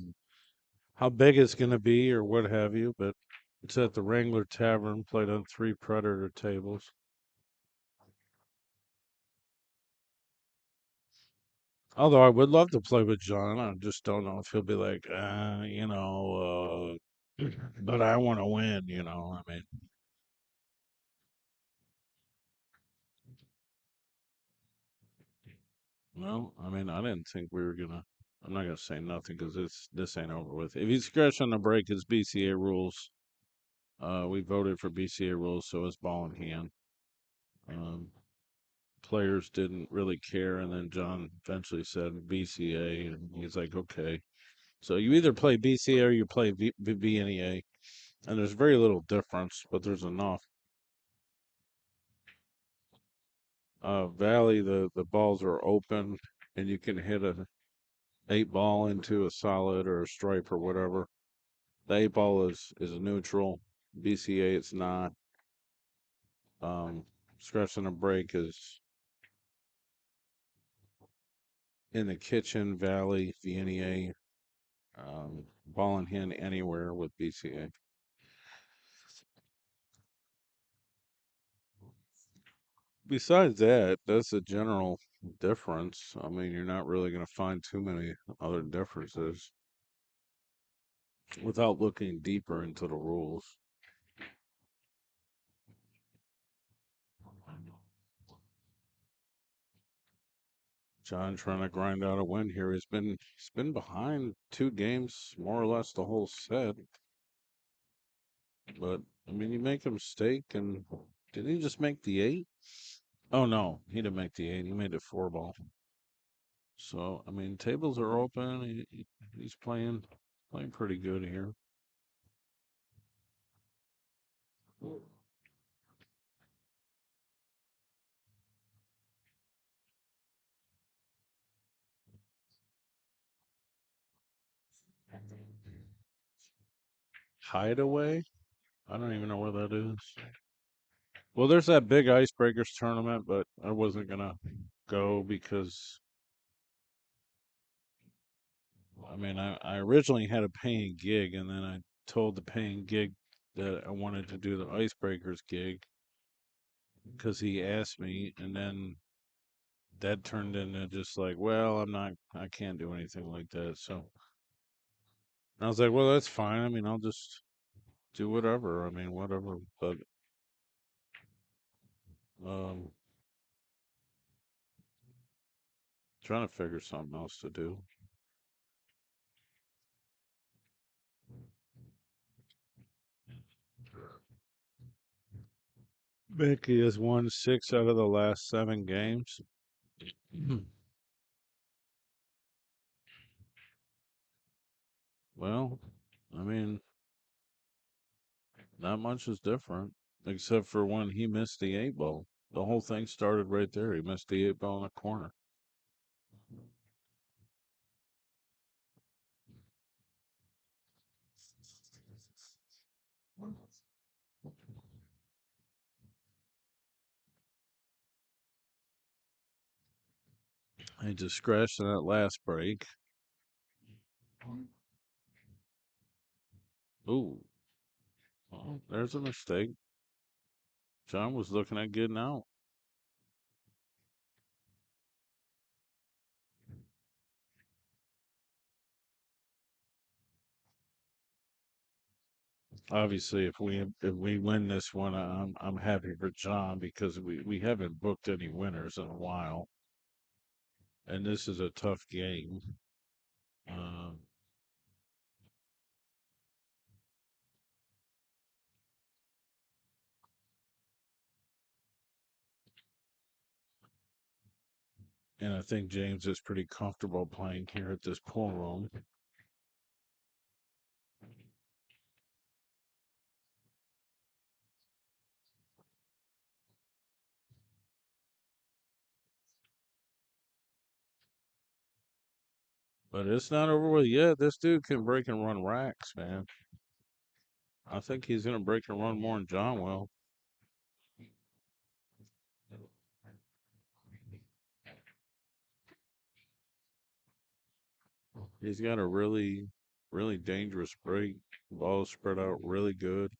how big it's going to be or what have you, but it's at the Wrangler Tavern, played on 3 Predator tables. Although I would love to play with John, I just don't know if he'll be like, but I want to win, I mean, well, I mean, I didn't think we were gonna. I'm not gonna say nothing because this ain't over with. If he's scratching the break, it's BCA rules. We voted for BCA rules, so it's ball in hand. Um, Players didn't really care, and then John eventually said BCA, and he's like, okay. So you either play BCA or you play VNEA, and there's very little difference, but there's enough. Valley, the balls are open, and you can hit a 8 ball into a solid or a stripe or whatever. The 8 ball is a neutral. BCA, it's not. Scratch and a break is in the kitchen. Valley, VNEA, ball and hand anywhere with BCA. Besides that, that's a general difference. I mean, you're not really going to find too many other differences without looking deeper into the rules. John trying to grind out a win here. He's been behind 2 games more or less the whole set. But I mean, you make a mistake, and did he just make the 8? Oh no, he didn't make the 8. He made it 4 ball. So I mean, tables are open. He's playing pretty good here. Hideaway? I don't even know where that is. Well, there's that big icebreakers tournament, but I wasn't gonna go because I mean I originally had a paying gig, and then I told the paying gig that I wanted to do the icebreakers gig because he asked me, and then that turned into just like, well, I can't do anything like that. So I was like, well, that's fine. I mean, I'll just do whatever. I mean, whatever. But um, trying to figure something else to do. Becky has won 6 out of the last 7 games. Well, I mean, not much is different, except for when he missed the 8 ball. The whole thing started right there. He missed the 8 ball in the corner. He just scratched in that last break. Ooh, well, there's a mistake. John was looking at getting out. Obviously, if we win this one, I'm happy for John because we haven't booked any winners in a while, and this is a tough game. Um, and I think James is pretty comfortable playing here at this pool room. But it's not over with yet. This dude can break and run racks, man. I think he's gonna break and run more than John will. He's got a really, really dangerous break. Ball spread out really good.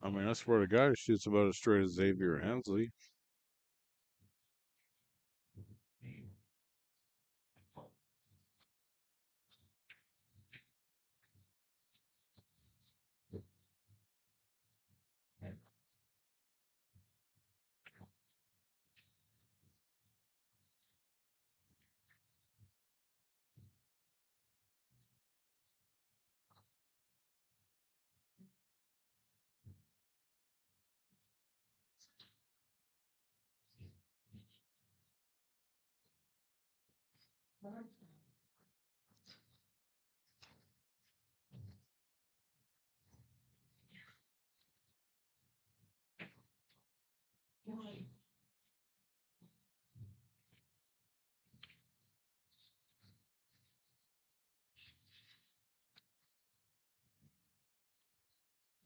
I mean, I swear to God, he shoots about as straight as Xavier Hensley.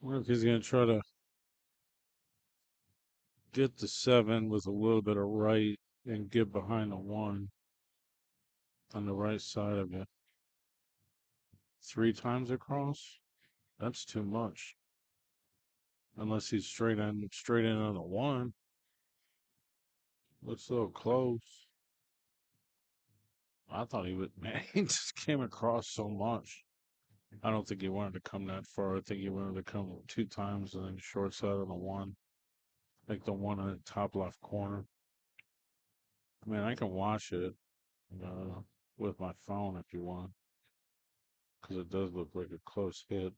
I wonder if he's gonna try to get the 7 with a little bit of right and get behind the 1 on the right side of it. 3 times across? That's too much. Unless he's straight in on the 1. Looks a little close. I thought he would, man, he just came across so much. I don't think he wanted to come that far. I think he wanted to come 2 times and then short side on the 1. Like the 1 in the top left corner. I mean, I can watch it uh, with my phone if you want, because it does look like a close hit.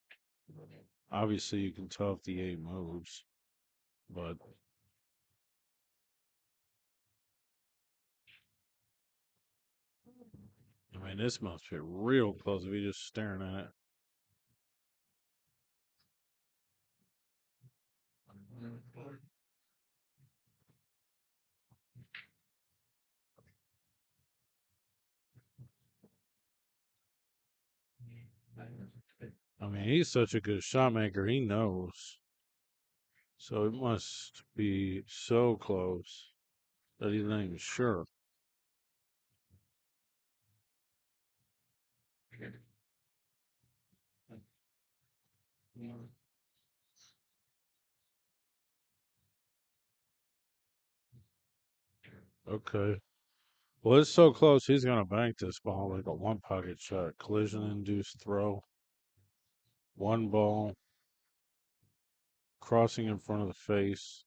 Obviously, you can tell if the 8 moves, but I mean, this must be real close if you're just staring at it. I mean, he's such a good shot maker, he knows. So it must be so close that he's not even sure. Okay. Well, it's so close, he's going to bank this ball like a one pocket shot. Collision induced throw. One ball crossing in front of the face.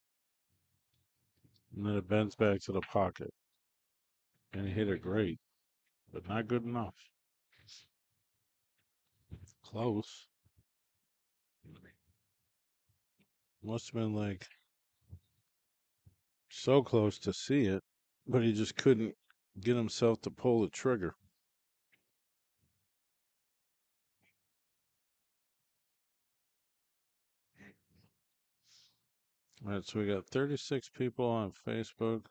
And then it bends back to the pocket. And he hit it great, but not good enough. Close. Must have been like so close to see it, but he just couldn't get himself to pull the trigger. All right, so we got 36 people on Facebook.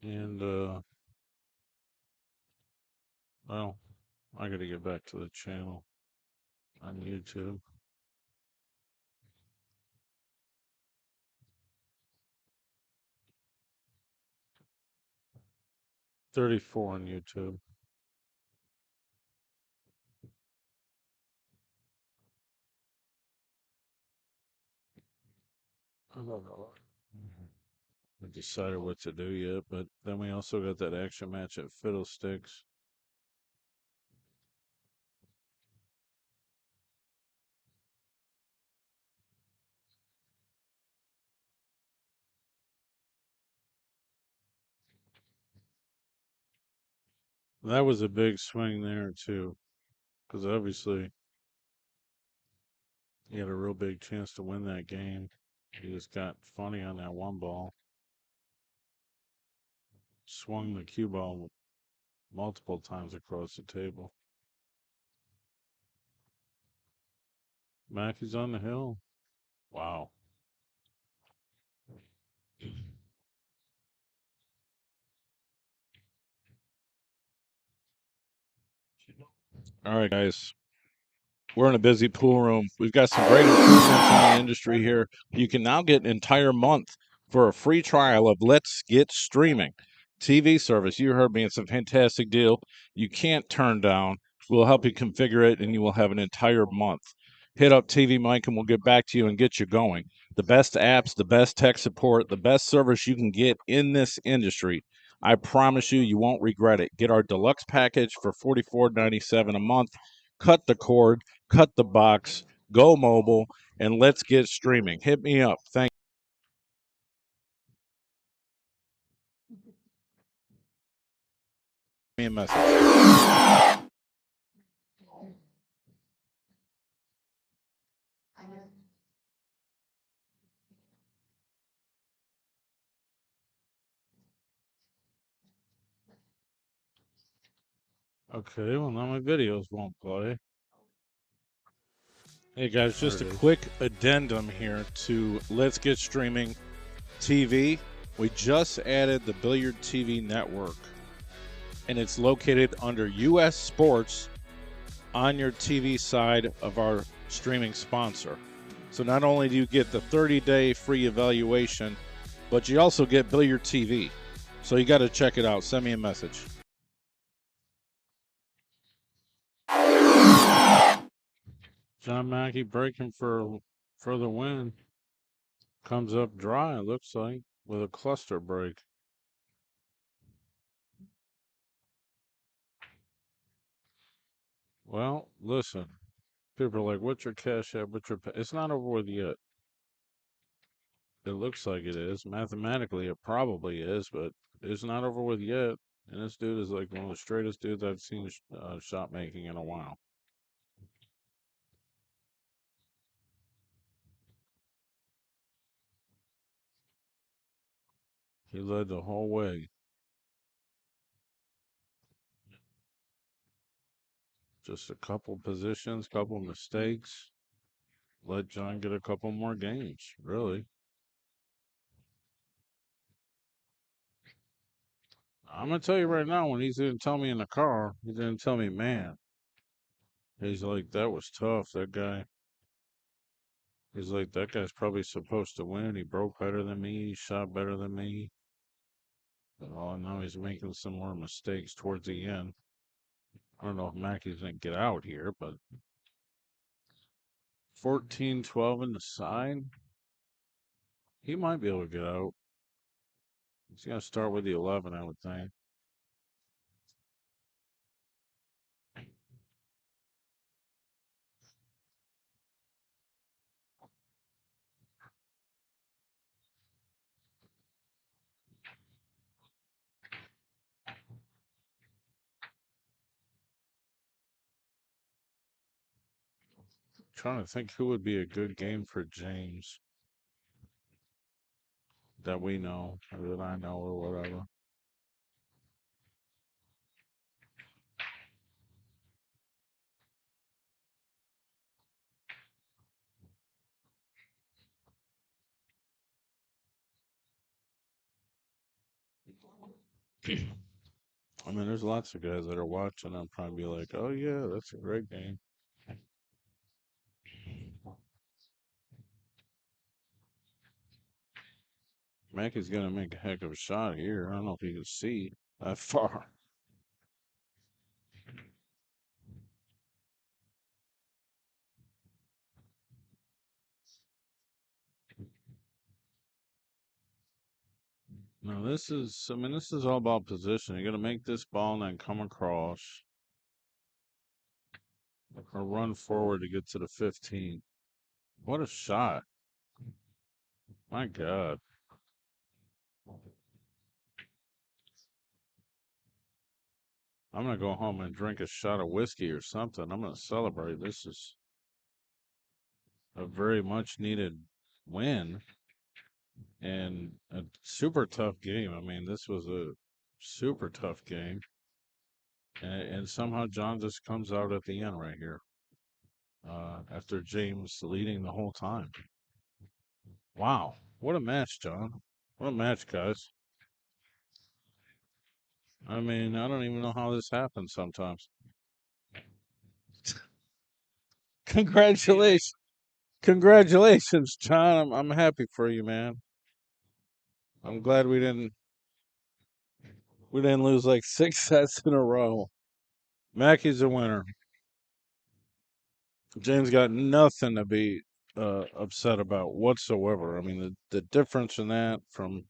And, well, I got to get back to the channel on YouTube. 34 on YouTube. I decided what to do yet, but then we also got that action match at Fiddlesticks. That was a big swing there too, because obviously he had a real big chance to win that game. He just got funny on that one ball. Swung the cue ball multiple times across the table. Mackey's on the hill. Wow. All right, guys. We're in a busy pool room. We've got some great improvements in the industry here. You can now get an entire month for a free trial of Let's Get Streaming TV service. You heard me. It's a fantastic deal. You can't turn down. We'll help you configure it, and you will have an entire month. Hit up TV Mike, and we'll get back to you and get you going. The best apps, the best tech support, the best service you can get in this industry. I promise you, you won't regret it. Get our deluxe package for $44.97 a month. Cut the cord, cut the box, go mobile, and let's get streaming. Hit me up. Thank me a message. Okay, well now my videos won't play. Hey guys, just a quick addendum here to Let's Get Streaming TV. We just added the Billiard TV network, and it's located under US Sports on your TV side of our streaming sponsor. So not only do you get the 30-day free evaluation, but you also get Billiard TV. So you got to check it out. Send me a message. John Mackey breaking for the win. Comes up dry, it looks like, with a cluster break. Well, listen. People are like, what's your cash app? It's not over with yet. It looks like it is. Mathematically, it probably is, but it's not over with yet. And this dude is like one of the straightest dudes I've seen shot making in a while. He led the whole way. Just a couple positions, couple mistakes. Let John get a couple more games, really. I'm going to tell you right now, when he didn't tell me in the car, he didn't tell me, man. He's like, that was tough, that guy. He's like, that guy's probably supposed to win. He broke better than me. He shot better than me. Oh, now he's making some more mistakes towards the end. I don't know if Mackey's going to get out here, but 14-12 in the side. He might be able to get out. He's going to start with the 11, I would think. Trying to think who would be a good game for James that we know or that I know or whatever. I mean, there's lots of guys that are watching and probably be like, oh, yeah, that's a great game. Mackey's going to make a heck of a shot here. I don't know if you can see that far. No, this is, I mean, this is all about position. You got to make this ball and then come across or run forward to get to the 15. What a shot. My God. I'm going to go home and drink a shot of whiskey or something. I'm going to celebrate. This is a very much needed win and a super tough game. I mean, this was a super tough game. And somehow John just comes out at the end right here after James leading the whole time. Wow. What a match, John. What a match, guys. I mean, I don't even know how this happens sometimes. Congratulations. Congratulations, John. I'm happy for you, man. I'm glad we didn't lose like 6 sets in a row. Mackey's a winner. James got nothing to be upset about whatsoever. I mean, the difference in that from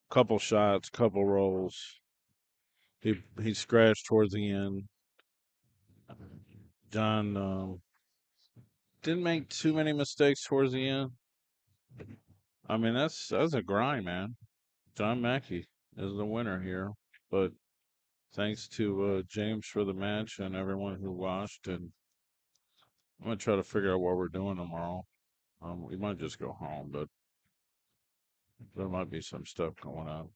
couple shots, couple rolls, he scratched towards the end. John didn't make too many mistakes towards the end. I mean, that's a grind, man. John Mackey is the winner here, but thanks to James for the match and everyone who watched. And I'm gonna try to figure out what we're doing tomorrow. We might just go home, but there might be some stuff going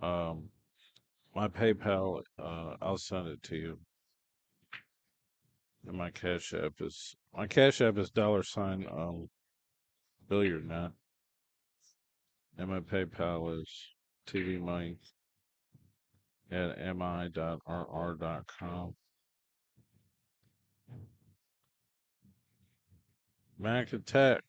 on. My PayPal, I'll send it to you. And my Cash App is $sign billiard net. And my PayPal is tvmike at mi.rr.com. Mac Attack.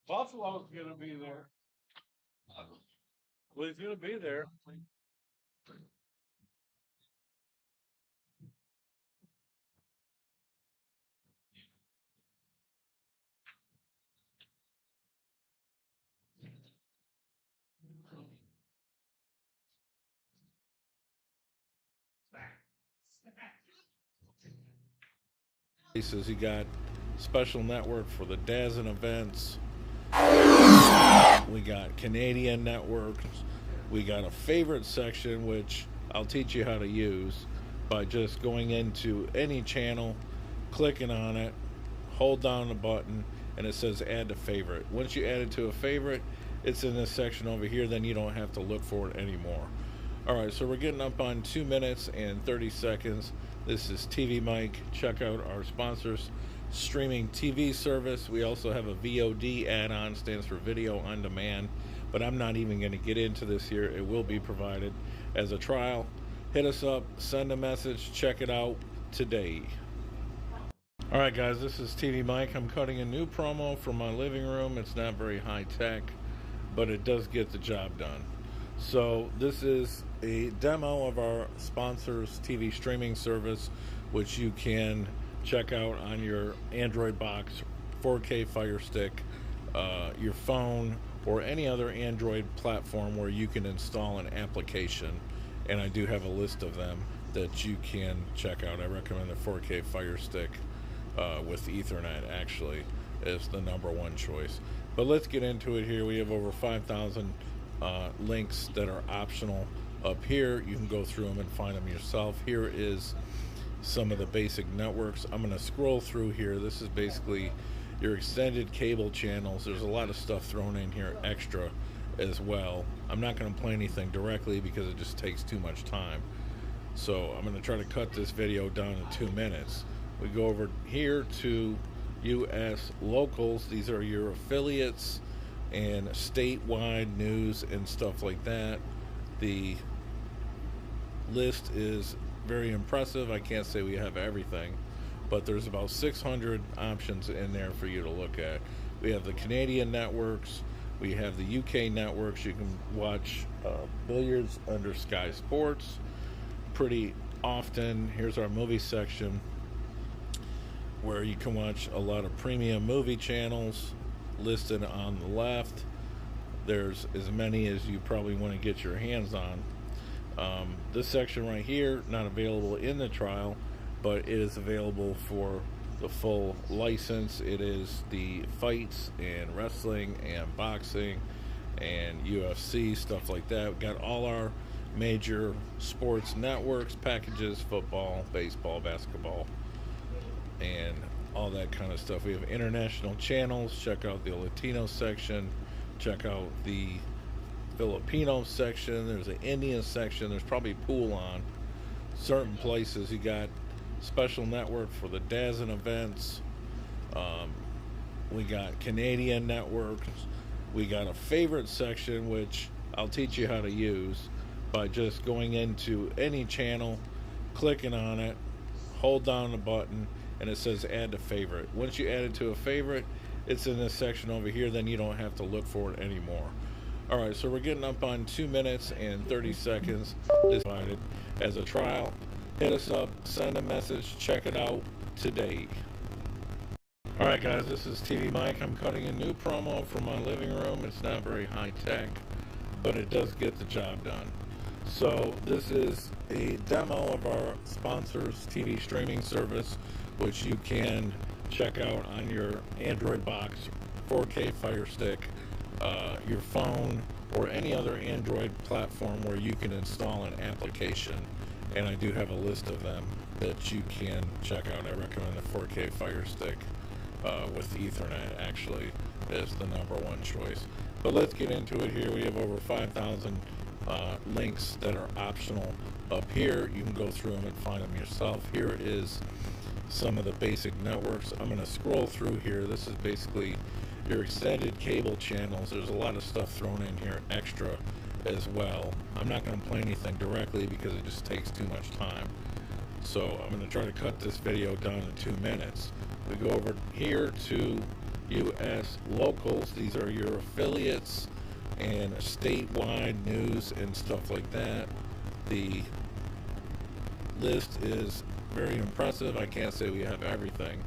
Buffalo's gonna be there. Well, he's gonna be there. Places you got special network for the Dazen events. We got Canadian networks. We got a favorite section, which I'll teach you how to use by just going into any channel, clicking on it, hold down the button, and it says add to favorite. Once you add it to a favorite, it's in this section over here, then you don't have to look for it anymore. Alright, so we're getting up on 2 minutes and 30 seconds. This is TV Mike. Check out our sponsors streaming TV service. We also have a VOD add-on, stands for video on demand, but I'm not even going to get into this here. It will be provided as a trial. Hit us up, send a message, check it out today. Alright guys, this is TV Mike. I'm cutting a new promo from my living room. It's not very high tech, but it does get the job done. So this is a demo of our sponsors TV streaming service, which you can check out on your Android box, 4K Fire Stick, your phone, or any other Android platform where you can install an application. And I do have a list of them that you can check out. I recommend the 4K Fire Stick with Ethernet, actually, is the #1 choice. But let's get into it here. We have over 5,000 links that are optional up here. You can go through them and find them yourself. Here is some of the basic networks. I'm going to scroll through here. This is basically your extended cable channels. There's a lot of stuff thrown in here extra as well. I'm not going to play anything directly because it just takes too much time. So I'm going to try to cut this video down to 2 minutes. We go over here to US locals. These are your affiliates and statewide news and stuff like that. The list is very impressive. I can't say we have everything, but there's about 600 options in there for you to look at. We have the Canadian networks, we have the UK networks. You can watch billiards under Sky Sports pretty often. Here's our movie section where you can watch a lot of premium movie channels listed on the left. There's as many as you probably want to get your hands on. This section right here, not available in the trial, but it is available for the full license. It is the fights and wrestling and boxing and UFC, stuff like that. We've got all our major sports networks, packages, football, baseball, basketball, and all that kind of stuff. We have international channels. Check out the Latino section. Check out the Filipino section. There's an Indian section. There's probably pool on certain places. You got special network for the DAZN events. We got Canadian networks. We got a favorite section, which I'll teach you how to use by just going into any channel, clicking on it, hold down the button, and it says add to favorite. Once you add it to a favorite, it's in this section over here. Then you don't have to look for it anymore. All right, so we're getting up on 2 minutes and 30 seconds. This is provided as a trial. Hit us up, send a message, check it out today. All right, guys, this is TV Mike. I'm cutting a new promo from my living room. It's not very high tech, but it does get the job done. So this is a demo of our sponsor's TV streaming service, which you can check out on your Android box, 4K Fire Stick, your phone, or any other Android platform where you can install an application. And I do have a list of them that you can check out. I recommend the 4K Fire Stick with Ethernet, actually, is the #1 choice. But let's get into it here. We have over 5,000 links that are optional up here. You can go through them and find them yourself. Here is some of the basic networks. I'm going to scroll through here. This is basically your extended cable channels. There's a lot of stuff thrown in here extra as well. I'm not going to play anything directly because it just takes too much time. So I'm going to try to cut this video down to 2 minutes. We go over here to US locals. These are your affiliates and statewide news and stuff like that. The list is very impressive. I can't say we have everything,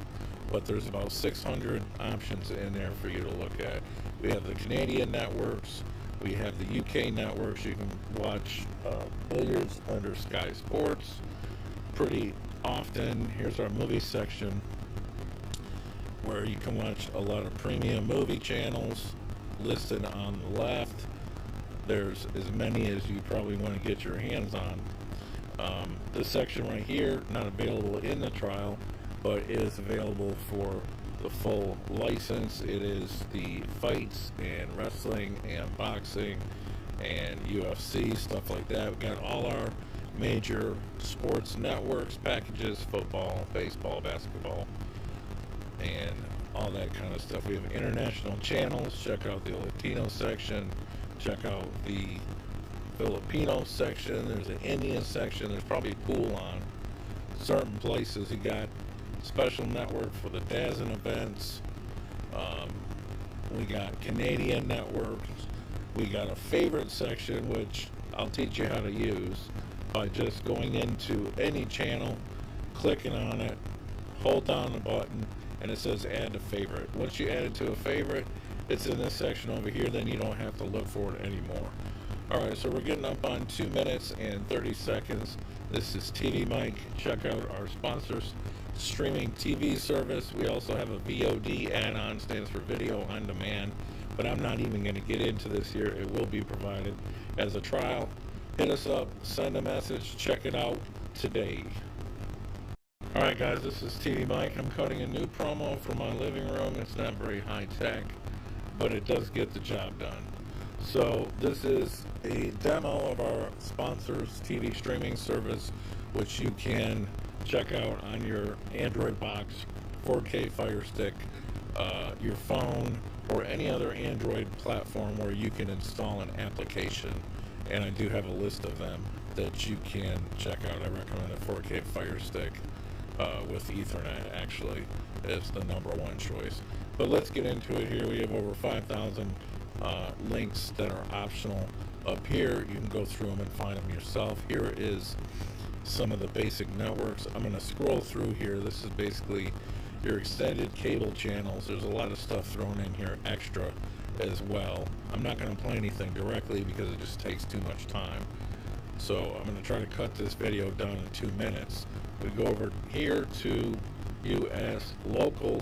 but there's about 600 options in there for you to look at. We have the Canadian networks. We have the UK networks. You can watch billiards under Sky Sports pretty often. Here's our movie section where you can watch a lot of premium movie channels listed on the left. There's as many as you probably want to get your hands on. This section right here, not available in the trial, but it is available for the full license. It is the fights and wrestling and boxing and UFC, stuff like that. We've got all our major sports networks, packages, football, baseball, basketball, and all that kind of stuff. We have international channels. Check out the Latino section. Check out the Filipino section. There's an Indian section. There's probably pool on certain places. You got special network for the DAZN events. We got Canadian networks. We got a favorite section, which I'll teach you how to use by just going into any channel, clicking on it, hold down the button, and it says add to favorite. Once you add it to a favorite, it's in this section over here, then you don't have to look for it anymore. Alright, so we're getting up on 2 minutes and 30 seconds. This is TV Mike. Check out our sponsors. Streaming TV service. We also have a VOD add-on, stands for Video on Demand, but I'm not even going to get into this here. It will be provided as a trial. Hit us up, send a message, check it out today. Alright guys, this is TV Mike. I'm cutting a new promo for my living room. It's not very high tech, but it does get the job done. So this is a demo of our sponsors TV streaming service, which you can check out on your Android box, 4K Fire Stick, your phone, or any other Android platform where you can install an application. And I do have a list of them that you can check out. I recommend a 4K Fire Stick with Ethernet, actually, is the #1 choice. But let's get into it here. We have over 5,000 links that are optional up here. You can go through them and find them yourself. Here is some of the basic networks. I'm going to scroll through here. This is basically your extended cable channels. There's a lot of stuff thrown in here extra as well. I'm not going to play anything directly because it just takes too much time. So I'm going to try to cut this video down in 2 minutes. We go over here to US local